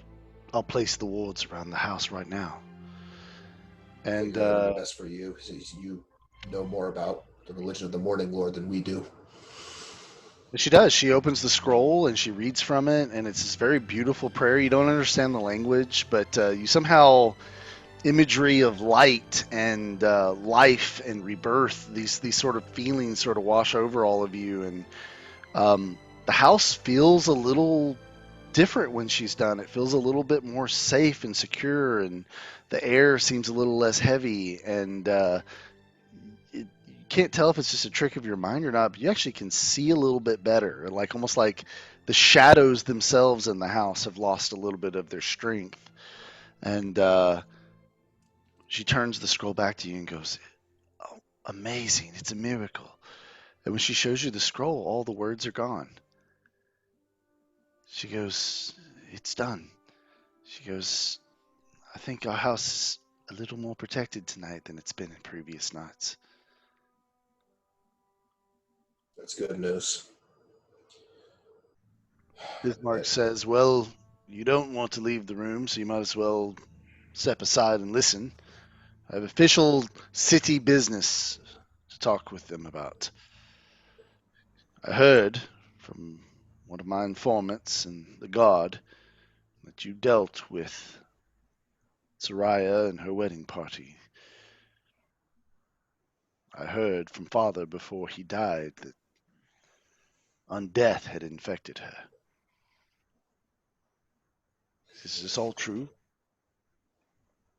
[SPEAKER 1] place the wards around the house right now.
[SPEAKER 4] I
[SPEAKER 1] And
[SPEAKER 4] figure that'll be best for you, since you know more about the religion of the Morning Lord than we do.
[SPEAKER 1] she does. She opens the scroll and she reads from it, and it's this very beautiful prayer. You don't understand the language, but you somehow imagery of light and life and rebirth. These sort of feelings sort of wash over all of you, and the house feels a little different when she's done. It feels a little bit more safe and secure, and the air seems a little less heavy. And you can't tell if it's just a trick of your mind or not, but you actually can see a little bit better, like almost like the shadows themselves in the house have lost a little bit of their strength. And she turns the scroll back to you and goes, "Oh, amazing! It's a miracle." And when she shows you the scroll, all the words are gone. She goes, "It's done." She goes, "I think our house is a little more protected tonight than it's been in previous nights."
[SPEAKER 4] That's good news.
[SPEAKER 1] Bismarck says, "Well, you don't want to leave the room, so you might as well step aside and listen. I have official city business to talk with them about. I heard from one of my informants in the guard that you dealt with Soraya and her wedding party. I heard from father before he died that undeath had infected her. Is this all true?"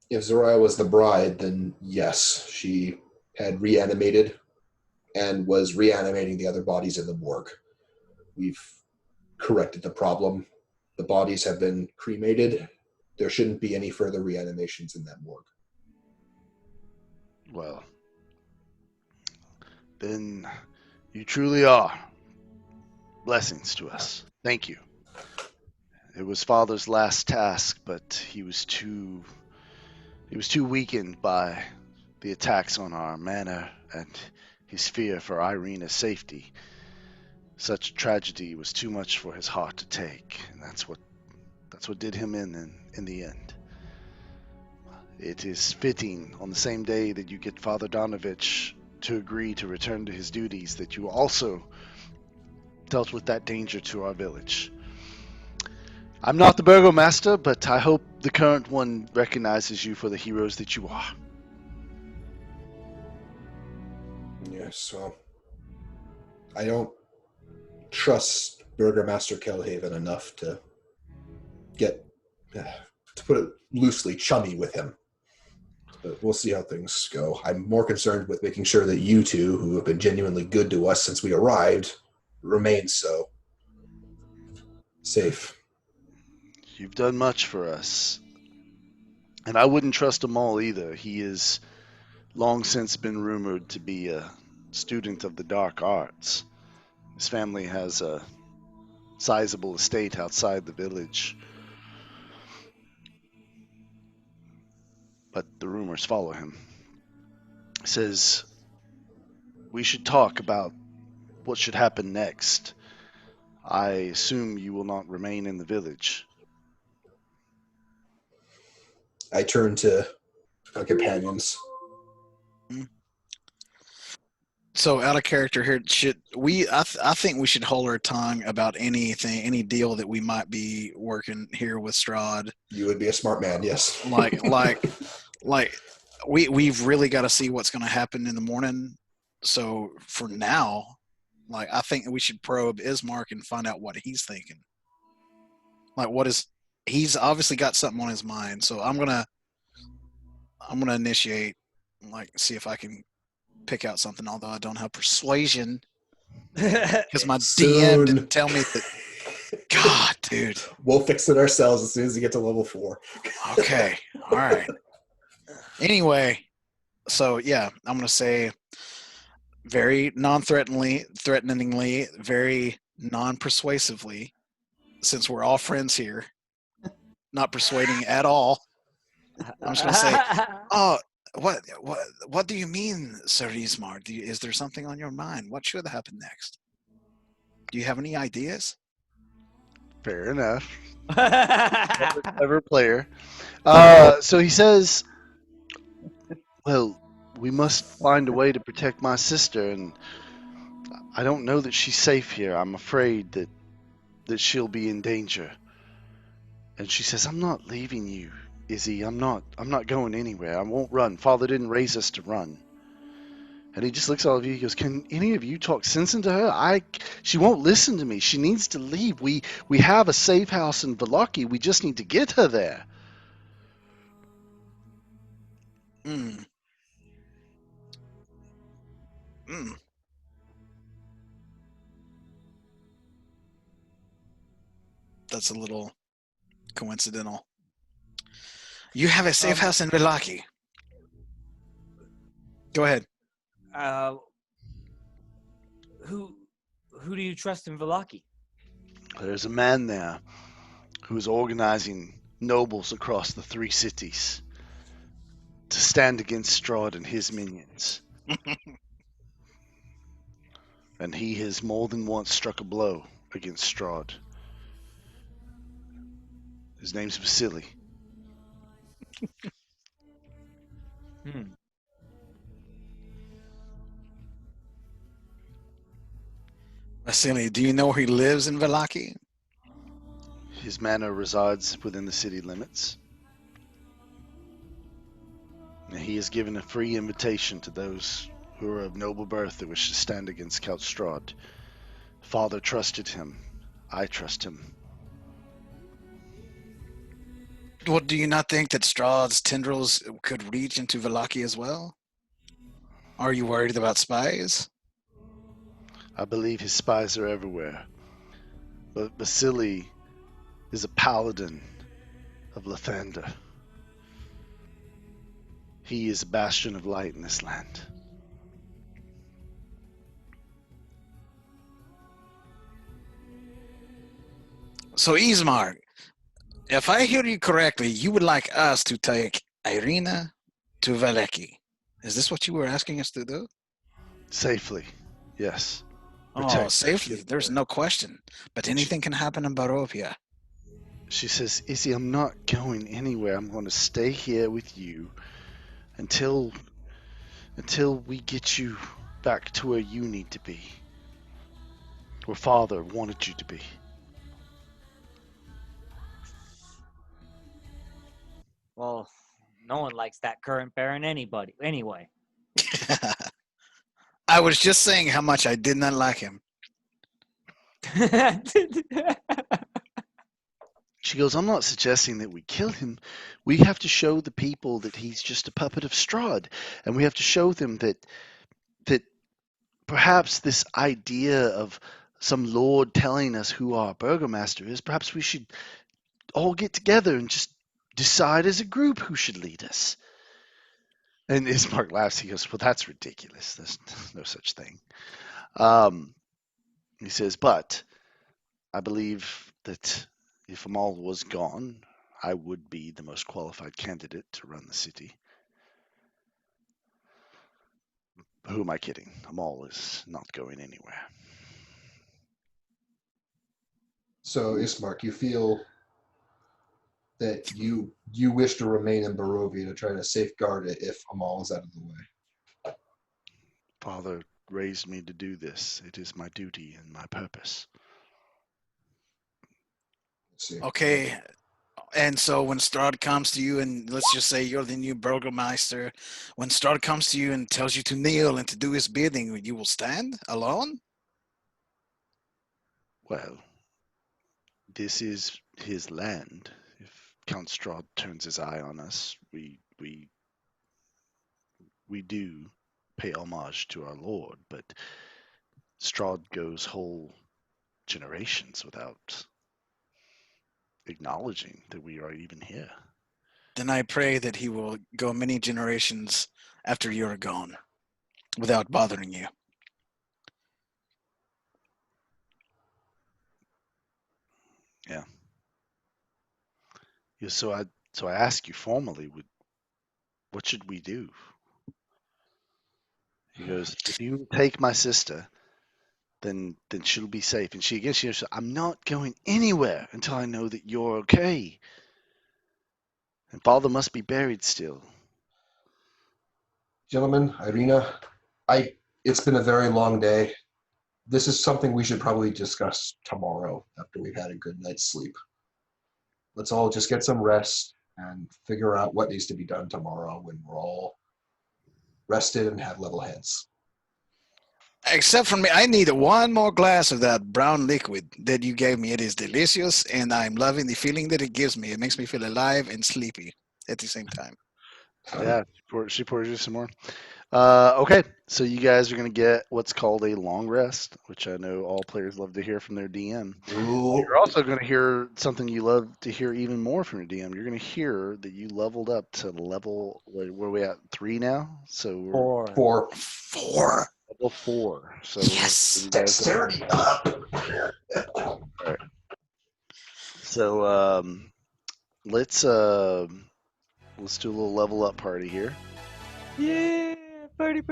[SPEAKER 4] If Zoraya was the bride, then yes, she had reanimated and was reanimating the other bodies in the morgue. We've corrected the problem. The bodies have been cremated. There shouldn't be any further reanimations in that morgue.
[SPEAKER 1] Well, then you truly are blessings to us. Thank you. It was father's last task, but he was too weakened by the attacks on our manor and his fear for Irina's safety. Such tragedy was too much for his heart to take, and that's what did him in the end. It is fitting on the same day that you get Father Donovich to agree to return to his duties that you also dealt with that danger to our village. I'm not the burgomaster, but I hope the current one recognizes you for the heroes that you are.
[SPEAKER 4] Yes, well, I don't trust Burgermaster Kelhaven enough to get, to put it loosely, chummy with him. But we'll see how things go. I'm more concerned with making sure that you two, who have been genuinely good to us since we arrived, remain so. Safe.
[SPEAKER 1] You've done much for us. And I wouldn't trust him all either. He has long since been rumored to be a student of the dark arts. His family has a sizable estate outside the village. But the rumors follow him. He says, "We should talk about what should happen next. I assume you will not remain in the village."
[SPEAKER 4] I turn to my companions.
[SPEAKER 5] So out of character here, should we? I think we should hold our tongue about anything, any deal that we might be working here with Strahd.
[SPEAKER 4] You would be a smart man, yes.
[SPEAKER 5] Like we've really got to see what's going to happen in the morning. So for now, like I think we should probe Ismark and find out what he's thinking. Like he's obviously got something on his mind. So I'm gonna initiate, like see if I can pick out something. Although I don't have persuasion because my DM didn't tell me that. God, dude.
[SPEAKER 4] We'll fix it ourselves as soon as we get to level 4.
[SPEAKER 5] Okay. All right. Anyway, so yeah, I'm gonna say very threateningly, very non-persuasively, since we're all friends here, not persuading at all. I'm just gonna say, oh, what do you mean, Sir Ismar? Is there something on your mind? What should happen next? Do you have any ideas?
[SPEAKER 1] Fair enough. Clever player. So he says, "Well, we must find a way to protect my sister, and I don't know that she's safe here. I'm afraid that she'll be in danger." And she says, "I'm not leaving you, Izzy. I'm not going anywhere. I won't run. Father didn't raise us to run." And he just looks at all of you. He goes, "Can any of you talk sense into her? She won't listen to me. She needs to leave. We have a safe house in Valaki. We just need to get her there."
[SPEAKER 5] Mm. Mm. That's a little coincidental. You have a safe house in Vilaki. Go ahead.
[SPEAKER 3] uh, who do you trust in Valaki?
[SPEAKER 1] There's a man there who is organizing nobles across the 3 cities to stand against Strahd and his minions. And he has more than once struck a blow against Strahd. His name's Vasily.
[SPEAKER 3] Hmm.
[SPEAKER 5] Vasily, do you know where he lives in Vilaki?
[SPEAKER 1] His manor resides within the city limits. And he has given a free invitation to those who are of noble birth that wish to stand against Count Strahd. Father trusted him. I trust him.
[SPEAKER 5] Well, do you not think that Strahd's tendrils could reach into Vilaki as well? Are you worried about spies?
[SPEAKER 1] I believe his spies are everywhere. But Vasily is a paladin of Lathander. He is a bastion of light in this land.
[SPEAKER 5] So, Ismar, if I hear you correctly, you would like us to take Irina to Valeki. Is this what you were asking us to do?
[SPEAKER 1] Safely, yes.
[SPEAKER 5] Oh,
[SPEAKER 1] Protect.
[SPEAKER 5] safely. There's no question. But anything can happen in Barovia.
[SPEAKER 1] She says, "Izzy, I'm not going anywhere. I'm going to stay here with you until we get you back to where you need to be. Where Father wanted you to be."
[SPEAKER 3] Well, no one likes that current Baron anyway.
[SPEAKER 5] I was just saying how much I did not like him.
[SPEAKER 1] She goes, "I'm not suggesting that we kill him. We have to show the people that he's just a puppet of Strahd, and we have to show them that perhaps this idea of some lord telling us who our burgomaster is, perhaps we should all get together and just decide as a group who should lead us." And Ismark laughs. He goes, "Well, that's ridiculous. There's no such thing." Um, he says, "But I believe that if Amal was gone, I would be the most qualified candidate to run the city." Who am I kidding? Amal is not going anywhere.
[SPEAKER 4] So, Ismark, you feel that you wish to remain in Barovia to try to safeguard it if Amal is out of the way.
[SPEAKER 1] Father raised me to do this. It is my duty and my purpose.
[SPEAKER 4] Let's see.
[SPEAKER 5] Okay. And so when Strahd comes to you, and let's just say you're the new burgomaster, when Strahd comes to you and tells you to kneel and to do his bidding, you will stand alone?
[SPEAKER 1] Well, this is his land. If Count Strahd turns his eye on us, we do pay homage to our lord, but Strahd goes whole generations without acknowledging that we are even here.
[SPEAKER 5] Then I pray that he will go many generations after you're gone without bothering you.
[SPEAKER 1] Yeah. Yeah, so I ask you formally, what should we do? He goes, "If you take my sister, then she'll be safe. And she says, I'm not going anywhere until I know that you're okay. And father must be buried still.
[SPEAKER 4] Gentlemen, Irina, it's been a very long day. This is something we should probably discuss tomorrow after we've had a good night's sleep. Let's all just get some rest and figure out what needs to be done tomorrow when we're all rested and have level heads.
[SPEAKER 5] Except for me, I need one more glass of that brown liquid that you gave me. It is delicious, and I'm loving the feeling that it gives me. It makes me feel alive and sleepy at the same time.
[SPEAKER 1] Yeah, she pours you some more. Okay, so you guys are going to get what's called a long rest, which I know all players love to hear from their DM.
[SPEAKER 4] Ooh.
[SPEAKER 1] You're also going to hear something you love to hear even more from your DM. You're going to hear that you leveled up to level, where are we at, 3 now? So we're
[SPEAKER 3] 4.
[SPEAKER 5] 4.
[SPEAKER 1] level 4. So
[SPEAKER 5] Yes!
[SPEAKER 1] you guys
[SPEAKER 4] Dexterity up.
[SPEAKER 1] All right. So let's do a little level up party here.
[SPEAKER 3] Yeah, party.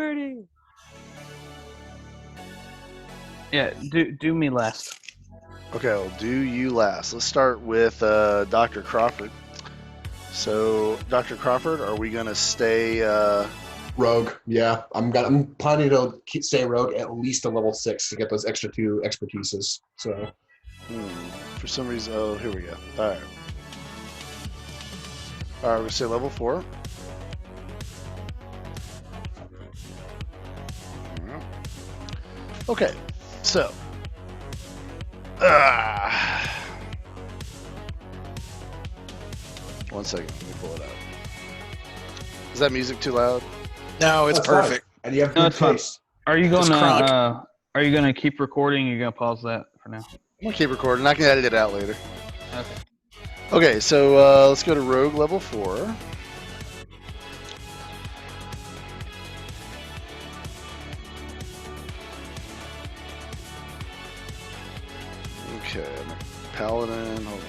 [SPEAKER 2] Yeah, do me last.
[SPEAKER 1] Okay, I'll do you last. Let's start with Dr. Crawford. So, Dr. Crawford, are we gonna stay?
[SPEAKER 4] Rogue, yeah. I'm planning to stay rogue at least a level 6 to get those extra 2 expertises. So
[SPEAKER 1] For some reason, oh, here we go. All right, we're gonna stay level 4. Okay, so. One second, let me pull it out. Is that music too loud?
[SPEAKER 5] No, it's
[SPEAKER 4] That's fine.
[SPEAKER 5] perfect.
[SPEAKER 4] And you have
[SPEAKER 2] No,
[SPEAKER 4] good
[SPEAKER 2] it's fine.
[SPEAKER 4] taste.
[SPEAKER 2] Are you
[SPEAKER 5] It's
[SPEAKER 2] gonna keep recording? Or are you gonna pause that for now?
[SPEAKER 1] I'm gonna keep recording. I can edit it out later.
[SPEAKER 2] Okay.
[SPEAKER 1] Okay, so let's go to Rogue level 4. Okay, I'm a Paladin. Hold on.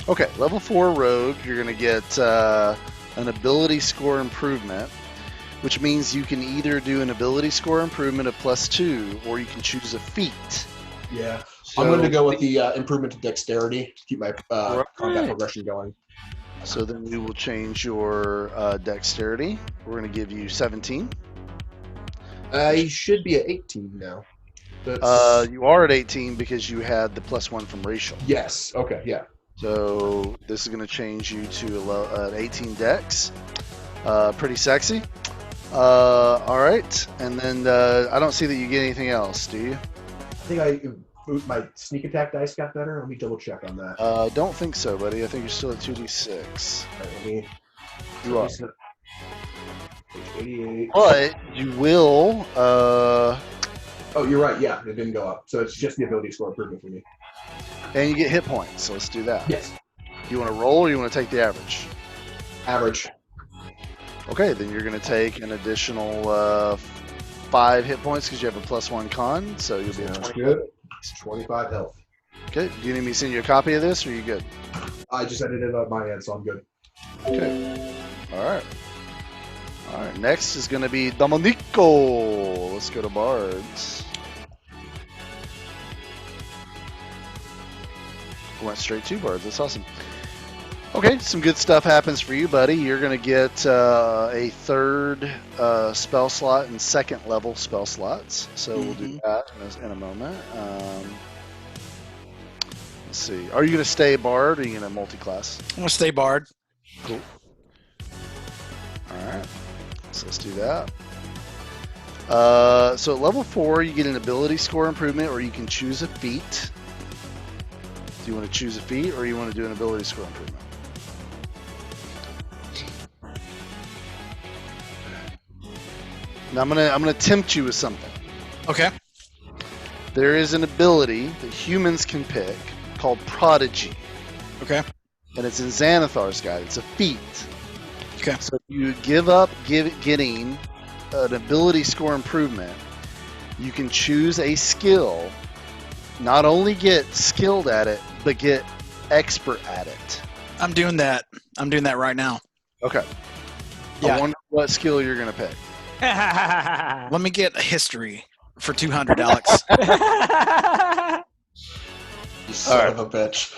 [SPEAKER 1] Okay, level 4 Rogue. You're gonna get an ability score improvement, which means you can either do an ability score improvement of +2, or you can choose a feat.
[SPEAKER 4] Yeah.
[SPEAKER 1] So,
[SPEAKER 4] I'm going to go with the improvement to dexterity to keep my combat
[SPEAKER 1] Right.
[SPEAKER 4] progression going.
[SPEAKER 1] So then we will change your dexterity. We're going to give you 17.
[SPEAKER 4] You should be at 18 now. That's...
[SPEAKER 1] You are at 18 because you had the +1 from racial.
[SPEAKER 4] Yes. Okay. Yeah.
[SPEAKER 1] So this is going to change you to an 18 dex. Pretty sexy. All right. And then I don't see that you get anything else, do you?
[SPEAKER 4] I think my sneak attack dice got better. Let me double check on that.
[SPEAKER 1] Don't think so, buddy. I think you're still at 2d6.
[SPEAKER 4] All right, let me.
[SPEAKER 1] You are.
[SPEAKER 4] Page 88.
[SPEAKER 1] But you will.
[SPEAKER 4] Oh, you're right. Yeah, it didn't go up. So it's just the ability score improvement for me.
[SPEAKER 1] And you get hit points. So let's do that.
[SPEAKER 4] Yes.
[SPEAKER 1] You want to roll or you want to take the average?
[SPEAKER 4] Average.
[SPEAKER 1] Okay, then you're going to take an additional 5 hit points because you have a +1 con. So you'll be at
[SPEAKER 4] Sounds
[SPEAKER 1] 20.
[SPEAKER 4] good. It's 25 health.
[SPEAKER 1] Okay. Do you need me to send you a copy of this or are you good?
[SPEAKER 4] I just edited it on my end, so I'm good.
[SPEAKER 1] Okay. All right. All right. Next is going to be Domenico. Let's go to Bards. Went straight to Bards. That's awesome. Okay, some good stuff happens for you, buddy. You're going to get a 3rd spell slot and 2nd level spell slots. So we'll do that in a moment. Let's see. Are you going to stay Bard or are you going to multi-class?
[SPEAKER 5] I'm going to stay Bard.
[SPEAKER 1] Cool. All right. So let's do that. So at level 4, you get an ability score improvement or you can choose a feat. Do you want to choose a feat or you want to do an ability score improvement? Now I'm gonna tempt you with something.
[SPEAKER 5] Okay.
[SPEAKER 1] There is an ability that humans can pick called Prodigy.
[SPEAKER 5] Okay.
[SPEAKER 1] And it's in Xanathar's guide. It's a feat.
[SPEAKER 5] Okay.
[SPEAKER 1] So you give up getting an ability score improvement. You can choose a skill. Not only get skilled at it, but get expert at it.
[SPEAKER 5] I'm doing that. I'm doing that right now.
[SPEAKER 1] Okay.
[SPEAKER 5] Yeah.
[SPEAKER 1] I wonder what skill you're gonna pick.
[SPEAKER 5] Let me get a history for 200, Alex.
[SPEAKER 4] You son
[SPEAKER 1] right.
[SPEAKER 4] of a bitch.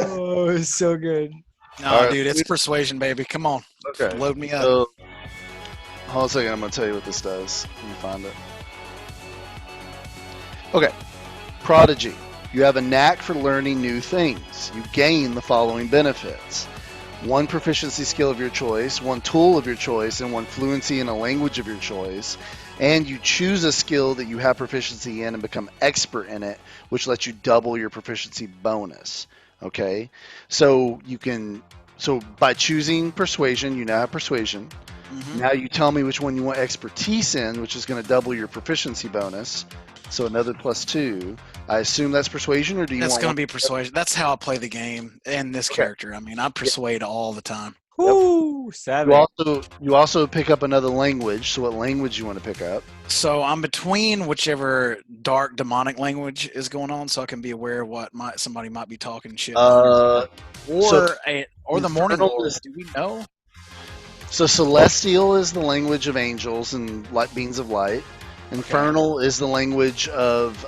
[SPEAKER 6] Oh, it's so good.
[SPEAKER 5] No,
[SPEAKER 1] All right.
[SPEAKER 5] dude, it's persuasion, baby. Come on,
[SPEAKER 1] Okay.
[SPEAKER 5] load me up.
[SPEAKER 1] So, hold on a second. I'm going to tell you what this does. Let me find it. Okay. Prodigy. You have a knack for learning new things. You gain the following benefits: one proficiency skill of your choice, one tool of your choice, and one fluency in a language of your choice. And you choose a skill that you have proficiency in and become expert in it, which lets you double your proficiency bonus. Okay? So you can. So by choosing persuasion, you now have persuasion.
[SPEAKER 5] Mhm.
[SPEAKER 1] Now you tell me which one you want expertise in, which is going to double your proficiency bonus. So another +2. I assume that's persuasion, or do you
[SPEAKER 5] That's
[SPEAKER 1] want
[SPEAKER 5] going
[SPEAKER 1] one?
[SPEAKER 5] to be persuasion. That's how I play the game and this
[SPEAKER 1] Okay.
[SPEAKER 5] character. I mean, I persuade all the time.
[SPEAKER 3] Woo,
[SPEAKER 1] You
[SPEAKER 3] 7.
[SPEAKER 1] also pick up another language. So what language you want to pick up?
[SPEAKER 5] So I'm between whichever dark demonic language is going on, so I can be aware of what somebody might be talking shit
[SPEAKER 1] Uh,
[SPEAKER 5] or
[SPEAKER 1] so
[SPEAKER 5] the Morning
[SPEAKER 1] Infernal
[SPEAKER 5] Lord.
[SPEAKER 1] is-
[SPEAKER 5] Do we know?
[SPEAKER 1] So celestial is the language of angels and light beings of light. Infernal is the language of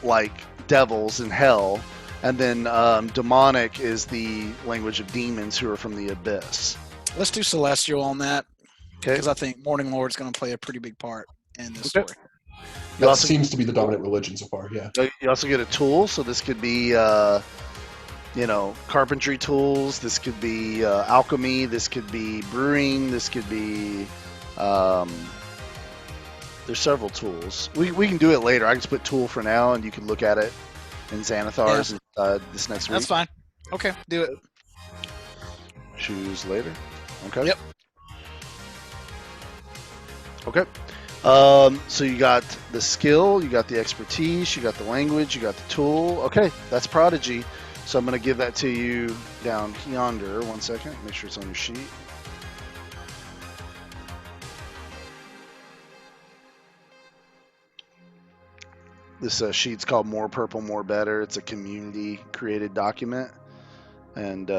[SPEAKER 1] like devils and hell, and then demonic is the language of demons who are from the abyss.
[SPEAKER 5] Let's do celestial on that
[SPEAKER 1] Okay.
[SPEAKER 5] because I think Morning Lord's going to play a pretty big part in this
[SPEAKER 1] Okay.
[SPEAKER 5] story.
[SPEAKER 1] You
[SPEAKER 4] That
[SPEAKER 1] also
[SPEAKER 4] seems to be the dominant religion so far, yeah.
[SPEAKER 1] you also get a tool. So this could be carpentry tools. This could be alchemy. This could be brewing. This could be there's several tools. We can do it later. I can just put tool for now, and you can look at it in Xanathar's this next week.
[SPEAKER 5] That's fine. Okay, do it.
[SPEAKER 1] Choose later. Okay.
[SPEAKER 5] Yep.
[SPEAKER 1] Okay. So you got the skill, you got the expertise, you got the language, you got the tool. Okay, that's Prodigy. So I'm going to give that to you down yonder. 1 second. Make sure it's on your sheet. This sheet's called More Purple, More Better. It's a community-created document, and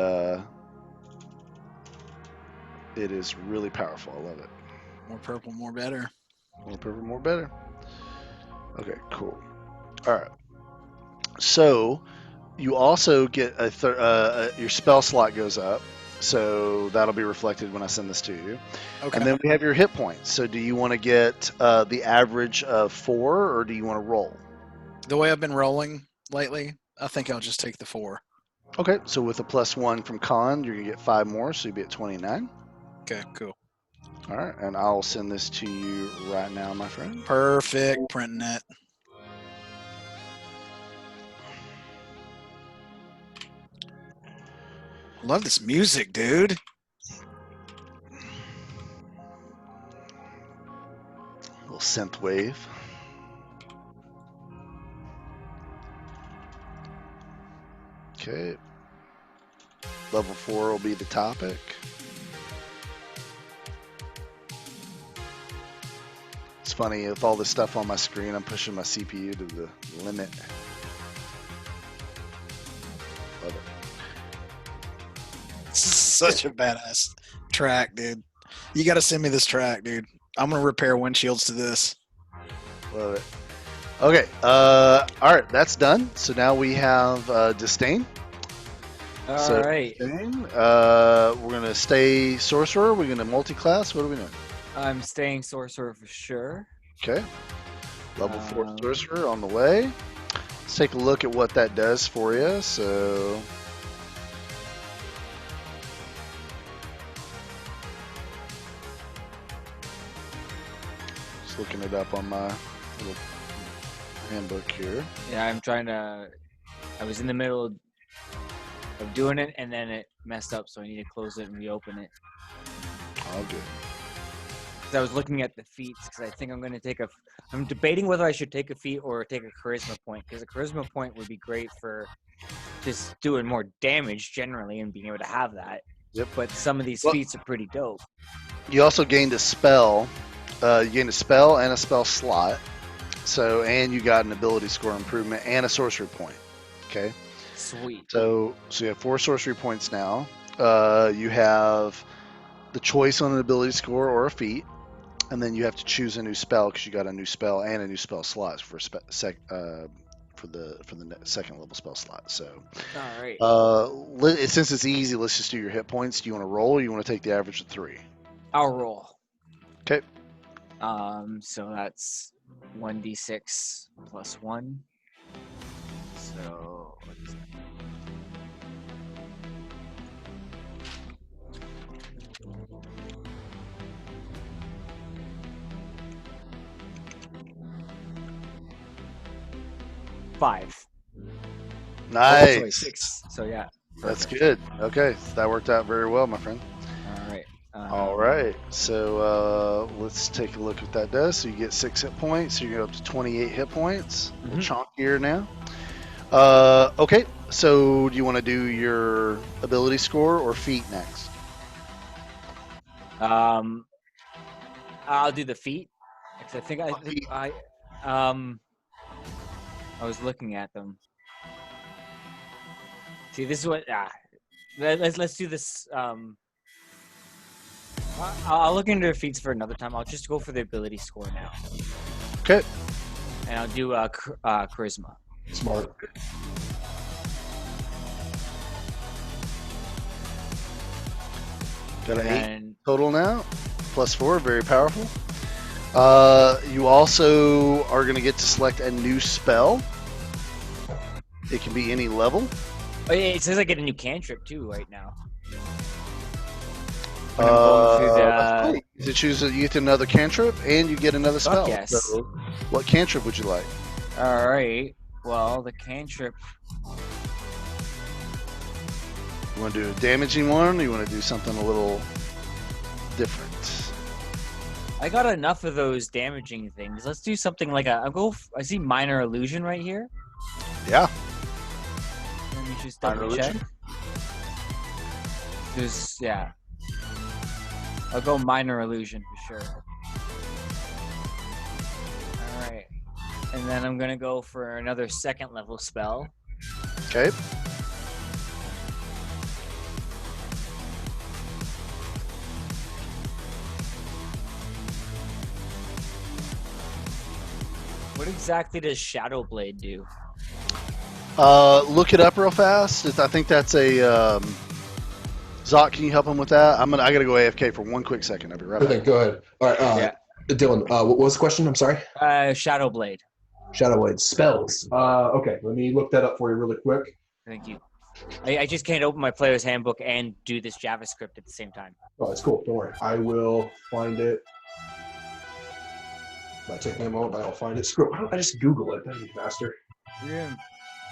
[SPEAKER 1] it is really powerful. I love it.
[SPEAKER 5] More purple, more better.
[SPEAKER 1] More purple, more better. Okay, cool. All right. So you also get your spell slot goes up, so that'll be reflected when I send this to you.
[SPEAKER 5] Okay.
[SPEAKER 1] And then we have your hit points. So do you want to get the average of 4, or do you want to roll?
[SPEAKER 5] The way I've been rolling lately, I think I'll just take the 4.
[SPEAKER 1] Okay, so with a +1 from con, you're gonna get 5 more, so you'll be at 29.
[SPEAKER 5] Okay, cool.
[SPEAKER 1] All right, and I'll send this to you right now, my friend.
[SPEAKER 5] Perfect. Printing it. Love this music, dude.
[SPEAKER 1] Little synth wave. Okay. Level 4 will be the topic. It's funny, with all this stuff on my screen, I'm pushing my CPU to the limit. Love it.
[SPEAKER 5] This is such a badass track, dude. You got to send me this track, dude. I'm going to repair windshields to this.
[SPEAKER 1] Love it. Okay, all right, that's done. So now we have Disdain.
[SPEAKER 3] All
[SPEAKER 1] So,
[SPEAKER 3] right.
[SPEAKER 1] Disdain, we're going to stay Sorcerer. We're going to multi-class. What are we doing?
[SPEAKER 3] I'm staying sorcerer for sure.
[SPEAKER 1] Okay. Level 4
[SPEAKER 3] Um,
[SPEAKER 1] Sorcerer on the way. Let's take a look at what that does for you. So, just looking it up on my little handbook here.
[SPEAKER 3] Yeah, I'm trying to. I was in the middle of doing it, and then it messed up, so I need to close it and reopen it.
[SPEAKER 1] All good.
[SPEAKER 3] 'Cause I was looking at the feats, because I think I'm going to take a. I'm debating whether I should take a feat or take a charisma point, because a charisma point would be great for just doing more damage generally and being able to have that.
[SPEAKER 1] Yep.
[SPEAKER 3] But some of these
[SPEAKER 1] Well-
[SPEAKER 3] feats are pretty dope.
[SPEAKER 1] You also gained a spell. You gained a spell and a spell slot. So, and you got an ability score improvement and a sorcery point. Okay.
[SPEAKER 3] Sweet.
[SPEAKER 1] So you have 4 sorcery points now. You have the choice on an ability score or a feat. and then you have to choose a new spell because you got a new spell and a new spell slot for the second level spell slot. So,
[SPEAKER 3] All right.
[SPEAKER 1] since it's easy, let's just do your hit points. Do you want to roll, or you want to take the average of 3?
[SPEAKER 3] I'll roll.
[SPEAKER 1] Okay.
[SPEAKER 3] So that's 1d6 plus 1. So what is that? Five. Oh, sorry,
[SPEAKER 1] Nice.
[SPEAKER 3] 6. So yeah.
[SPEAKER 1] That's
[SPEAKER 3] Perfect.
[SPEAKER 1] good. Okay, that worked out very well, my friend.
[SPEAKER 3] All right.
[SPEAKER 1] All right, so let's take a look at what that does. So you get 6 hit points. So you go up to 28 hit points. A little chunkier now. Okay, so do you want to do your ability score or feat next?
[SPEAKER 3] I'll do the feet. 'Cause I was looking at them. See, this is what. Let's do this. I'll look into their feats for another time. I'll just go for the ability score now,
[SPEAKER 1] Okay.
[SPEAKER 3] and I'll do charisma.
[SPEAKER 4] Smart.
[SPEAKER 1] Got an 8
[SPEAKER 3] And
[SPEAKER 1] total now. +4, very powerful. You also are going to get to select a new spell. It can be any level.
[SPEAKER 3] oh yeah, it says I get a new cantrip too right now. When I'm going through
[SPEAKER 1] That's great. You choose you get another cantrip and you get another spell.
[SPEAKER 3] yes.
[SPEAKER 1] So what cantrip would you like?
[SPEAKER 3] All right. Well, the cantrip.
[SPEAKER 1] You want to do a damaging one, or you want to do something a little different?
[SPEAKER 3] I got enough of those damaging things. Let's do something like I see minor illusion right here.
[SPEAKER 1] Yeah.
[SPEAKER 3] Let me just
[SPEAKER 1] Minor
[SPEAKER 3] double check.
[SPEAKER 1] illusion?
[SPEAKER 3] Yeah. I'll go minor illusion for sure. All right. And then I'm gonna go for another second level spell.
[SPEAKER 1] Okay.
[SPEAKER 3] What exactly does Shadow Blade do?
[SPEAKER 1] Look it up real fast. I think that's a. Zoc, can you help him with that? I gotta go AFK for one quick second. I'll be right
[SPEAKER 4] Okay,
[SPEAKER 1] back.
[SPEAKER 4] go ahead. All right,
[SPEAKER 3] Yeah.
[SPEAKER 4] Dylan, what was the question? I'm sorry.
[SPEAKER 3] Shadow Blade.
[SPEAKER 4] Shadow Blade spells. Okay, let me look that up for you really quick.
[SPEAKER 3] Thank you. I just can't open my player's handbook and do this JavaScript at the same time.
[SPEAKER 4] Oh, that's cool. Don't worry. I will find it. Might take me a moment, but I'll find it. Screw. Why don't I just Google it? That'd be faster.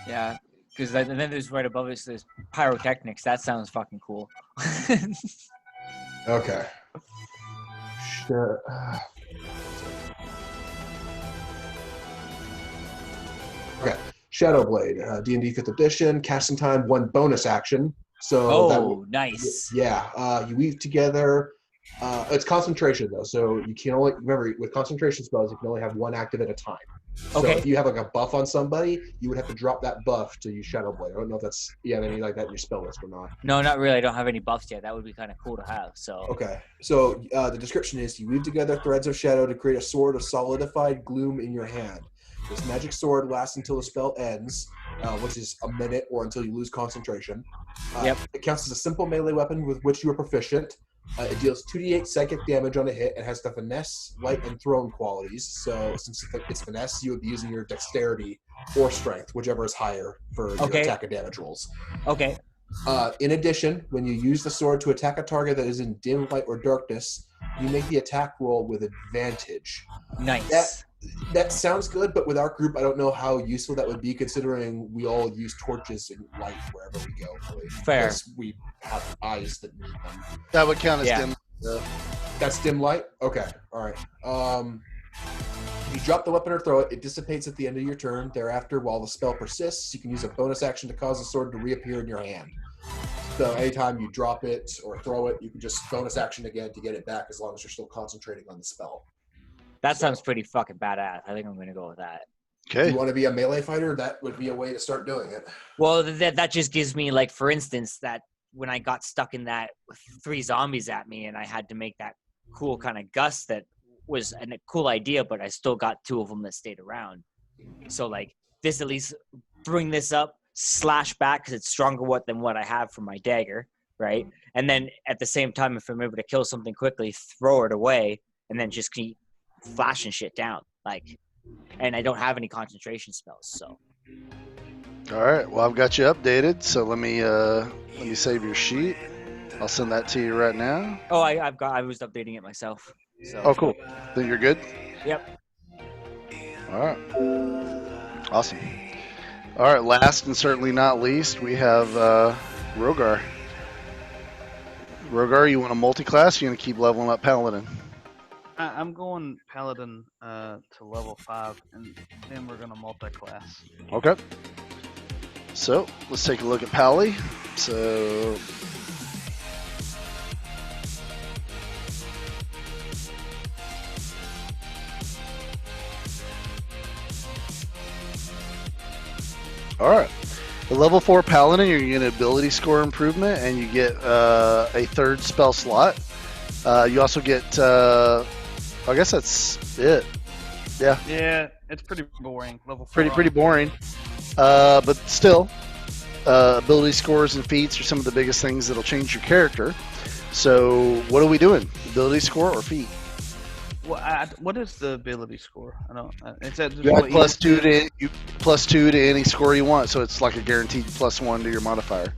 [SPEAKER 3] Yeah, because then there's right above it says pyrotechnics. That sounds fucking cool.
[SPEAKER 4] Okay. Okay. Shadow Blade, D&D 5th edition, casting time, 1 bonus action. So
[SPEAKER 3] nice.
[SPEAKER 4] You weave together. It's concentration though, so you can only remember with concentration spells you can only have 1 active at a time. So
[SPEAKER 3] Okay.
[SPEAKER 4] if you have like a buff on somebody, you would have to drop that buff to use Shadow Blade. I don't know if you have any like that in your spell list or not.
[SPEAKER 3] No, not really. I don't have any buffs yet. That would be kind of cool to have. So
[SPEAKER 4] Okay, so the description is you weave together threads of shadow to create a sword of solidified gloom in your hand. This magic sword lasts until the spell ends, which is a minute or until you lose concentration.
[SPEAKER 3] Yep.
[SPEAKER 4] It counts as a simple melee weapon with which you are proficient. It deals 2d8 psychic damage on a hit and has the finesse, light, and thrown qualities. So since it's finesse, you would be using your dexterity or strength, whichever is higher for your attack and damage rolls.
[SPEAKER 3] Okay.
[SPEAKER 4] In addition, when you use the sword to attack a target that is in dim light or darkness, you make the attack roll with advantage.
[SPEAKER 3] Nice.
[SPEAKER 4] That sounds good, but with our group, I don't know how useful that would be, considering we all use torches and light wherever we go. Really.
[SPEAKER 3] Fair.
[SPEAKER 4] Because we have eyes that need them.
[SPEAKER 1] That would count as
[SPEAKER 3] Yeah.
[SPEAKER 1] dim.
[SPEAKER 4] That's dim light? Okay, all right. You drop the weapon or throw it. It dissipates at the end of your turn. Thereafter, while the spell persists, you can use a bonus action to cause the sword to reappear in your hand. So anytime you drop it or throw it, you can just bonus action again to get it back as long as you're still concentrating on the spell.
[SPEAKER 3] That sounds pretty fucking badass. I think I'm gonna go with that.
[SPEAKER 4] If
[SPEAKER 1] Okay.
[SPEAKER 4] you want to be a melee fighter, that would be a way to start doing it.
[SPEAKER 3] Well, that just gives me, like, for instance, that when I got stuck in that with 3 zombies at me and I had to make that cool kind of gust that was a cool idea, but I still got 2 of them that stayed around. So like this at least bring this up, slash back because it's stronger than what I have from my dagger, right? And then at the same time, if I'm able to kill something quickly, throw it away, and then just keep flashing shit down. Like, and I don't have any concentration spells, so.
[SPEAKER 1] All right. Well, I've got you updated. So let me save your sheet. I'll send that to you right now.
[SPEAKER 3] Oh, I was updating it myself. So.
[SPEAKER 1] Oh, cool. Then you're good.
[SPEAKER 3] Yep.
[SPEAKER 1] All right. Awesome. All right. Last and certainly not least, we have Rhogar. Rhogar, you want a multi-class? Or you want to keep leveling up Paladin?
[SPEAKER 2] I'm going Paladin to level 5, and then we're gonna multi-class.
[SPEAKER 1] Okay. So let's take a look at Pally. So all right. The level 4 Paladin, you're getting an ability score improvement, and you get a 3rd spell slot. You also get, I guess that's it. Yeah.
[SPEAKER 2] Yeah, it's pretty boring. Level 4.
[SPEAKER 1] Pretty boring. But still, ability scores and feats are some of the biggest things that'll change your character. So what are we doing? Ability score or feat?
[SPEAKER 2] Well, what is the ability score? I don't. Is that just
[SPEAKER 1] You
[SPEAKER 2] what
[SPEAKER 1] add +2 to any score you want, so it's like a guaranteed +1 to your modifier.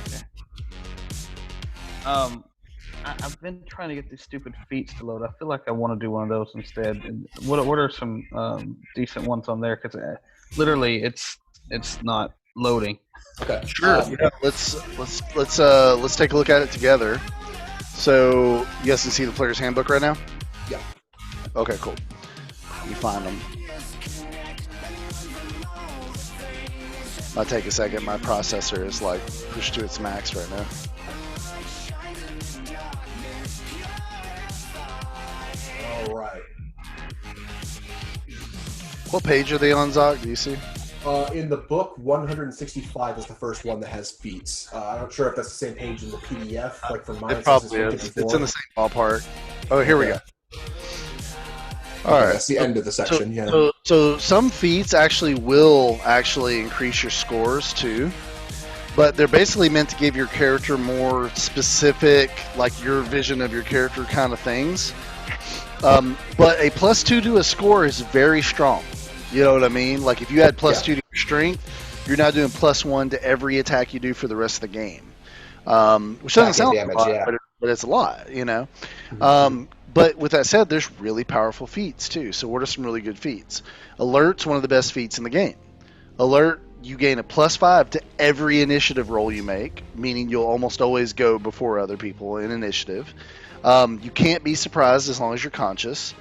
[SPEAKER 2] Okay. I've been trying to get these stupid feats to load. I feel like I want to do one of those instead. What are some decent ones on there? Because literally, it's not loading.
[SPEAKER 4] Okay.
[SPEAKER 1] Sure. Yeah, let's take a look at it together. So you guys can see the player's handbook right now?
[SPEAKER 4] Yeah.
[SPEAKER 1] Okay, cool. Let me find them. I'll take a second. My processor is like pushed to its max right now.
[SPEAKER 4] All right.
[SPEAKER 1] What page are they on, Zoc? Do you see?
[SPEAKER 4] In the book, 165 is the first one that has feats. I'm not sure if that's the same page in the PDF. Like for mine,
[SPEAKER 1] It probably is. It's in the same ballpark. Oh, here we go. All right.
[SPEAKER 4] That's the end of the section.
[SPEAKER 1] So some feats actually will increase your scores too, but they're basically meant to give your character more specific, like your vision of your character kind of things. But a +2 to a score is very strong. You know what I mean? Like if you add +2 to your strength, you're now doing +1 to every attack you do for the rest of the game. Which doesn't sound like a lot, but it's a lot, you know. But with that said, there's really powerful feats too. So what are some really good feats? Alert's one of the best feats in the game. Alert, you gain a +5 to every initiative roll you make, meaning you'll almost always go before other people in initiative. You can't be surprised as long as you're conscious,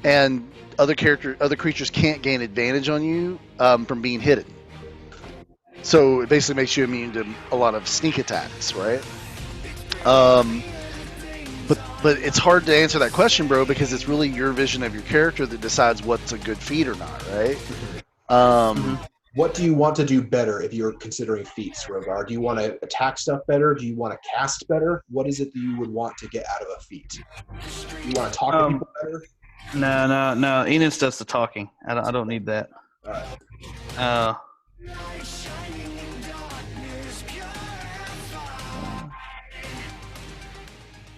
[SPEAKER 1] and other creatures can't gain advantage on you from being hidden. So it basically makes you immune to a lot of sneak attacks, right? But it's hard to answer that question, bro, because it's really your vision of your character that decides what's a good feat or not, right?
[SPEAKER 4] What do you want to do better if you're considering feats, Rhogar? Do you want to attack stuff better? Do you want to cast better? What is it that you would want to get out of a feat? Do you want to talk to people better?
[SPEAKER 2] No. Enos does the talking. I don't need that.
[SPEAKER 4] All right.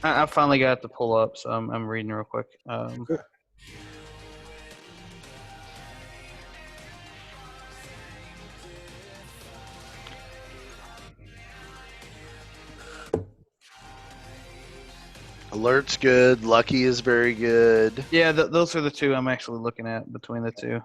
[SPEAKER 2] I finally got it to pull up, so I'm reading real quick.
[SPEAKER 4] Good.
[SPEAKER 1] Alert's good. Lucky is very good.
[SPEAKER 2] Yeah, those are the two I'm actually looking at between the two.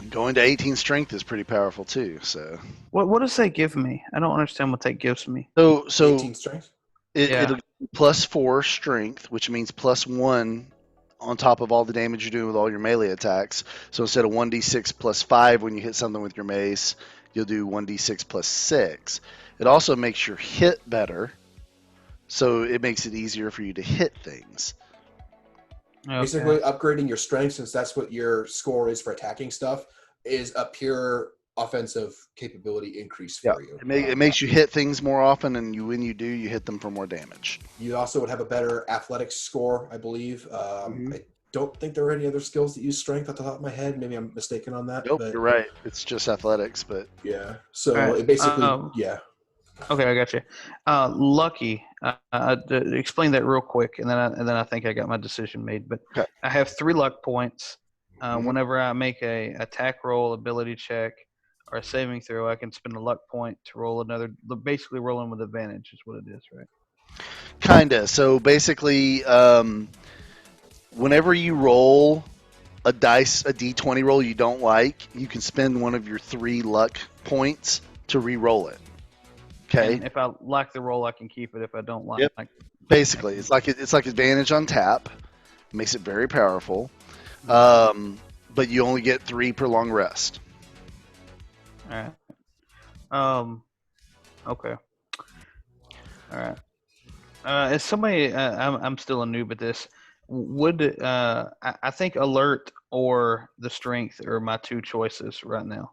[SPEAKER 1] Going to 18 strength is pretty powerful too. So
[SPEAKER 2] what does that give me? I don't understand what that gives me.
[SPEAKER 1] so
[SPEAKER 4] 18 strength.
[SPEAKER 1] it'll be +4 strength, which means +1 on top of all the damage you're doing with all your melee attacks. So instead of 1d6 +5 when you hit something with your mace, you'll do 1d6 +6. It also makes your hit better, so it makes it easier for you to hit things.
[SPEAKER 4] Basically,
[SPEAKER 2] Okay.
[SPEAKER 4] upgrading your strength, since that's what your score is for attacking stuff, is a pure offensive capability increase
[SPEAKER 1] Yeah,
[SPEAKER 4] for you.
[SPEAKER 1] it makes you hit things more often, and when you do, you hit them for more damage.
[SPEAKER 4] You also would have a better athletics score, I believe.
[SPEAKER 1] Mhm.
[SPEAKER 4] I don't think there are any other skills that use strength at the top of my head. Maybe I'm mistaken on that,
[SPEAKER 1] Nope,
[SPEAKER 4] but
[SPEAKER 1] you're right. It's just athletics, but
[SPEAKER 4] yeah.
[SPEAKER 2] All
[SPEAKER 4] So
[SPEAKER 2] right.
[SPEAKER 4] it basically, yeah.
[SPEAKER 2] Okay, I got you. Lucky. Explain that real quick, and then I think I got my decision made. But
[SPEAKER 1] okay.
[SPEAKER 2] I have 3 luck points.
[SPEAKER 1] Mhm.
[SPEAKER 2] Whenever I make a attack roll, ability check, or a saving throw, I can spend a luck point to roll another. Basically, rolling with advantage is what it is, right?
[SPEAKER 1] Kinda. So basically, whenever you roll a d20 roll you don't like, you can spend one of your 3 luck points to re-roll it. Okay.
[SPEAKER 2] And if I like the roll, I can keep it. If I don't like,
[SPEAKER 1] Yep.
[SPEAKER 2] I
[SPEAKER 1] Basically,
[SPEAKER 2] can.
[SPEAKER 1] it's like advantage on tap. Makes it very powerful. But you only get 3 per long rest.
[SPEAKER 2] All right. Okay. All right. As somebody, I'm still a noob at this. Would I think alert or the strength are my 2 choices right now.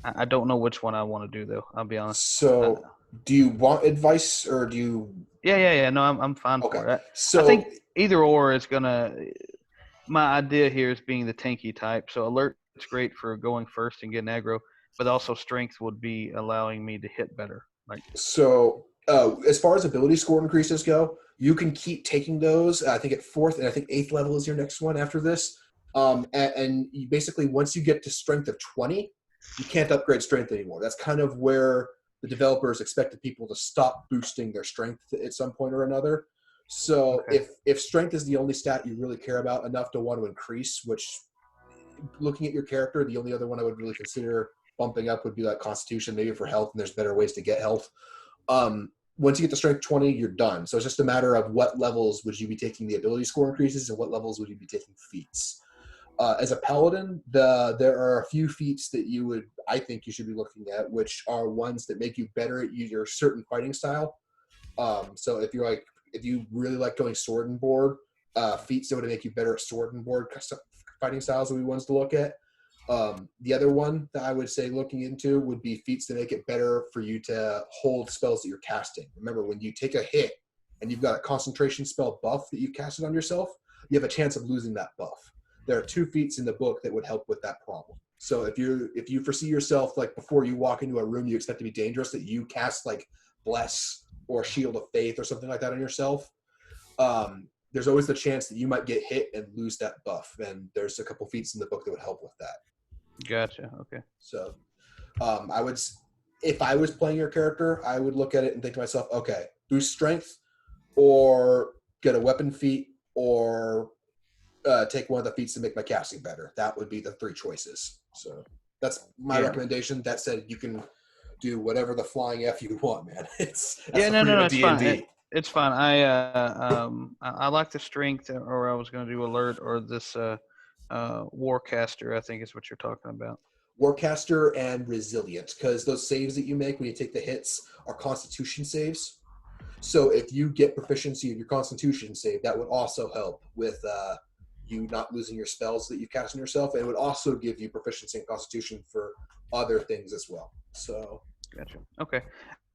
[SPEAKER 2] I don't know which one I want to do though. I'll be honest.
[SPEAKER 4] So do you want advice or do you?
[SPEAKER 2] Yeah. No, I'm fine
[SPEAKER 4] Okay.
[SPEAKER 2] for it. I
[SPEAKER 4] So
[SPEAKER 2] think either or is gonna. My idea here is being the tanky type. So alert's great for going first and getting aggro, but also strength would be allowing me to hit better. Like
[SPEAKER 4] as far as ability score increases go, you can keep taking those. I think at 4th and I think 8th level is your next one after this. And you basically, once you get to strength of 20, you can't upgrade strength anymore. That's kind of where the developers expected people to stop boosting their strength at some point or another. So
[SPEAKER 2] okay.
[SPEAKER 4] if strength is the only stat you really care about enough to want to increase, which looking at your character, the only other one I would really consider bumping up would be like Constitution, maybe for health, and there's better ways to get health. Once you get to strength 20, you're done. So it's just a matter of what levels would you be taking the ability score increases and what levels would you be taking feats. As a paladin, there are a few feats that I think you should be looking at, which are ones that make you better at your certain fighting style. So if you really like going sword and board, feats that would make you better at sword and board fighting styles would be ones to look at. The other one that I would say looking into would be feats to make it better for you to hold spells that you're casting. Remember, when you take a hit and you've got a concentration spell buff that you've casted on yourself, you have a chance of losing that buff. There are 2 feats in the book that would help with that problem. So if you foresee yourself, like before you walk into a room you expect to be dangerous, that you cast like Bless or Shield of Faith or something like that on yourself, there's always the chance that you might get hit and lose that buff. And there's a couple feats in the book that would help with that.
[SPEAKER 2] Gotcha. Okay.
[SPEAKER 4] So if I was playing your character, I would look at it and think to myself, okay, boost strength or get a weapon feat or take one of the feats to make my casting better. That would be the 3 choices. So that's my recommendation. That said, you can do whatever the flying F you want, man. That's the freedom of
[SPEAKER 2] It's fine.
[SPEAKER 4] D&D.
[SPEAKER 2] It's fine. I like the strength, or I was going to do alert, or this warcaster. I think is what you're talking about.
[SPEAKER 4] Warcaster and resilient, because those saves that you make when you take the hits are Constitution saves. So if you get proficiency of your Constitution save, that would also help with you not losing your spells that you've cast on yourself, and it would also give you proficiency in Constitution for other things as well. So
[SPEAKER 2] Gotcha. Okay.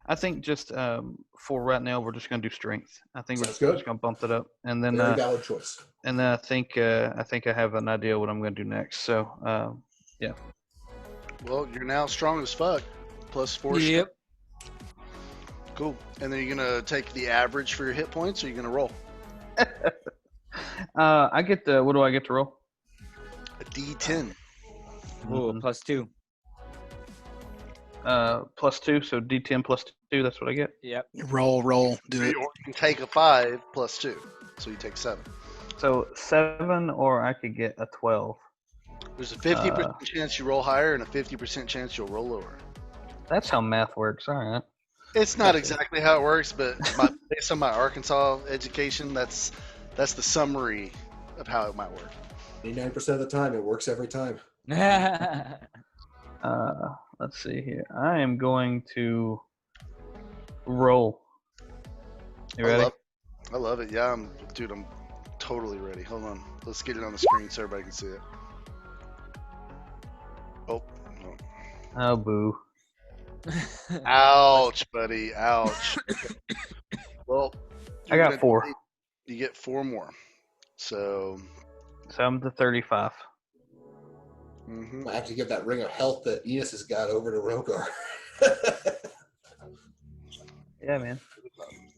[SPEAKER 2] I think just for right now, we're just going to do strength. I think we're
[SPEAKER 4] Sounds
[SPEAKER 2] just
[SPEAKER 4] good.
[SPEAKER 2] going to bump it up, and then
[SPEAKER 4] Very valid choice.
[SPEAKER 2] and then I think I have an idea what I'm going to do next. So yeah.
[SPEAKER 1] Well, you're now strong as fuck. Plus 4 strength.
[SPEAKER 3] Yep.
[SPEAKER 1] Cool. And then you're going to take the average for your hit points, or you're going to roll?
[SPEAKER 2] I get the. What do I get to roll?
[SPEAKER 1] A D10.
[SPEAKER 3] Ooh, plus 2.
[SPEAKER 2] Plus 2, so D10 plus 2. That's what I get.
[SPEAKER 3] Yep.
[SPEAKER 5] Roll, do it.
[SPEAKER 1] Or you can take a 5 plus 2. So you take 7.
[SPEAKER 2] So 7, or I could get a 12.
[SPEAKER 1] There's a 50% chance you roll higher and a 50% chance you'll roll lower.
[SPEAKER 2] That's how math works. All right.
[SPEAKER 1] It's not exactly how it works, but based on my Arkansas education, that's the summary of how it might work.
[SPEAKER 4] 89% of the time, it works every time.
[SPEAKER 2] Let's see here. I am going to roll. You ready?
[SPEAKER 1] I love it. Yeah, I'm totally ready. Hold on. Let's get it on the screen so everybody can see it. Oh, no.
[SPEAKER 2] Oh, boo.
[SPEAKER 1] Ouch, buddy. Ouch. Well,
[SPEAKER 2] I got 4.
[SPEAKER 1] You get 4 more. So,
[SPEAKER 2] So I'm to 35.
[SPEAKER 4] I have to give that ring of health that Enos has got over to Rhogar.
[SPEAKER 2] Yeah, man.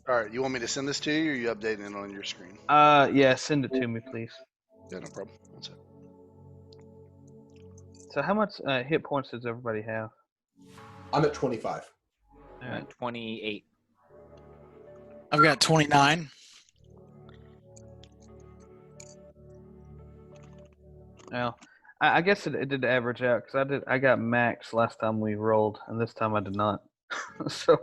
[SPEAKER 1] all right. You want me to send this to you, or are you updating it on your screen?
[SPEAKER 2] Yeah, send it to me, please.
[SPEAKER 1] Yeah, no problem. One sec.
[SPEAKER 2] So how much hit points does everybody have?
[SPEAKER 4] I'm at 25.
[SPEAKER 2] All right.
[SPEAKER 3] 28.
[SPEAKER 5] I've got 29.
[SPEAKER 2] Well, I guess it did average out because I got max last time we rolled, and this time I did not. So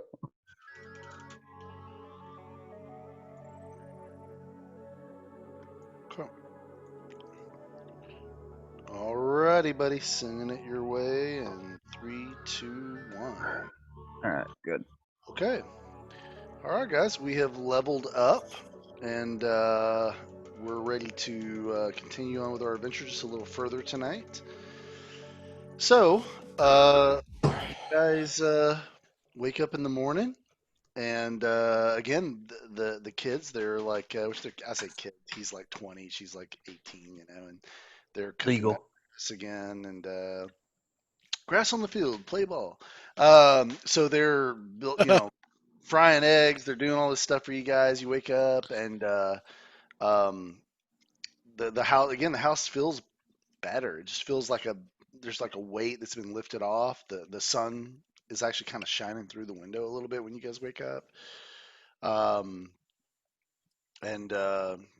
[SPEAKER 1] Cool. Alrighty, buddy. Sending it your way in 3, 2, 1.
[SPEAKER 2] all right, good.
[SPEAKER 1] Okay. All right, guys. We have leveled up, and we're ready to continue on with our adventure just a little further tonight. So, you guys wake up in the morning, and again, the kids, they're like, I say kids, he's like 20, she's like 18, and they're cooking
[SPEAKER 2] Legal.
[SPEAKER 1] breakfast again, and grass on the field, play ball. So they're frying eggs, they're doing all this stuff for you guys. You wake up, and um, the house again. The house feels better. It just feels like there's like a weight that's been lifted off. The sun is actually kind of shining through the window a little bit when you guys wake up. And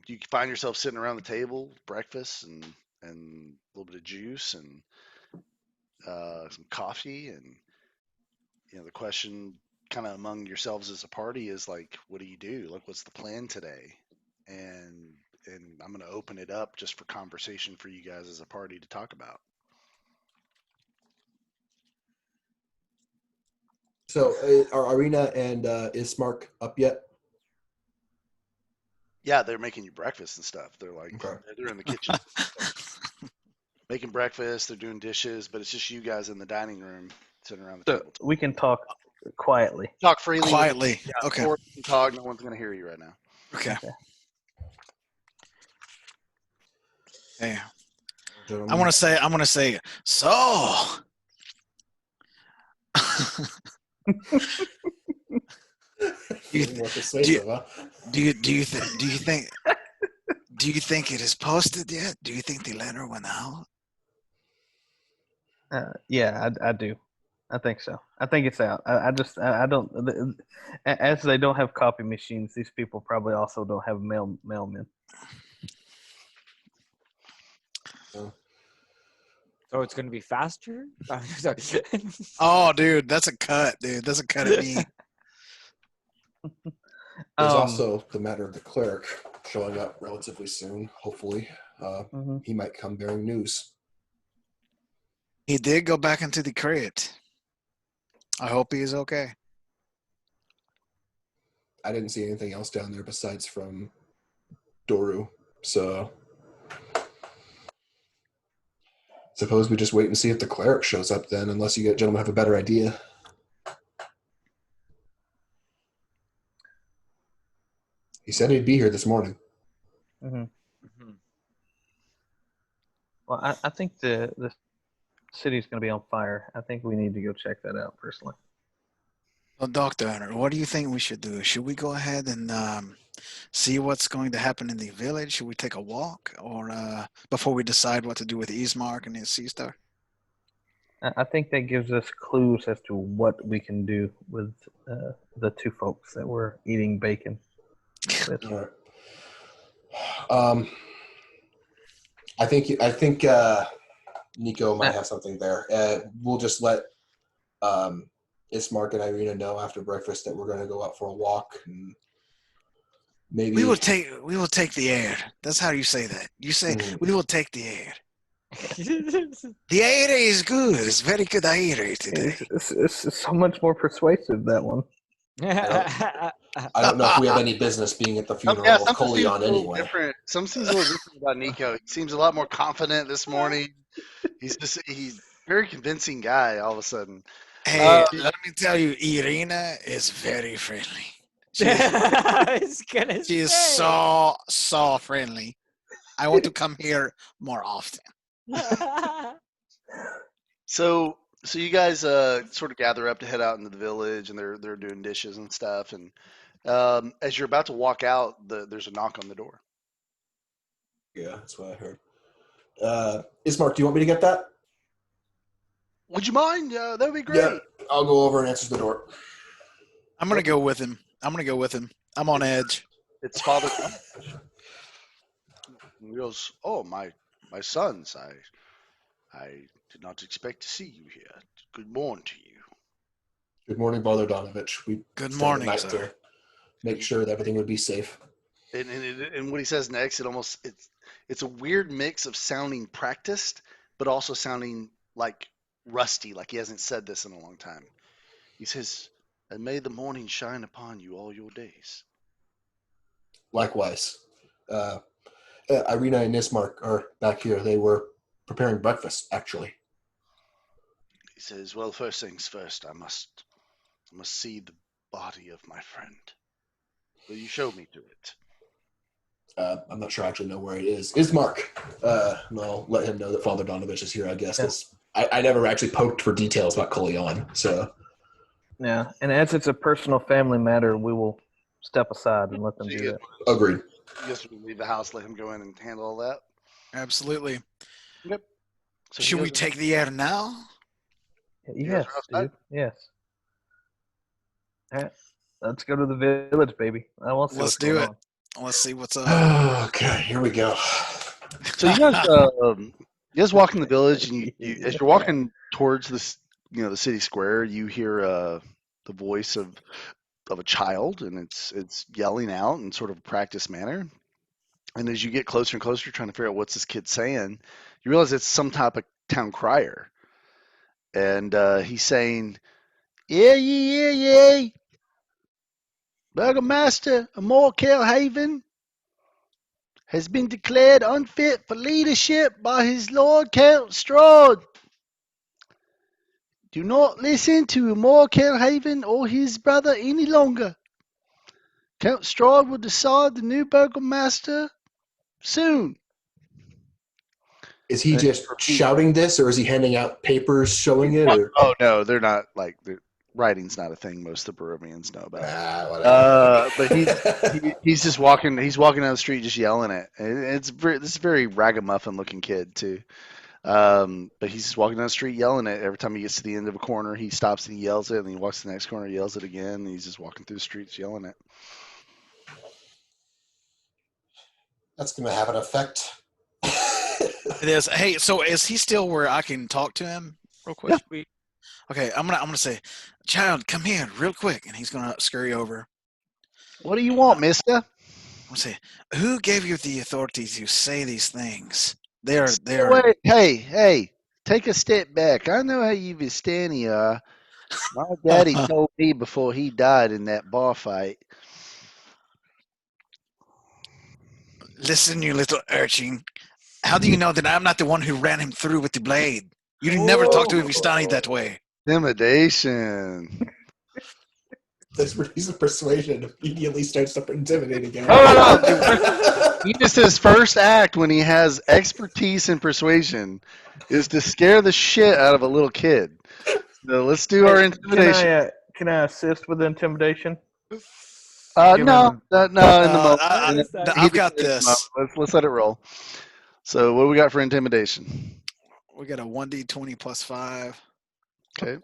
[SPEAKER 1] you find yourself sitting around the table, breakfast and a little bit of juice and some coffee. And the question kind of among yourselves as a party is like, what do you do? Like, what's the plan today? And I'm going to open it up just for conversation for you guys as a party to talk about.
[SPEAKER 4] So, are Arena and Ismark up yet?
[SPEAKER 1] Yeah, they're making you breakfast and stuff. They're like,
[SPEAKER 4] Okay.
[SPEAKER 1] they're in the kitchen making breakfast. They're doing dishes, but it's just you guys in the dining room sitting around the
[SPEAKER 2] So
[SPEAKER 1] table.
[SPEAKER 2] we can talk quietly.
[SPEAKER 1] Talk freely.
[SPEAKER 5] Quietly.
[SPEAKER 1] Yeah,
[SPEAKER 5] Okay.
[SPEAKER 1] or you can talk. No one's going to hear you right now.
[SPEAKER 5] Okay. Hey,
[SPEAKER 4] Gentlemen?
[SPEAKER 5] I'm gonna say, so.
[SPEAKER 4] Getting more persuasive, huh?
[SPEAKER 5] Do you think it is posted yet? Do you think the letter went out?
[SPEAKER 2] Yeah, I do. I think so. I think it's out. I don't. As they don't have copy machines, these people probably also don't have mailmen.
[SPEAKER 3] So it's going to be faster? Sorry.
[SPEAKER 5] Oh, dude, that's a cut, dude. That's a cut at me.
[SPEAKER 4] There's also the matter of the cleric showing up relatively soon, hopefully. He might come bearing news.
[SPEAKER 5] He did go back into the crate. I hope he is okay.
[SPEAKER 4] I didn't see anything else down there besides from Doru, so suppose we just wait and see if the cleric shows up then, unless you gentlemen have a better idea. He said he'd be here this morning.
[SPEAKER 2] Mm-hmm. Well, I think the city's going to be on fire. I think we need to go check that out personally.
[SPEAKER 5] Well, Doctor, what do you think we should do? Should we go ahead and see what's going to happen in the village? Should we take a walk, or before we decide what to do with Ismark and his sea star?
[SPEAKER 2] I think that gives us clues as to what we can do with the two folks that were eating bacon with.
[SPEAKER 4] All right. I think Nico might have something there. We'll just let Ismark and Irina know after breakfast that we're going to go out for a walk, and maybe
[SPEAKER 5] We will take the air. That's how you say that. You say we will take the air. The air is good. It's very good air today.
[SPEAKER 2] It's so much more persuasive, that one.
[SPEAKER 4] I don't know if we have any business being at the funeral
[SPEAKER 1] Yeah,
[SPEAKER 4] of
[SPEAKER 1] something seems a
[SPEAKER 4] Colion
[SPEAKER 1] little
[SPEAKER 4] anyway.
[SPEAKER 1] different. Something seems a little different about Nico. He seems a lot more confident this morning. He's very convincing guy all of a sudden.
[SPEAKER 5] Hey, let me tell you, Irina is very friendly.
[SPEAKER 3] I was gonna
[SPEAKER 5] She is
[SPEAKER 3] say.
[SPEAKER 5] so friendly. I want to come here more often.
[SPEAKER 1] So you guys sort of gather up to head out into the village, and they're doing dishes and stuff. And as you're about to walk out, there's a knock on the door.
[SPEAKER 4] Yeah, that's what I heard. Ismark, do you want me to get that?
[SPEAKER 1] Would you mind? That would be great.
[SPEAKER 4] Yeah, I'll go over and answer the door.
[SPEAKER 5] I'm gonna go with him. I'm on edge.
[SPEAKER 1] It's Father. He goes, "Oh, my sons, I did not expect to see you here. Good morning to you."
[SPEAKER 4] Good morning, Father Donovich. We
[SPEAKER 5] Good
[SPEAKER 4] stayed the
[SPEAKER 5] morning,
[SPEAKER 4] night
[SPEAKER 5] sir.
[SPEAKER 4] to make sure that everything would be safe.
[SPEAKER 1] And what he says next, it's a weird mix of sounding practiced, but also sounding like rusty, like he hasn't said this in a long time. He says, "And may the morning shine upon you all your days."
[SPEAKER 4] Likewise. Irina and Ismark are back here. They were preparing breakfast, actually.
[SPEAKER 1] He says, "Well, first things first, I must see the body of my friend. Will you show me to it?"
[SPEAKER 4] I'm not sure I actually know where it is. Ismark. And I'll let him know that Father Donovich is here, I guess, because I never actually poked for details about Colion. So
[SPEAKER 2] Yeah, and as it's a personal family matter, we will step aside and let them
[SPEAKER 1] So
[SPEAKER 2] do that.
[SPEAKER 4] agreed.
[SPEAKER 1] You guys leave the house, let him go in and handle all that.
[SPEAKER 5] Absolutely.
[SPEAKER 1] Yep. So
[SPEAKER 5] Should we take the air now?
[SPEAKER 1] You
[SPEAKER 2] Yes,
[SPEAKER 1] guys are outside?
[SPEAKER 2] dude. Yes. All right. Let's go to the village, baby. I want to see
[SPEAKER 5] Let's
[SPEAKER 2] what's
[SPEAKER 5] do
[SPEAKER 2] going
[SPEAKER 5] it.
[SPEAKER 2] on.
[SPEAKER 5] Let's see what's up.
[SPEAKER 4] Okay, here we go.
[SPEAKER 1] So you guys walk in the village, and you as you're walking towards this, the city square, you hear the voice of a child, and it's yelling out in sort of a practice manner. And as you get closer and closer, trying to figure out what's this kid saying, you realize it's some type of town crier, and he's saying, "Yeah, yeah, yeah, yeah, Burgomaster of Moorkill Haven has been declared unfit for leadership by his Lord Count Strahd. Do not listen to Moorkill Haven or his brother any longer. Count Strahd will decide the new burgomaster soon."
[SPEAKER 4] Is he
[SPEAKER 1] And
[SPEAKER 4] just
[SPEAKER 1] he-
[SPEAKER 4] shouting this, or is he handing out papers showing it? Or
[SPEAKER 1] Oh no, they're not like writing's not a thing most of the Barovians know about.
[SPEAKER 4] whatever.
[SPEAKER 1] But he's just walking. He's walking down the street, just yelling it. And this is a very ragamuffin looking kid too. But he's just walking down the street yelling it. Every time he gets to the end of a corner, he stops and he yells it, and he walks to the next corner, yells it again. And he's just walking through the streets yelling it.
[SPEAKER 4] That's going to have an effect.
[SPEAKER 5] It is. Hey, so is he still where I can talk to him real quick?
[SPEAKER 3] Yeah.
[SPEAKER 5] Okay, I'm gonna say, child, come here real quick, and he's gonna scurry over.
[SPEAKER 1] What do you want, mister?
[SPEAKER 5] I'm gonna say, who gave you the authority to say these things? They're
[SPEAKER 1] Wait, hey, take a step back. I know how you Vistani are. My daddy told me before he died in that bar fight.
[SPEAKER 5] Listen, you little urchin. How do you know that I'm not the one who ran him through with the blade? You never talk to a Vistani that way.
[SPEAKER 1] Intimidation.
[SPEAKER 4] This use of persuasion immediately starts to intimidate again.
[SPEAKER 1] He just his first act when he has expertise in persuasion is to scare the shit out of a little kid. So let's do our intimidation.
[SPEAKER 2] Can I assist with intimidation?
[SPEAKER 1] No,
[SPEAKER 2] Give
[SPEAKER 1] no,
[SPEAKER 2] him
[SPEAKER 1] in the moment.
[SPEAKER 5] I've got this.
[SPEAKER 1] Let's let it roll. So what do we got for intimidation?
[SPEAKER 5] We got a 1d20 plus 5.
[SPEAKER 1] Okay.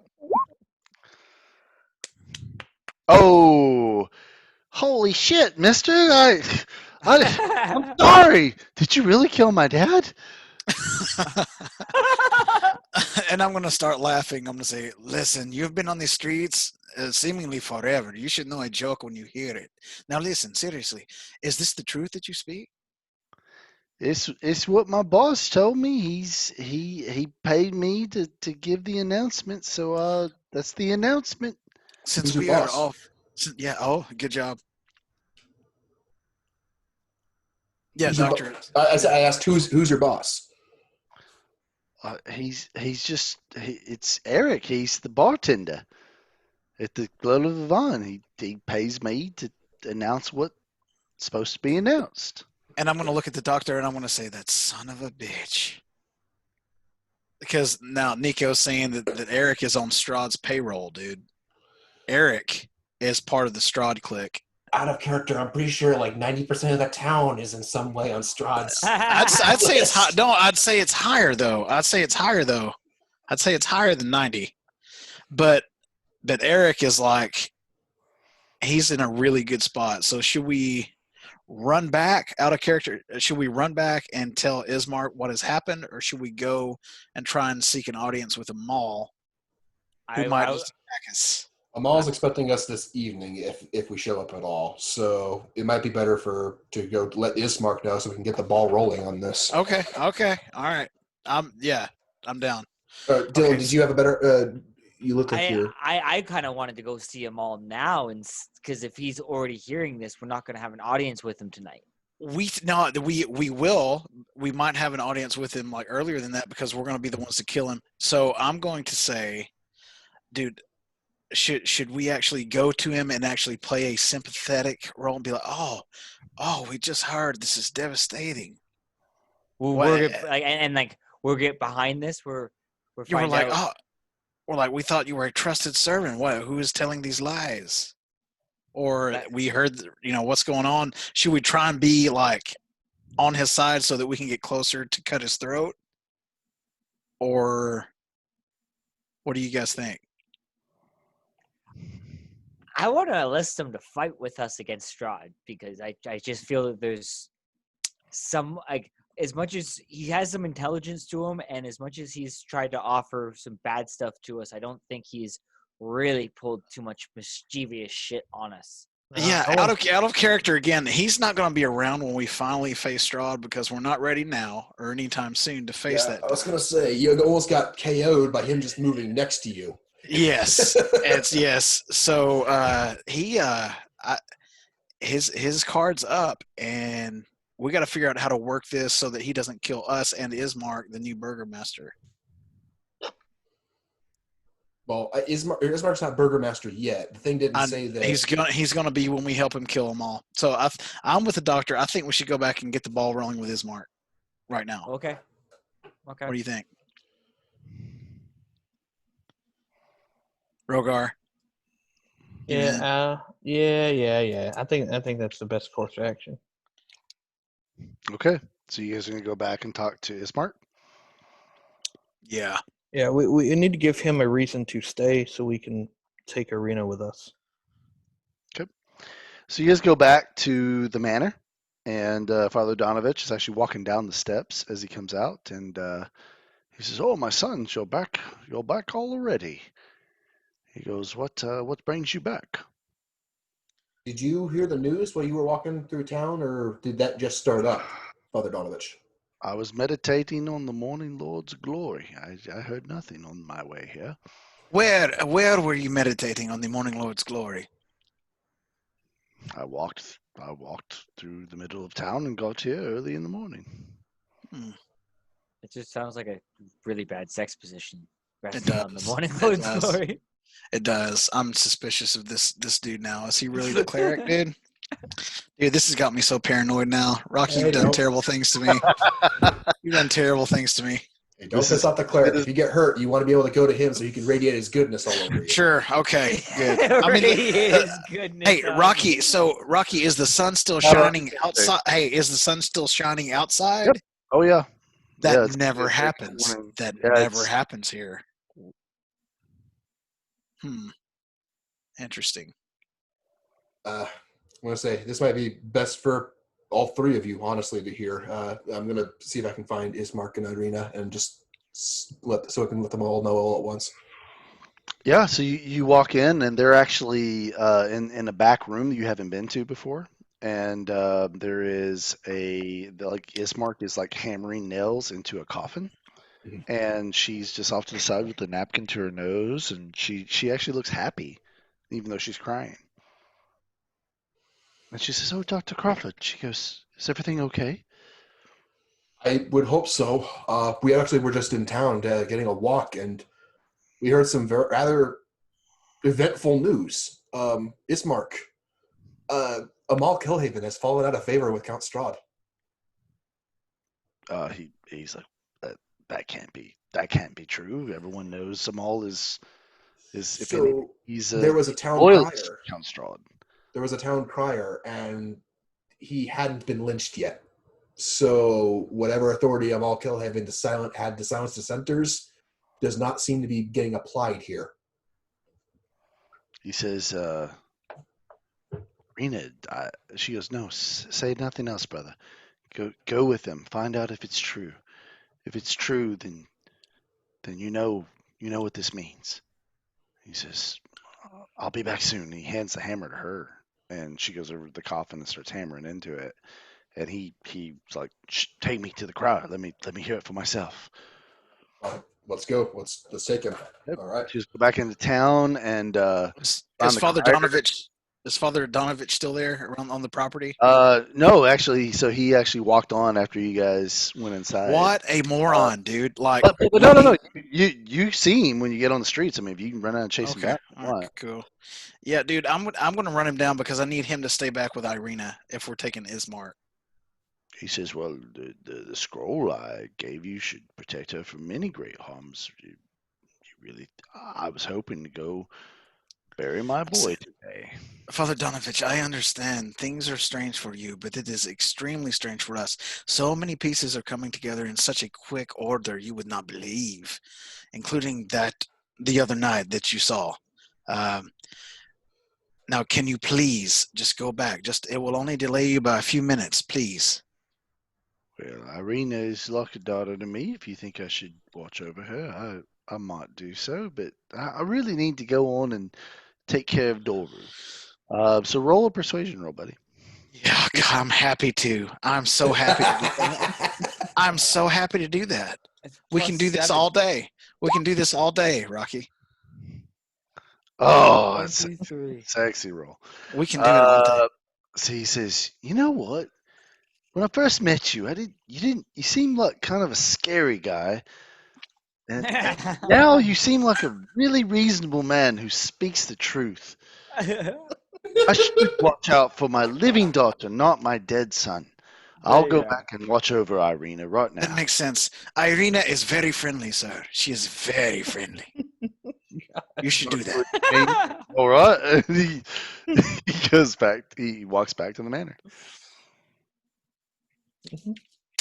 [SPEAKER 1] Oh, holy shit, mister! I'm sorry. Did you really kill my dad?
[SPEAKER 5] And I'm going to start laughing. I'm going to say, listen, you've been on the streets seemingly forever. You should know a joke when you hear it. Now listen, seriously, is this the truth that you speak?
[SPEAKER 1] It's what my boss told me. He paid me to give the announcement, so that's the announcement.
[SPEAKER 5] Since
[SPEAKER 4] Who's your
[SPEAKER 5] we are
[SPEAKER 4] boss?
[SPEAKER 5] all Yeah. Oh, good job. Yeah,
[SPEAKER 4] Who's your
[SPEAKER 5] doctor.
[SPEAKER 4] I asked who's your boss.
[SPEAKER 1] It's Eric. He's the bartender at the Glow of the Vine. He pays me to announce what's supposed to be announced.
[SPEAKER 5] And I'm going to look at the doctor and I'm going to say, that son of a bitch. Because now Nico's saying that Eric is on Strahd's payroll, dude. Eric is part of the Strahd clique.
[SPEAKER 4] Out of character, I'm pretty sure like 90% of the town is in some way on Strahd's.
[SPEAKER 5] I'd say it's high. No, I'd say it's higher though. I'd say it's higher than 90. But Eric is like, he's in a really good spot. So should we run back out of character? Should we run back and tell Ismark what has happened, or should we go and try and seek an audience with a Maul who might just attack us?
[SPEAKER 4] Amal's expecting us this evening if we show up at all. So it might be better to go let Ismark know so we can get the ball rolling on this.
[SPEAKER 5] Okay. All right. I'm down.
[SPEAKER 4] Dylan,
[SPEAKER 5] Okay,
[SPEAKER 4] did you have a better? You look like you're.
[SPEAKER 3] I kind of wanted to go see him all now, and because if he's already hearing this, we're not going to have an audience with him tonight.
[SPEAKER 5] We might have an audience with him like earlier than that because we're going to be the ones to kill him. So I'm going to say, dude, should we actually go to him and actually play a sympathetic role and be like, oh, we just heard this is devastating.
[SPEAKER 3] We'll get behind this. We're
[SPEAKER 5] like, we thought you were a trusted servant. Who is telling these lies? Or we heard, what's going on. Should we try and be like on his side so that we can get closer to cut his throat? Or what do you guys think?
[SPEAKER 3] I want to enlist him to fight with us against Strahd because I just feel that there's some, like, as much as he has some intelligence to him and as much as he's tried to offer some bad stuff to us, I don't think he's really pulled too much mischievous shit on us.
[SPEAKER 5] Yeah, out of character again. He's not going to be around when we finally face Strahd because we're not ready now or anytime soon to face that.
[SPEAKER 4] I was going to say, you almost got KO'd by him just moving next to you.
[SPEAKER 5] Yes, yes. So his card's up, and we got to figure out how to work this so that he doesn't kill us and Ismark, the new Burgermaster.
[SPEAKER 4] Well, Ismark's not Burgermaster yet. The thing didn't say that
[SPEAKER 5] he's gonna be when we help him kill them all. So I'm with the doctor. I think we should go back and get the ball rolling with Ismark right now.
[SPEAKER 3] Okay.
[SPEAKER 5] What do you think, Rhogar?
[SPEAKER 2] Yeah. I think that's the best course of action.
[SPEAKER 1] Okay, so you guys are gonna go back and talk to Ismark?
[SPEAKER 5] Yeah.
[SPEAKER 2] Yeah, we need to give him a reason to stay so we can take Arena with us.
[SPEAKER 1] Okay. So you guys go back to the manor, and Father Donovich is actually walking down the steps as he comes out, and he says, "Oh, my sons, you're back already." He goes, "What brings you back?"
[SPEAKER 4] Did you hear the news while you were walking through town, or did that just start up, Father Donovich?
[SPEAKER 1] I was meditating on the morning Lord's glory. I heard nothing on my way here.
[SPEAKER 5] Where were you meditating on the morning Lord's glory?
[SPEAKER 1] I walked through the middle of town and got here early in the morning.
[SPEAKER 3] It just sounds like a really bad sex position.
[SPEAKER 5] It
[SPEAKER 3] On the morning
[SPEAKER 5] does.
[SPEAKER 3] Lord's glory.
[SPEAKER 5] It does. I'm suspicious of this dude now. Is he really the cleric, dude? Dude, this has got me so paranoid now. Rocky, you've done terrible things to me. You've done terrible things to me.
[SPEAKER 4] Hey, don't piss off the cleric. If you get hurt, you want to be able to go to him so he can radiate his goodness all over you.
[SPEAKER 5] Sure. Okay. Good. I mean, hey, Rocky. So, Rocky, is the sun still shining outside? Hey, is the sun still shining outside?
[SPEAKER 1] Yep. Oh yeah.
[SPEAKER 5] That never happens. That never happens here. Interesting.
[SPEAKER 4] I want to say this might be best for all three of you, honestly, to hear. I'm going to see if I can find Ismark and Irina and just so I can let them all know all at once.
[SPEAKER 1] Yeah, so you walk in and they're actually in a back room that you haven't been to before, and there is Ismark is like hammering nails into a coffin, and she's just off to the side with the napkin to her nose, and she actually looks happy, even though she's crying. And she says, "Oh, Dr. Crawford." She goes, "Is everything okay?"
[SPEAKER 4] I would hope so. We actually were just in town getting a walk, and we heard some rather eventful news. Ismark, Amal Kilhaven has fallen out of favor with Count Strahd.
[SPEAKER 1] He's like, that can't be. That can't be true. Everyone knows Samal is if anything,
[SPEAKER 4] So
[SPEAKER 1] he's
[SPEAKER 4] there
[SPEAKER 1] a
[SPEAKER 4] was a town
[SPEAKER 1] loyalist to
[SPEAKER 4] crier.
[SPEAKER 1] Count Strahd.
[SPEAKER 4] There was a town crier, and he hadn't been lynched yet. So whatever authority Amal Kilhaven had to silence dissenters does not seem to be getting applied here.
[SPEAKER 1] He says, "Rena," she goes, "No, say nothing else, brother. Go with them. Find out if it's true. If it's true, then you know what this means." He says, "I'll be back soon." He hands the hammer to her, and she goes over to the coffin and starts hammering into it. And he's like, "Take me to the crowd. Let me hear it for myself."
[SPEAKER 4] Let's go. Let's take him.
[SPEAKER 1] Yep.
[SPEAKER 4] All right.
[SPEAKER 1] She just go back into town and
[SPEAKER 5] Is
[SPEAKER 1] find the
[SPEAKER 5] Father
[SPEAKER 1] crier.
[SPEAKER 5] Donovich? Is Father Donovich still there around on the property?
[SPEAKER 1] No, actually, so he actually walked on after you guys went inside.
[SPEAKER 5] What a moron, dude! Like,
[SPEAKER 1] But no. You see him when you get on the streets. I mean, if you can run out and chase him
[SPEAKER 5] okay,
[SPEAKER 1] down,
[SPEAKER 5] all right, cool. Yeah, dude, I'm gonna run him down because I need him to stay back with Irina if we're taking Ismark.
[SPEAKER 1] he says, "Well, the scroll I gave you should protect her from many great harms. You really, I was hoping to go bury my boy today."
[SPEAKER 5] Father Donovich, I understand things are strange for you, but it is extremely strange for us. So many pieces are coming together in such a quick order you would not believe, including that the other night that you saw. Um, now, can you please just go back? It will only delay you by a few minutes, please.
[SPEAKER 1] Well, Irina is like a daughter to me. If you think I should watch over her, I might do so. But I really need to go on and take care of Doru. So roll a persuasion roll, buddy.
[SPEAKER 5] Yeah, God, I'm happy to. I'm so happy to do that. I'm so happy to do that.
[SPEAKER 6] It's
[SPEAKER 5] We can do this all day. We can do this all day, Rocky.
[SPEAKER 1] Oh, it's a
[SPEAKER 6] 23.
[SPEAKER 1] sexy roll.
[SPEAKER 5] We can do it all day.
[SPEAKER 1] So he says, "You know what? When I first met you, you seemed like kind of a scary guy. And now you seem like a really reasonable man who speaks the truth. I should watch out for my living daughter, not my dead son. I'll
[SPEAKER 6] There
[SPEAKER 1] go
[SPEAKER 6] you go.
[SPEAKER 1] back and watch over Irina right
[SPEAKER 5] That
[SPEAKER 1] now."
[SPEAKER 5] makes sense. Irina is very friendly, sir. She is very friendly. You should do that.
[SPEAKER 1] All right. And he goes back. He walks back to the manor.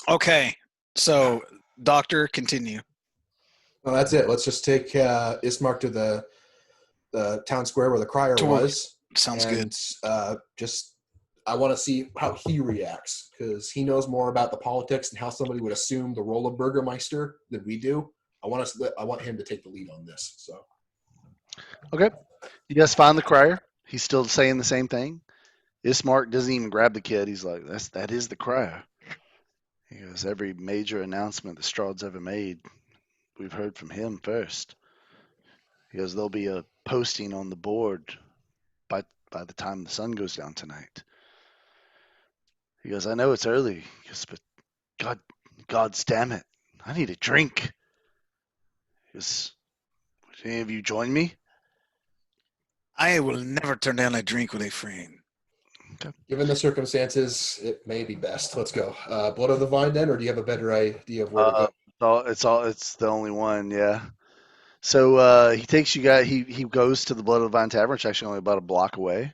[SPEAKER 5] Okay. So, Doctor, continue.
[SPEAKER 4] Well, that's it. Let's just take Ismark to the town square where the crier was.
[SPEAKER 5] Sounds
[SPEAKER 4] and,
[SPEAKER 5] good.
[SPEAKER 4] I want to see how he reacts because he knows more about the politics and how somebody would assume the role of Burgermeister than we do. I want him to take the lead on this. So,
[SPEAKER 1] Okay. You guys find the crier. He's still saying the same thing. Ismark doesn't even grab the kid. He's like, that is the crier. He goes, "Every major announcement that Strahd's ever made, we've heard from him first." He goes, "There'll be a posting on the board by the time the sun goes down tonight." He goes, "I know it's early." He goes, "But God's damn it, I need a drink." He goes, "Would any of you join me?"
[SPEAKER 5] I will never turn down a drink with a friend.
[SPEAKER 4] given the circumstances, it may be best. Let's go. Blood of the Vine, then, or do you have a better idea of where to go?
[SPEAKER 1] It's the only one, yeah. So he takes you guys. He goes to the Blood of the Vine Tavern, which is actually only about a block away.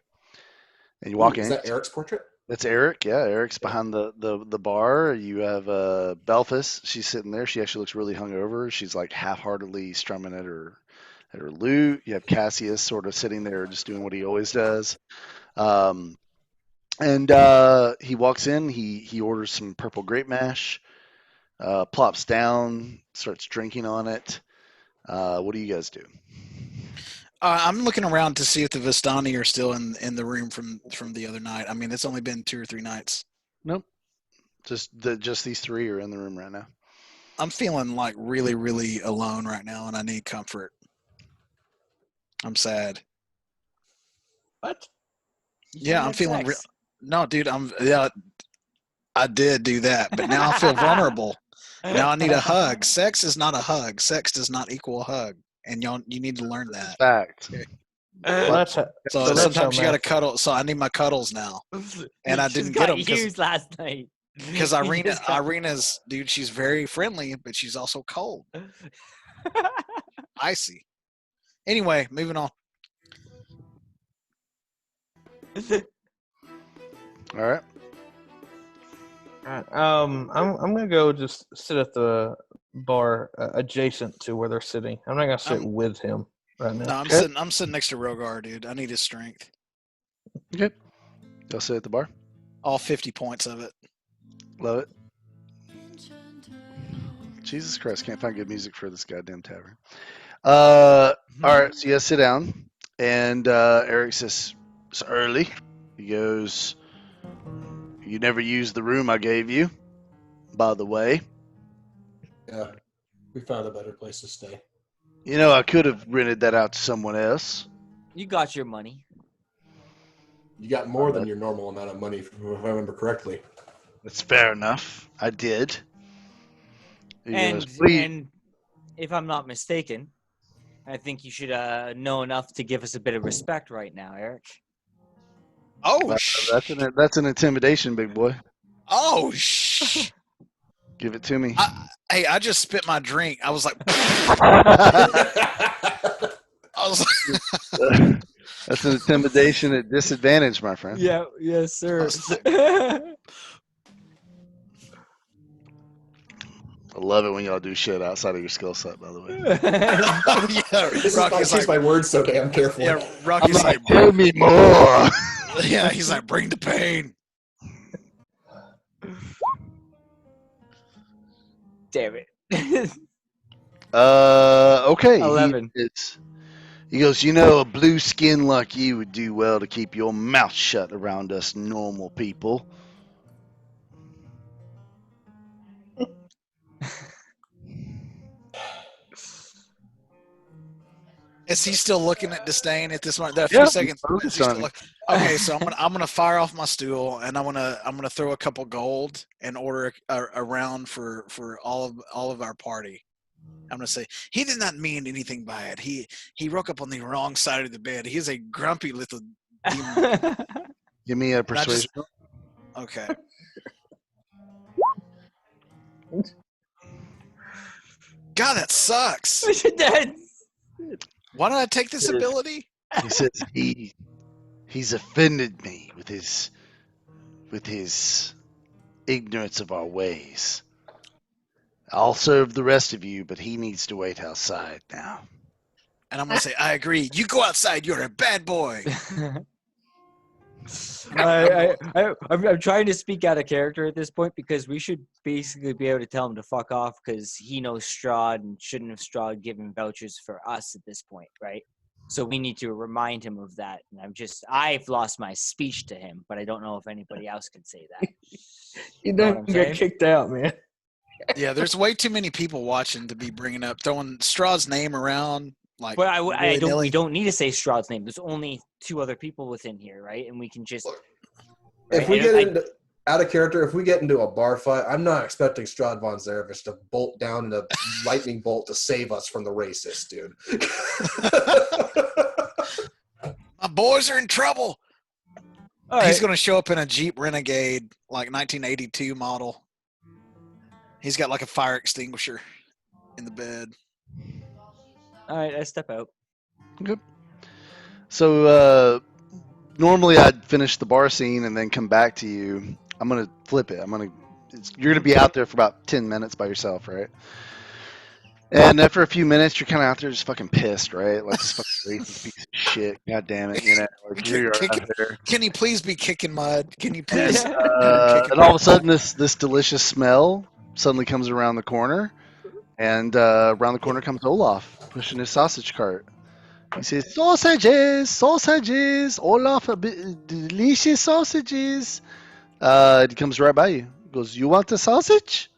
[SPEAKER 1] And you walk
[SPEAKER 4] Is
[SPEAKER 1] in.
[SPEAKER 4] that Eric's portrait?
[SPEAKER 1] That's Eric. Yeah, Eric's behind the bar. You have Belfast. She's sitting there. She actually looks really hungover. She's like half-heartedly strumming at her lute. You have Cassius sort of sitting there, just doing what he always does. And he walks in. He orders some purple grape mash. Plops down. Starts drinking on it. What do you guys do?
[SPEAKER 5] I'm looking around to see if the Vistani are still in the room from the other night. I mean, it's only been 2 or 3 nights.
[SPEAKER 1] Nope. Just these three are in the room right now.
[SPEAKER 5] I'm feeling like really, really alone right now, and I need comfort. I'm sad.
[SPEAKER 3] What?
[SPEAKER 5] Yeah, I'm feeling. No, dude, I did do that, but now I feel vulnerable. Now I need a hug. Sex is not a hug. Sex does not equal a hug, and you need to learn that.
[SPEAKER 1] Fact.
[SPEAKER 2] So that's how,
[SPEAKER 5] So
[SPEAKER 2] so that's how
[SPEAKER 5] sometimes you got to
[SPEAKER 2] Max.
[SPEAKER 5] cuddle. So I need my cuddles now, and I
[SPEAKER 3] Just
[SPEAKER 5] didn't get
[SPEAKER 3] got
[SPEAKER 5] them
[SPEAKER 3] used last night.
[SPEAKER 5] because
[SPEAKER 3] You just got-
[SPEAKER 5] Irina's dude. She's very friendly, but she's also cold, icy. Anyway, moving on.
[SPEAKER 1] All right.
[SPEAKER 2] Alright, I'm gonna go just sit at the bar adjacent to where they're sitting. I'm not gonna sit
[SPEAKER 5] I'm-
[SPEAKER 2] with him right now.
[SPEAKER 5] No, I'm sitting next to Rhogar, dude. I need his strength.
[SPEAKER 1] Okay. Y'all sit at the bar.
[SPEAKER 5] All 50 points of it.
[SPEAKER 1] Love it. Jesus Christ, can't find good music for this goddamn tavern. All right, so you guys sit down, and Eric says, "It's early." He goes, "You never used the room I gave you, by the way.
[SPEAKER 4] Yeah, we found a better place to stay.
[SPEAKER 1] You know, I could have rented that out to someone else."
[SPEAKER 3] You got your money.
[SPEAKER 4] You got more than your normal amount of money, if I remember correctly.
[SPEAKER 1] That's fair enough. I did. He
[SPEAKER 3] And
[SPEAKER 1] goes, "Please."
[SPEAKER 3] and if I'm not mistaken, I think you should know enough to give us a bit of respect right now, Eric.
[SPEAKER 5] Oh,
[SPEAKER 1] That's an intimidation, big boy.
[SPEAKER 5] shh.
[SPEAKER 1] Give it to me.
[SPEAKER 5] Hey, I just spit my drink. I was like, I was like,
[SPEAKER 1] That's an intimidation at disadvantage, my friend.
[SPEAKER 3] Yeah, yes, sir.
[SPEAKER 1] I love it when y'all do shit outside of your skill set, by the way.
[SPEAKER 5] yeah,
[SPEAKER 4] This is why I
[SPEAKER 5] Rocky's
[SPEAKER 4] choose my words so damn carefully.
[SPEAKER 5] yeah, Rocky's like,
[SPEAKER 1] Tell me more.
[SPEAKER 5] yeah, he's like, bring the pain.
[SPEAKER 3] Damn it.
[SPEAKER 1] Okay.
[SPEAKER 3] 11.
[SPEAKER 1] He goes, you know, a blue skin like you would do well to keep your mouth shut around us normal people.
[SPEAKER 5] Is he still looking at Disdain at this moment? That
[SPEAKER 1] Yeah,
[SPEAKER 5] few seconds.
[SPEAKER 1] focus
[SPEAKER 5] Is he
[SPEAKER 1] on
[SPEAKER 5] still
[SPEAKER 1] him.
[SPEAKER 5] okay, so I'm gonna fire off my stool and I'm gonna throw a couple gold and order a round for all of our party. I'm gonna say he did not mean anything by it. He woke up on the wrong side of the bed. He is a grumpy little demon.
[SPEAKER 1] Give me a
[SPEAKER 5] And I just-
[SPEAKER 1] persuasion.
[SPEAKER 5] Okay. God, that sucks. Why did I take this ability?
[SPEAKER 1] He says he's offended me with his ignorance of our ways. I'll serve the rest of you, but he needs to wait outside now.
[SPEAKER 5] And I'm gonna say, I agree. You go outside. You're a bad boy.
[SPEAKER 3] I'm trying to speak out of character at this point because we should basically be able to tell him to fuck off because he knows Strahd and shouldn't have Strahd given vouchers for us at this point, right? So we need to remind him of that. And I've lost my speech to him, but I don't know if anybody else can say that.
[SPEAKER 2] You
[SPEAKER 3] know what
[SPEAKER 2] don't
[SPEAKER 3] I'm
[SPEAKER 2] get
[SPEAKER 3] saying?
[SPEAKER 2] kicked out, man.
[SPEAKER 5] Yeah, there's way too many people watching to be throwing Straw's name around. Like,
[SPEAKER 3] But we
[SPEAKER 5] willy-nilly.
[SPEAKER 3] don't need to say Strahd's name. There's only 2 other people within here, right? And we can just.
[SPEAKER 4] If we get into out of character, if we get into a bar fight, I'm not expecting Strahd Von Zarovich to bolt down in a lightning bolt to save us from the racist, dude.
[SPEAKER 5] My boys are in trouble.
[SPEAKER 3] All
[SPEAKER 5] He's
[SPEAKER 3] right.
[SPEAKER 5] gonna show up in a Jeep Renegade, like 1982 model. He's got like a fire extinguisher in the bed.
[SPEAKER 3] All right, I step out.
[SPEAKER 1] Okay. So normally I'd finish the bar scene and then come back to you. I'm gonna flip it. You're gonna be out there for about 10 minutes by yourself, right? And after a few minutes, you're kind of out there just fucking pissed, right? Like this fucking racist piece of shit. God damn it, you know. Like you're out there.
[SPEAKER 5] Can you please be kicking mud? Can you please?
[SPEAKER 1] And all of a sudden, this delicious smell suddenly comes around the corner, and around the corner comes Olaf pushing his sausage cart. He says, "Sausages, sausages, Olaf, delicious sausages." He comes right by you. He goes, "You want a sausage?"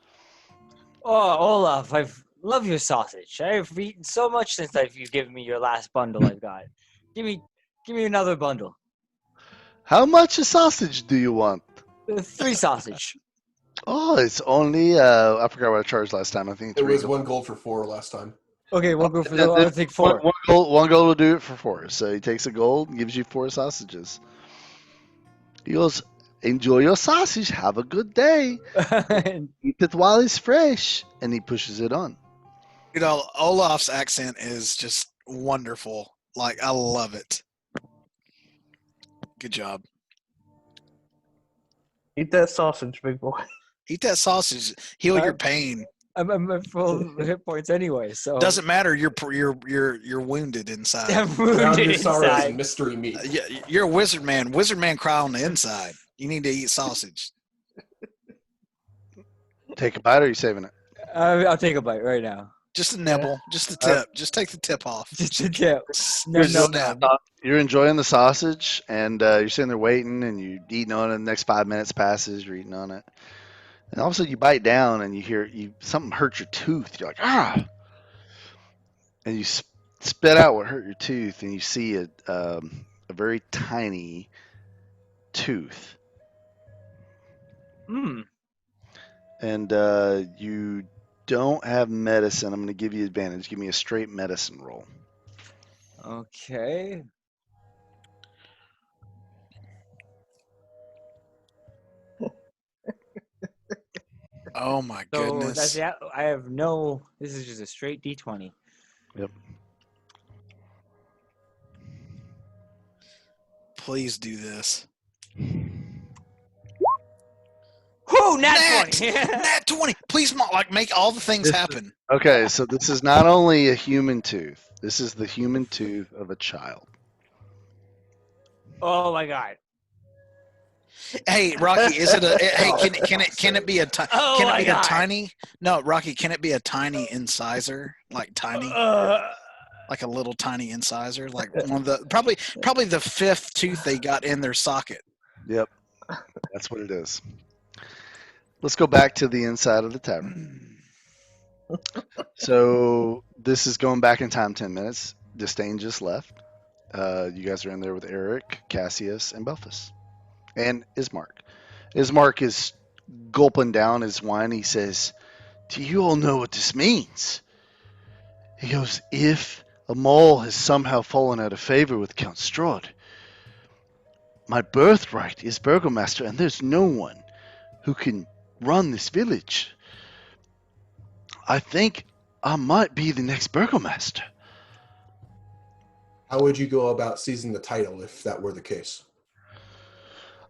[SPEAKER 3] Oh, Olaf, love your sausage. I've eaten so much since you've given me your last bundle I've got. Give me another bundle.
[SPEAKER 1] How much a sausage do you want?
[SPEAKER 3] 3 sausage.
[SPEAKER 1] Oh, it's only I forgot what I charged last time. I think it's
[SPEAKER 4] It was
[SPEAKER 1] 3 gold.
[SPEAKER 4] 1 gold for 4 last time.
[SPEAKER 3] Okay, we'll go for the.
[SPEAKER 1] Then-
[SPEAKER 3] I'll take 4.
[SPEAKER 1] one gold will do it for 4. So he takes a gold and gives you 4 sausages. He goes, enjoy your sausage. Have a good day. Eat it while it's fresh. And he pushes it on.
[SPEAKER 5] You know, Olaf's accent is just wonderful. Like, I love it. Good job.
[SPEAKER 2] Eat that sausage, big boy.
[SPEAKER 5] Eat that sausage. Heal your pain.
[SPEAKER 3] I'm at full hit points anyway, so
[SPEAKER 5] Doesn't matter. You're wounded inside.
[SPEAKER 3] I'm
[SPEAKER 4] Drown
[SPEAKER 3] wounded
[SPEAKER 4] your sorrows in
[SPEAKER 3] inside.
[SPEAKER 4] mystery meat.
[SPEAKER 5] You're a wizard man. Wizard man cry on the inside. You need to eat sausage.
[SPEAKER 1] Take a bite, or are you saving it?
[SPEAKER 3] I'll take a bite right now.
[SPEAKER 5] Just a nibble. Just the tip. Just take the tip off.
[SPEAKER 3] Just a tip. No,
[SPEAKER 1] You're,
[SPEAKER 3] no,
[SPEAKER 1] enjoying,
[SPEAKER 3] no.
[SPEAKER 1] you're enjoying the sausage, and you're sitting there waiting, and you're eating on it. The next 5 minutes passes, you're eating on it. And all of a sudden you bite down, and you hear something hurt your tooth. You're like, ah! And you spit out what hurt your tooth, and you see a very tiny tooth.
[SPEAKER 3] Hmm.
[SPEAKER 1] And you don't have medicine. I'm going to give you advantage. Give me a straight medicine roll.
[SPEAKER 3] Okay.
[SPEAKER 5] Oh my
[SPEAKER 3] So
[SPEAKER 5] goodness.
[SPEAKER 3] that's yeah. I have no. This is just a straight D20.
[SPEAKER 1] Yep.
[SPEAKER 5] Please do this.
[SPEAKER 3] Whoo! Nat
[SPEAKER 5] Nat!
[SPEAKER 3] 20.
[SPEAKER 5] Nat 20. Please, make all the things
[SPEAKER 1] This is-
[SPEAKER 5] happen.
[SPEAKER 1] Okay, so this is not only a human tooth. This is the human tooth of a child.
[SPEAKER 3] Oh my god.
[SPEAKER 5] Hey, Rocky, is it a? Hey, can it be a?
[SPEAKER 3] Oh
[SPEAKER 5] Can
[SPEAKER 3] my
[SPEAKER 5] it be
[SPEAKER 3] god.
[SPEAKER 5] a tiny? No, Rocky, can it be a tiny incisor? Like tiny, like a little tiny incisor, like one of the probably the 5th tooth they got in their socket.
[SPEAKER 1] Yep, that's what it is. Let's go back to the inside of the tavern. So this is going back in time 10 minutes. Disdain just left. You guys are in there with Eric, Cassius, and Belfast. And Ismark. Ismark is gulping down his wine. He says, do you all know what this means? He goes, if a mole has somehow fallen out of favor with Count Strahd, my birthright is Burgomaster, and there's no one who can run this village. I think I might be the next Burgomaster.
[SPEAKER 4] How would you go about seizing the title if that were the case?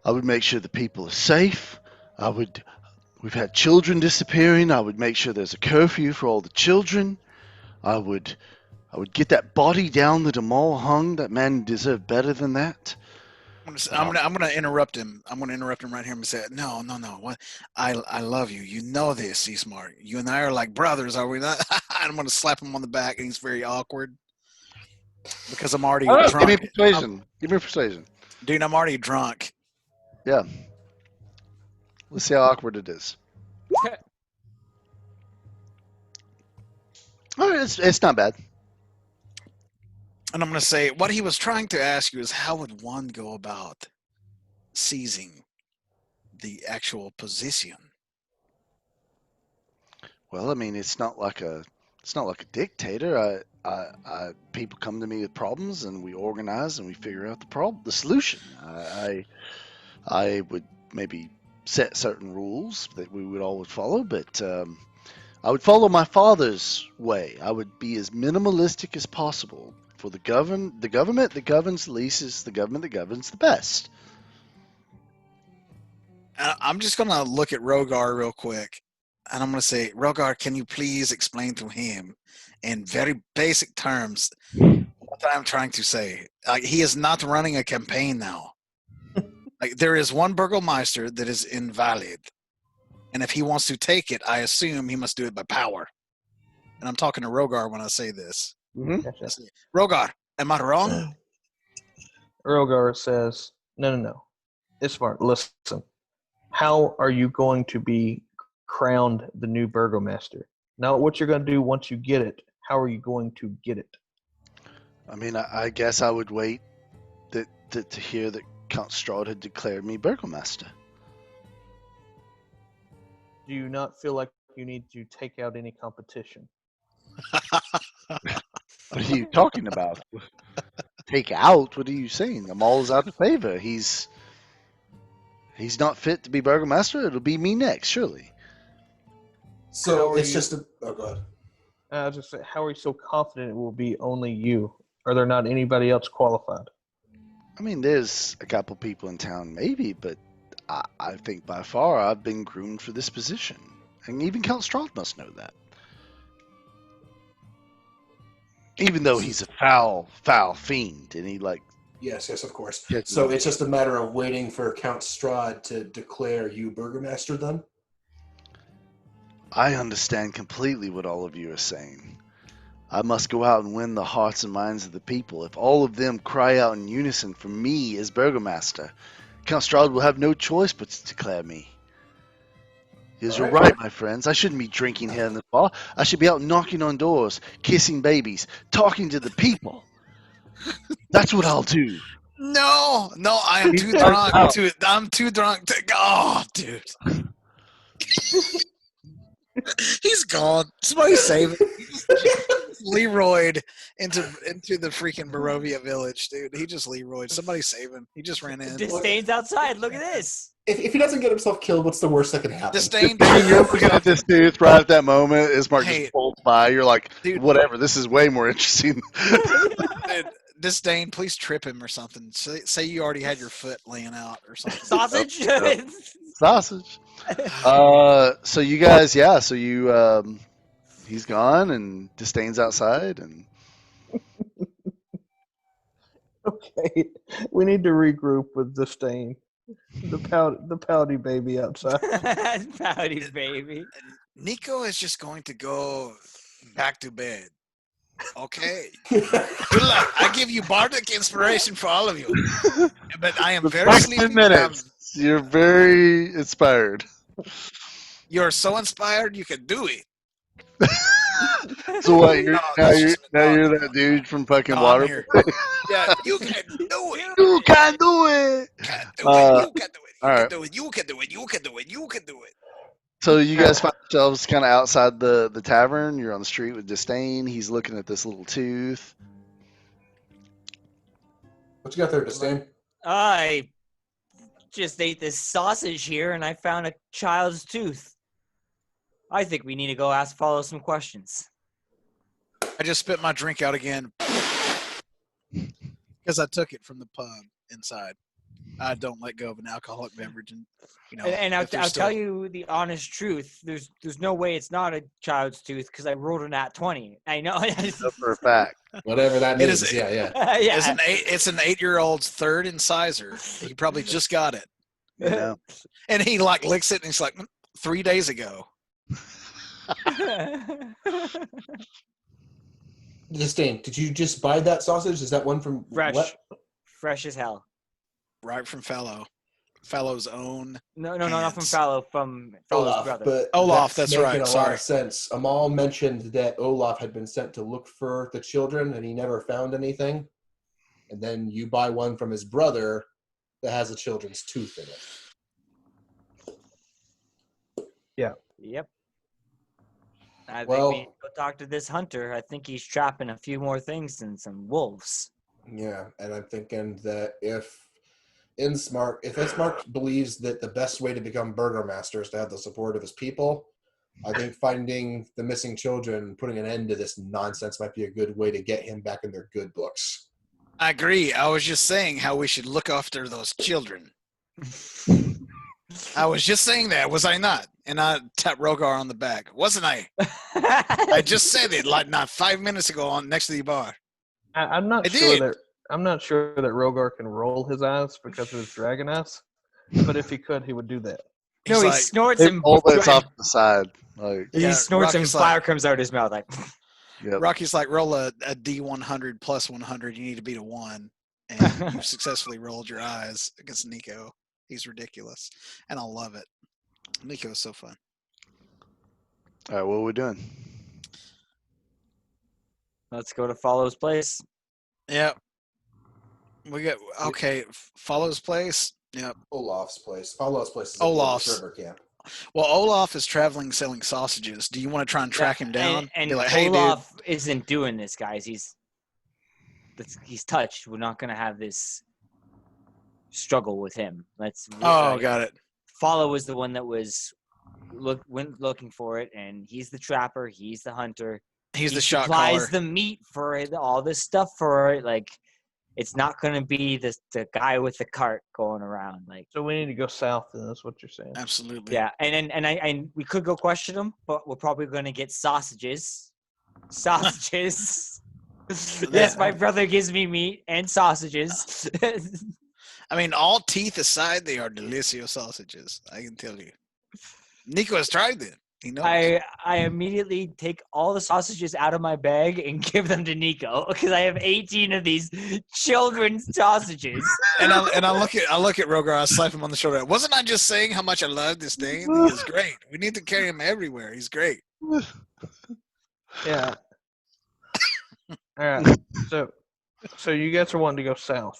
[SPEAKER 1] I would make sure the people are safe. We've had children disappearing. I would make sure there's a curfew for all the children. I would get that body down that Amal hung. That man deserved better than that.
[SPEAKER 5] I'm gonna interrupt him. I'm gonna interrupt him right here and say, no. What? I love you. You know this, Ismark. You and I are like brothers, are we not? I'm gonna slap him on the back, and he's very awkward because I'm already drunk.
[SPEAKER 1] Give me persuasion. Give me persuasion.
[SPEAKER 5] Dude, I'm already drunk.
[SPEAKER 1] Yeah. Let's see how awkward it is. All right, it's not bad.
[SPEAKER 5] And I'm going to say, what he was trying to ask you is how would one go about seizing the actual position?
[SPEAKER 1] Well, I mean, it's not like a dictator. People come to me with problems, and we organize and we figure out the solution. I would maybe set certain rules that we would all follow, but I would follow my father's way. I would be as minimalistic as possible for the government that governs the least is the government that governs the best.
[SPEAKER 5] I'm just going to look at Rhogar real quick. And I'm going to say, Rhogar, can you please explain to him in very basic terms what I'm trying to say? Like, he is not running a campaign now. Like, there is one Burgomeister that is invalid. And if he wants to take it, I assume he must do it by power. And I'm talking to Rhogar when I say this.
[SPEAKER 1] Mm-hmm.
[SPEAKER 5] Rhogar, am I wrong?
[SPEAKER 2] Rhogar says, no. Ismark, listen. How are you going to be crowned the new Burgomaster? Not what you're going to do once you get it. How are you going to get it?
[SPEAKER 1] I mean, I guess I would wait to hear that Count Strahd had declared me burgomaster.
[SPEAKER 2] Do you not feel like you need to take out any competition?
[SPEAKER 1] What are you talking about? Take out? What are you saying? Amal is out of favor. He's not fit to be burgomaster. It'll be me next, surely.
[SPEAKER 4] So
[SPEAKER 2] How are
[SPEAKER 4] it's
[SPEAKER 2] you-
[SPEAKER 4] just a. Oh, go ahead.
[SPEAKER 2] I was just saying, how are you so confident it will be only you? Are there not anybody else qualified?
[SPEAKER 1] I mean, there's a couple people in town, maybe, but I think by far I've been groomed for this position. And even Count Strahd must know that. Even though he's a foul fiend, and he
[SPEAKER 4] Yes, of course.
[SPEAKER 1] Yes,
[SPEAKER 4] So
[SPEAKER 1] no.
[SPEAKER 4] it's just a matter of waiting for Count Strahd to declare you burgomaster then?
[SPEAKER 1] I understand completely what all of you are saying. I must go out and win the hearts and minds of the people. If all of them cry out in unison for me as burgomaster, Count Strahd will have no choice but to declare me. Yes, you're right, my friends. I shouldn't be drinking here in the bar. I should be out knocking on doors, kissing babies, talking to the people. That's what I'll do.
[SPEAKER 5] No, I am too drunk. I'm too drunk to. Oh, dude. He's gone. Somebody save him. He just Leroyed into the freaking Barovia village, dude. He just Leroyed. Somebody save him. He just ran in.
[SPEAKER 3] Disdain's outside. Look at this.
[SPEAKER 4] If he doesn't get himself killed, what's the worst that can happen?
[SPEAKER 5] Disdain.
[SPEAKER 1] You're looking at this dude right at that moment. Ismark
[SPEAKER 5] Hey.
[SPEAKER 1] just bolts by. You're like,
[SPEAKER 5] Dude.
[SPEAKER 1] whatever. This is way more interesting.
[SPEAKER 5] Dude, Disdain, please trip him or something. Say you already had your foot laying out or something.
[SPEAKER 3] Sausage.
[SPEAKER 1] Yep. Sausage. So you guys, yeah. So you, he's gone, and Disdain's outside, and
[SPEAKER 2] Okay, we need to regroup with Disdain. The pouty baby outside.
[SPEAKER 3] Pouty baby.
[SPEAKER 5] Nico is just going to go back to bed. Okay. Good luck. I give you bardic inspiration for all of you. But I am very
[SPEAKER 1] next
[SPEAKER 5] sleepy.
[SPEAKER 1] 10 minutes. You're very inspired.
[SPEAKER 5] You're so inspired you can do it.
[SPEAKER 1] So what? You're,
[SPEAKER 5] No,
[SPEAKER 1] now
[SPEAKER 5] that's
[SPEAKER 1] you're
[SPEAKER 5] just-
[SPEAKER 1] now
[SPEAKER 5] no,
[SPEAKER 1] you're
[SPEAKER 5] no,
[SPEAKER 1] that dude from fucking
[SPEAKER 5] no, I'm
[SPEAKER 1] Water.
[SPEAKER 5] here. Yeah, you can do it.
[SPEAKER 1] You can do it.
[SPEAKER 5] Can do it. You can do it. You
[SPEAKER 1] all
[SPEAKER 5] can
[SPEAKER 1] right.
[SPEAKER 5] do it. You can do it. You can do it. You can do it.
[SPEAKER 1] So you guys find yourselves kind of outside the tavern. You're on the street with Disdain. He's looking at this little tooth.
[SPEAKER 4] What you got there, Disdain?
[SPEAKER 3] I just ate this sausage here and I found a child's tooth. I think we need to go follow some questions.
[SPEAKER 5] I just spit my drink out again because I took it from the pub inside. I don't let go of an alcoholic beverage, and
[SPEAKER 3] And I'll
[SPEAKER 5] if there's
[SPEAKER 3] tell
[SPEAKER 5] still-
[SPEAKER 3] you the honest truth. There's no way it's not a child's tooth because I rolled an at 20. I know.
[SPEAKER 1] Know for a fact.
[SPEAKER 4] Whatever that
[SPEAKER 5] It
[SPEAKER 4] means.
[SPEAKER 5] is-
[SPEAKER 4] Yeah.
[SPEAKER 3] Yeah.
[SPEAKER 5] It's an 8-year-old's third incisor. He probably just got it,
[SPEAKER 1] You know.
[SPEAKER 5] and he like licks it, and he's like, 3 days ago.
[SPEAKER 4] Disdain, did you just buy that sausage? Is that one from
[SPEAKER 3] Fresh.
[SPEAKER 4] what?
[SPEAKER 3] Fresh as hell.
[SPEAKER 5] Right from Fallow's own.
[SPEAKER 3] No, not from
[SPEAKER 5] Hands.
[SPEAKER 3] Fallow, from Fallow's
[SPEAKER 4] Olaf,
[SPEAKER 3] brother.
[SPEAKER 4] but
[SPEAKER 5] Olaf, that's
[SPEAKER 4] making
[SPEAKER 5] right,
[SPEAKER 4] a lot
[SPEAKER 5] sorry.
[SPEAKER 4] of sense. Amal mentioned that Olaf had been sent to look for the children and he never found anything. And then you buy one from his brother that has a children's tooth in it.
[SPEAKER 3] Yep. I think
[SPEAKER 4] Well-
[SPEAKER 3] we need to go talk to this hunter. I think he's trapping a few more things than some wolves.
[SPEAKER 4] Yeah, and I'm thinking that if Ismark believes that the best way to become burgomaster is to have the support of his people, I think finding the missing children, putting an end to this nonsense might be a good way to get him back in their good books.
[SPEAKER 5] I agree. I was just saying how we should look after those children. I was just saying that, was I not? And I tapped Rhogar on the back, wasn't I? I just said it like not 5 minutes ago on next to the bar.
[SPEAKER 2] I'm not
[SPEAKER 5] I
[SPEAKER 2] sure
[SPEAKER 5] did.
[SPEAKER 2] that Rhogar can roll his eyes because of his dragon eyes, but if he could, he would do that.
[SPEAKER 3] No,
[SPEAKER 5] He's
[SPEAKER 3] he
[SPEAKER 5] like,
[SPEAKER 3] snorts
[SPEAKER 1] They
[SPEAKER 3] and
[SPEAKER 1] all that's off to the side. Like,
[SPEAKER 3] he
[SPEAKER 5] Yeah,
[SPEAKER 3] snorts and
[SPEAKER 5] Rocky's
[SPEAKER 3] fire
[SPEAKER 5] like-
[SPEAKER 3] comes out his mouth like.
[SPEAKER 1] yep.
[SPEAKER 5] Rocky's like, roll a D100 plus 100. You need to beat a 1. And you've successfully rolled your eyes against Nico. He's ridiculous. And I love it. Nico is so fun.
[SPEAKER 1] All right, what are we doing?
[SPEAKER 3] Let's go to Fallow's place.
[SPEAKER 5] Yeah. We got okay. Follows place. Yep.
[SPEAKER 4] Olaf's place. Olaf's place is at the
[SPEAKER 5] Olaf's.
[SPEAKER 4] River Camp.
[SPEAKER 5] Well, Olaf is traveling selling sausages. Do you want to try and track him down?
[SPEAKER 3] And
[SPEAKER 5] Be like, hey,
[SPEAKER 3] Olaf isn't doing this, guys. He's touched. We're not gonna have this struggle with him.
[SPEAKER 5] dude. Oh, got it.
[SPEAKER 3] Follow was the one that went looking for it, and he's the trapper. He's the hunter.
[SPEAKER 5] He's
[SPEAKER 3] he
[SPEAKER 5] the shot
[SPEAKER 3] supplies
[SPEAKER 5] caller.
[SPEAKER 3] the meat for it, all this stuff for it. Like, it's not going to be the guy with the cart going around. Like,
[SPEAKER 2] So we need to go south. Then that's what you're saying.
[SPEAKER 5] Absolutely.
[SPEAKER 3] yeah, and we could go question him, but we're probably going to get sausages. Sausages. Yes, my brother gives me meat and sausages.
[SPEAKER 5] I mean, all teeth aside, they are delicious sausages. I can tell you. Nico has tried them. He knows.
[SPEAKER 3] I immediately take all the sausages out of my bag and give them to Nico because I have 18 of these children's sausages.
[SPEAKER 5] And I look at Rhogar. I slap him on the shoulder. Wasn't I just saying how much I love Disdain? He's great. We need to carry him everywhere. He's great.
[SPEAKER 2] Yeah. All right. So you guys are wanting to go south.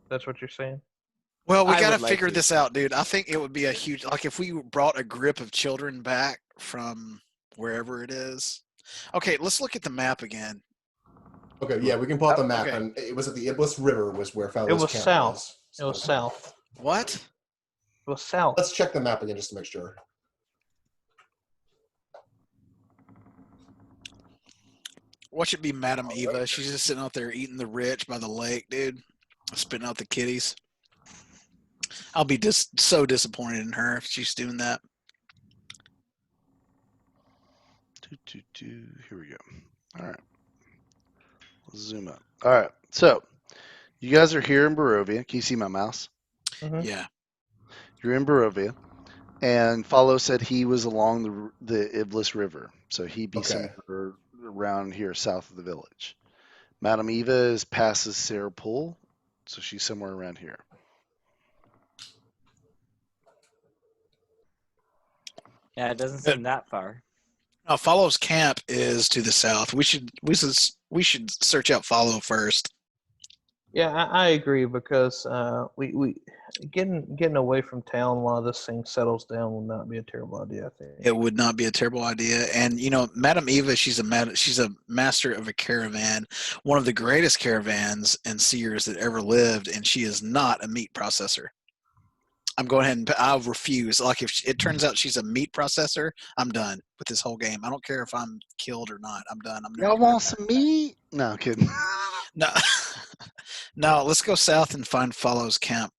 [SPEAKER 2] That's what you're saying?
[SPEAKER 5] Well, we
[SPEAKER 3] I
[SPEAKER 5] got to
[SPEAKER 3] would like
[SPEAKER 5] figure
[SPEAKER 3] to.
[SPEAKER 5] this out, dude. I think it would be a huge, like if we brought a grip of children back from wherever it is. Okay, let's look at the map again.
[SPEAKER 4] Okay, yeah, we can pull out the map.
[SPEAKER 5] Okay.
[SPEAKER 4] And it was at the Iblis River was where Fallow's
[SPEAKER 2] It was
[SPEAKER 4] camp
[SPEAKER 2] south.
[SPEAKER 4] was.
[SPEAKER 2] It was south.
[SPEAKER 5] What?
[SPEAKER 2] It was south.
[SPEAKER 4] Let's check the map again just to make sure.
[SPEAKER 5] Watch it be Madame Eva. She's just sitting out there eating the rich by the lake, dude. Spitting out the kitties. I'll be just so disappointed in her if she's doing that.
[SPEAKER 1] Here we go. All right. Let's zoom up. All right. So you guys are here in Barovia. Can you see my mouse?
[SPEAKER 2] Mhm.
[SPEAKER 5] Yeah.
[SPEAKER 1] You're in Barovia. And Follow said he was along the Iblis River. So he'd be
[SPEAKER 4] Okay.
[SPEAKER 1] somewhere around here south of the village. Madame Eva is past the Serpents. So she's somewhere around here.
[SPEAKER 3] Yeah, it doesn't seem that far.
[SPEAKER 5] Now, Follow's camp is to the south. We should search out Follow first.
[SPEAKER 2] Yeah, I agree because we getting away from town while this thing settles down will not be a terrible idea. I think
[SPEAKER 5] It would not be a terrible idea. And you know, Madame Eva, she's a master of a caravan, one of the greatest caravans and seers that ever lived, and she is not a meat processor. I'm going ahead and I'll refuse. Like if it turns out she's a meat processor, I'm done with this whole game. I don't care if I'm killed or not. I'm done. I'm never
[SPEAKER 1] Y'all
[SPEAKER 5] coming
[SPEAKER 1] want
[SPEAKER 5] back.
[SPEAKER 1] some meat? No, I'm kidding.
[SPEAKER 5] No, no. Let's go south and find Follow's camp.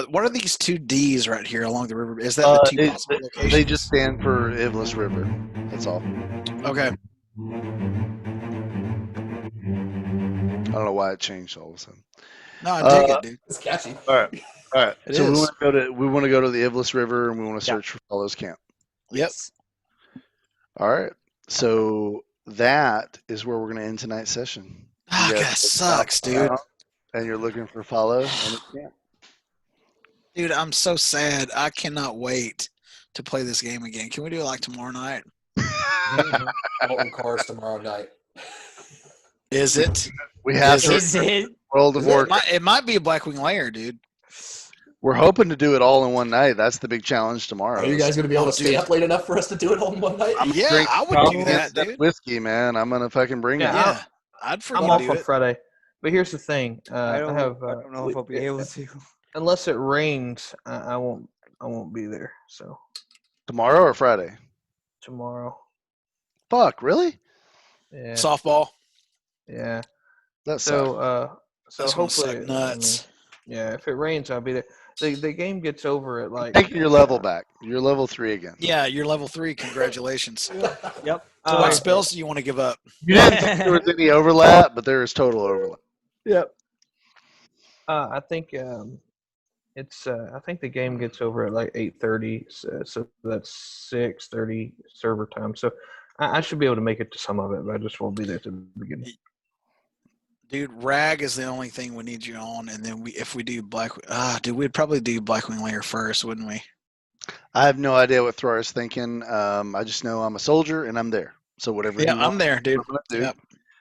[SPEAKER 5] What are these two D's right here along the river? Is that the two possible locations?
[SPEAKER 1] They just stand for Iblis River. That's all.
[SPEAKER 5] Okay.
[SPEAKER 1] I don't know why it changed all of a sudden.
[SPEAKER 5] No, I dig it, dude.
[SPEAKER 4] It's catchy.
[SPEAKER 1] All right. All right.
[SPEAKER 5] It
[SPEAKER 1] So
[SPEAKER 5] is.
[SPEAKER 1] we want to go to the Iblis River and we want to
[SPEAKER 3] Yeah.
[SPEAKER 1] search for Follow's camp.
[SPEAKER 5] Yep.
[SPEAKER 1] All right. So that is where we're going to end tonight's session.
[SPEAKER 5] Ah,
[SPEAKER 1] You guys
[SPEAKER 5] God,
[SPEAKER 1] look
[SPEAKER 5] sucks, dude.
[SPEAKER 1] around, And you're looking for Follow and his camp.
[SPEAKER 5] Dude, I'm so sad. I cannot wait to play this game again. Can we do it like tomorrow night?
[SPEAKER 4] Molten Cars tomorrow night.
[SPEAKER 5] Is it?
[SPEAKER 1] We have to
[SPEAKER 3] Is it?
[SPEAKER 1] World of
[SPEAKER 4] Is it?
[SPEAKER 1] Warcraft.
[SPEAKER 5] It might be a Blackwing Lair, dude.
[SPEAKER 1] We're hoping to do it all in one night. That's the big challenge tomorrow.
[SPEAKER 4] Are you guys going to be able to stay
[SPEAKER 5] dude.
[SPEAKER 4] up late enough for us to do it all in one night?
[SPEAKER 1] I'm
[SPEAKER 5] Yeah,
[SPEAKER 1] drink
[SPEAKER 5] I would do
[SPEAKER 1] coffee
[SPEAKER 5] that,
[SPEAKER 1] and
[SPEAKER 5] dude.
[SPEAKER 1] whiskey, man. I'm gonna fucking bring
[SPEAKER 2] Yeah,
[SPEAKER 1] it.
[SPEAKER 5] Yeah, I'd
[SPEAKER 2] I'm
[SPEAKER 5] freaking
[SPEAKER 2] off
[SPEAKER 5] do
[SPEAKER 2] on
[SPEAKER 5] it.
[SPEAKER 2] Friday. But here's the thing:
[SPEAKER 6] I don't
[SPEAKER 2] have.
[SPEAKER 6] I don't know if I'll be able to.
[SPEAKER 2] Unless it rains, I won't. I won't be there. So
[SPEAKER 1] Tomorrow or Friday?
[SPEAKER 2] tomorrow.
[SPEAKER 1] Fuck, really?
[SPEAKER 2] Yeah.
[SPEAKER 5] Softball.
[SPEAKER 2] Yeah.
[SPEAKER 1] That sucks.
[SPEAKER 2] So so
[SPEAKER 5] That's gonna
[SPEAKER 2] hopefully,
[SPEAKER 5] suck nuts.
[SPEAKER 2] yeah. If it rains, I'll be there. The game gets over at like.
[SPEAKER 1] Taking your level back. You're level 3 again.
[SPEAKER 5] Yeah, you're level 3. Congratulations.
[SPEAKER 3] Yep.
[SPEAKER 5] So what spells do you want to give up?
[SPEAKER 1] You didn't think there was any overlap, but there is total overlap.
[SPEAKER 2] Yep. I think it's. I think the game gets over at like 8:30, so that's 6:30 server time. So I should be able to make it to some of it, but I just won't be there to the beginning.
[SPEAKER 5] Dude, Rag is the only thing we need you on, and then if we do dude, we'd probably do Blackwing Lair first, wouldn't we?
[SPEAKER 1] I have no idea what Thrar is thinking. I just know I'm a soldier and I'm there. So whatever.
[SPEAKER 5] Yeah,
[SPEAKER 1] he
[SPEAKER 5] I'm
[SPEAKER 1] wants,
[SPEAKER 5] there, dude.
[SPEAKER 1] I'm gonna do.
[SPEAKER 5] Yep.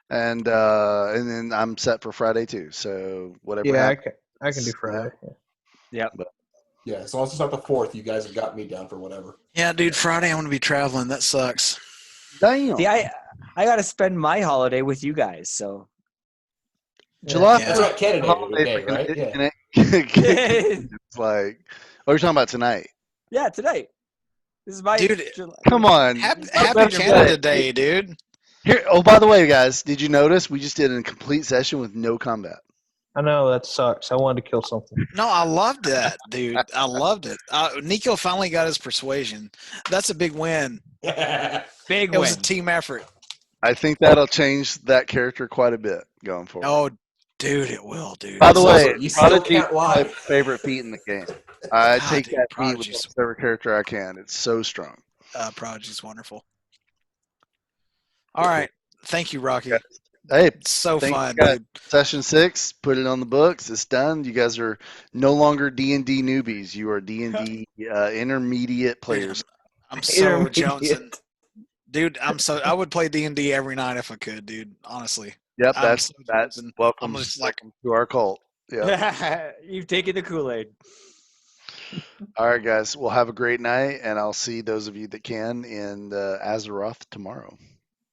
[SPEAKER 1] and then I'm set for Friday too. So whatever
[SPEAKER 2] Yeah,
[SPEAKER 1] happens.
[SPEAKER 2] I can do
[SPEAKER 1] you know,
[SPEAKER 2] Friday. Yeah.
[SPEAKER 3] Yep.
[SPEAKER 4] Yeah, so let's start the 4th. You guys have got me down for whatever.
[SPEAKER 5] Yeah, dude. Friday I'm gonna be traveling. That sucks.
[SPEAKER 1] Damn.
[SPEAKER 3] See, I got to spend my holiday with you guys, so.
[SPEAKER 1] July
[SPEAKER 5] Yeah.
[SPEAKER 4] That's right, Canada
[SPEAKER 1] holiday
[SPEAKER 4] Day,
[SPEAKER 1] for
[SPEAKER 4] right? Yeah.
[SPEAKER 1] It's like, oh, you're talking about tonight.
[SPEAKER 3] Yeah, tonight. This is my.
[SPEAKER 5] Dude,
[SPEAKER 1] Come on.
[SPEAKER 5] Happy
[SPEAKER 1] better
[SPEAKER 5] Canada
[SPEAKER 1] play.
[SPEAKER 5] Day, dude.
[SPEAKER 1] Here. Oh, by the way, guys, did you notice we just did a complete session with no combat?
[SPEAKER 2] I know that sucks. I wanted to kill something.
[SPEAKER 5] No, I loved that, dude. I loved it. Nico finally got his persuasion. That's a big win.
[SPEAKER 3] Big
[SPEAKER 5] It was
[SPEAKER 3] win.
[SPEAKER 5] a team effort.
[SPEAKER 1] I think that'll change that character quite a bit going forward.
[SPEAKER 5] Oh, dude, it will, dude.
[SPEAKER 1] By the
[SPEAKER 4] It's
[SPEAKER 1] way,
[SPEAKER 4] awesome. You still
[SPEAKER 1] Prodigy
[SPEAKER 4] can't
[SPEAKER 1] is my
[SPEAKER 4] lie.
[SPEAKER 1] favorite feat in the game. I
[SPEAKER 5] God,
[SPEAKER 1] take
[SPEAKER 5] dude,
[SPEAKER 1] that feat with
[SPEAKER 5] Prodigy's
[SPEAKER 1] every character I can. It's so strong.
[SPEAKER 5] Prodigy's wonderful. All right, thank you, Rocky.
[SPEAKER 1] Hey,
[SPEAKER 5] It's so
[SPEAKER 1] thank
[SPEAKER 5] fun,
[SPEAKER 1] you guys.
[SPEAKER 5] dude.
[SPEAKER 1] Session 6, put it on the books. It's done. You guys are no longer D&D newbies. You are D&D intermediate players.
[SPEAKER 5] I'm so
[SPEAKER 6] Intermediate.
[SPEAKER 5] jonesing, dude. I would play D&D every night if I could, dude. Honestly.
[SPEAKER 1] Yep,
[SPEAKER 5] I'm
[SPEAKER 1] that's
[SPEAKER 5] so
[SPEAKER 1] that's
[SPEAKER 5] jonesing.
[SPEAKER 1] welcome,
[SPEAKER 5] I'm just like,
[SPEAKER 1] welcome to our cult. Yeah.
[SPEAKER 3] You've taken the Kool-Aid.
[SPEAKER 1] All right, guys. Well, have a great night, and I'll see those of you that can in Azeroth tomorrow.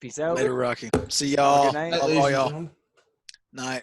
[SPEAKER 3] Peace out.
[SPEAKER 5] later, Rocky. See
[SPEAKER 3] Have a
[SPEAKER 5] y'all.
[SPEAKER 3] good night.
[SPEAKER 5] Love
[SPEAKER 4] Ladies
[SPEAKER 5] all
[SPEAKER 4] and
[SPEAKER 5] y'all.
[SPEAKER 4] gentlemen.
[SPEAKER 5] Night.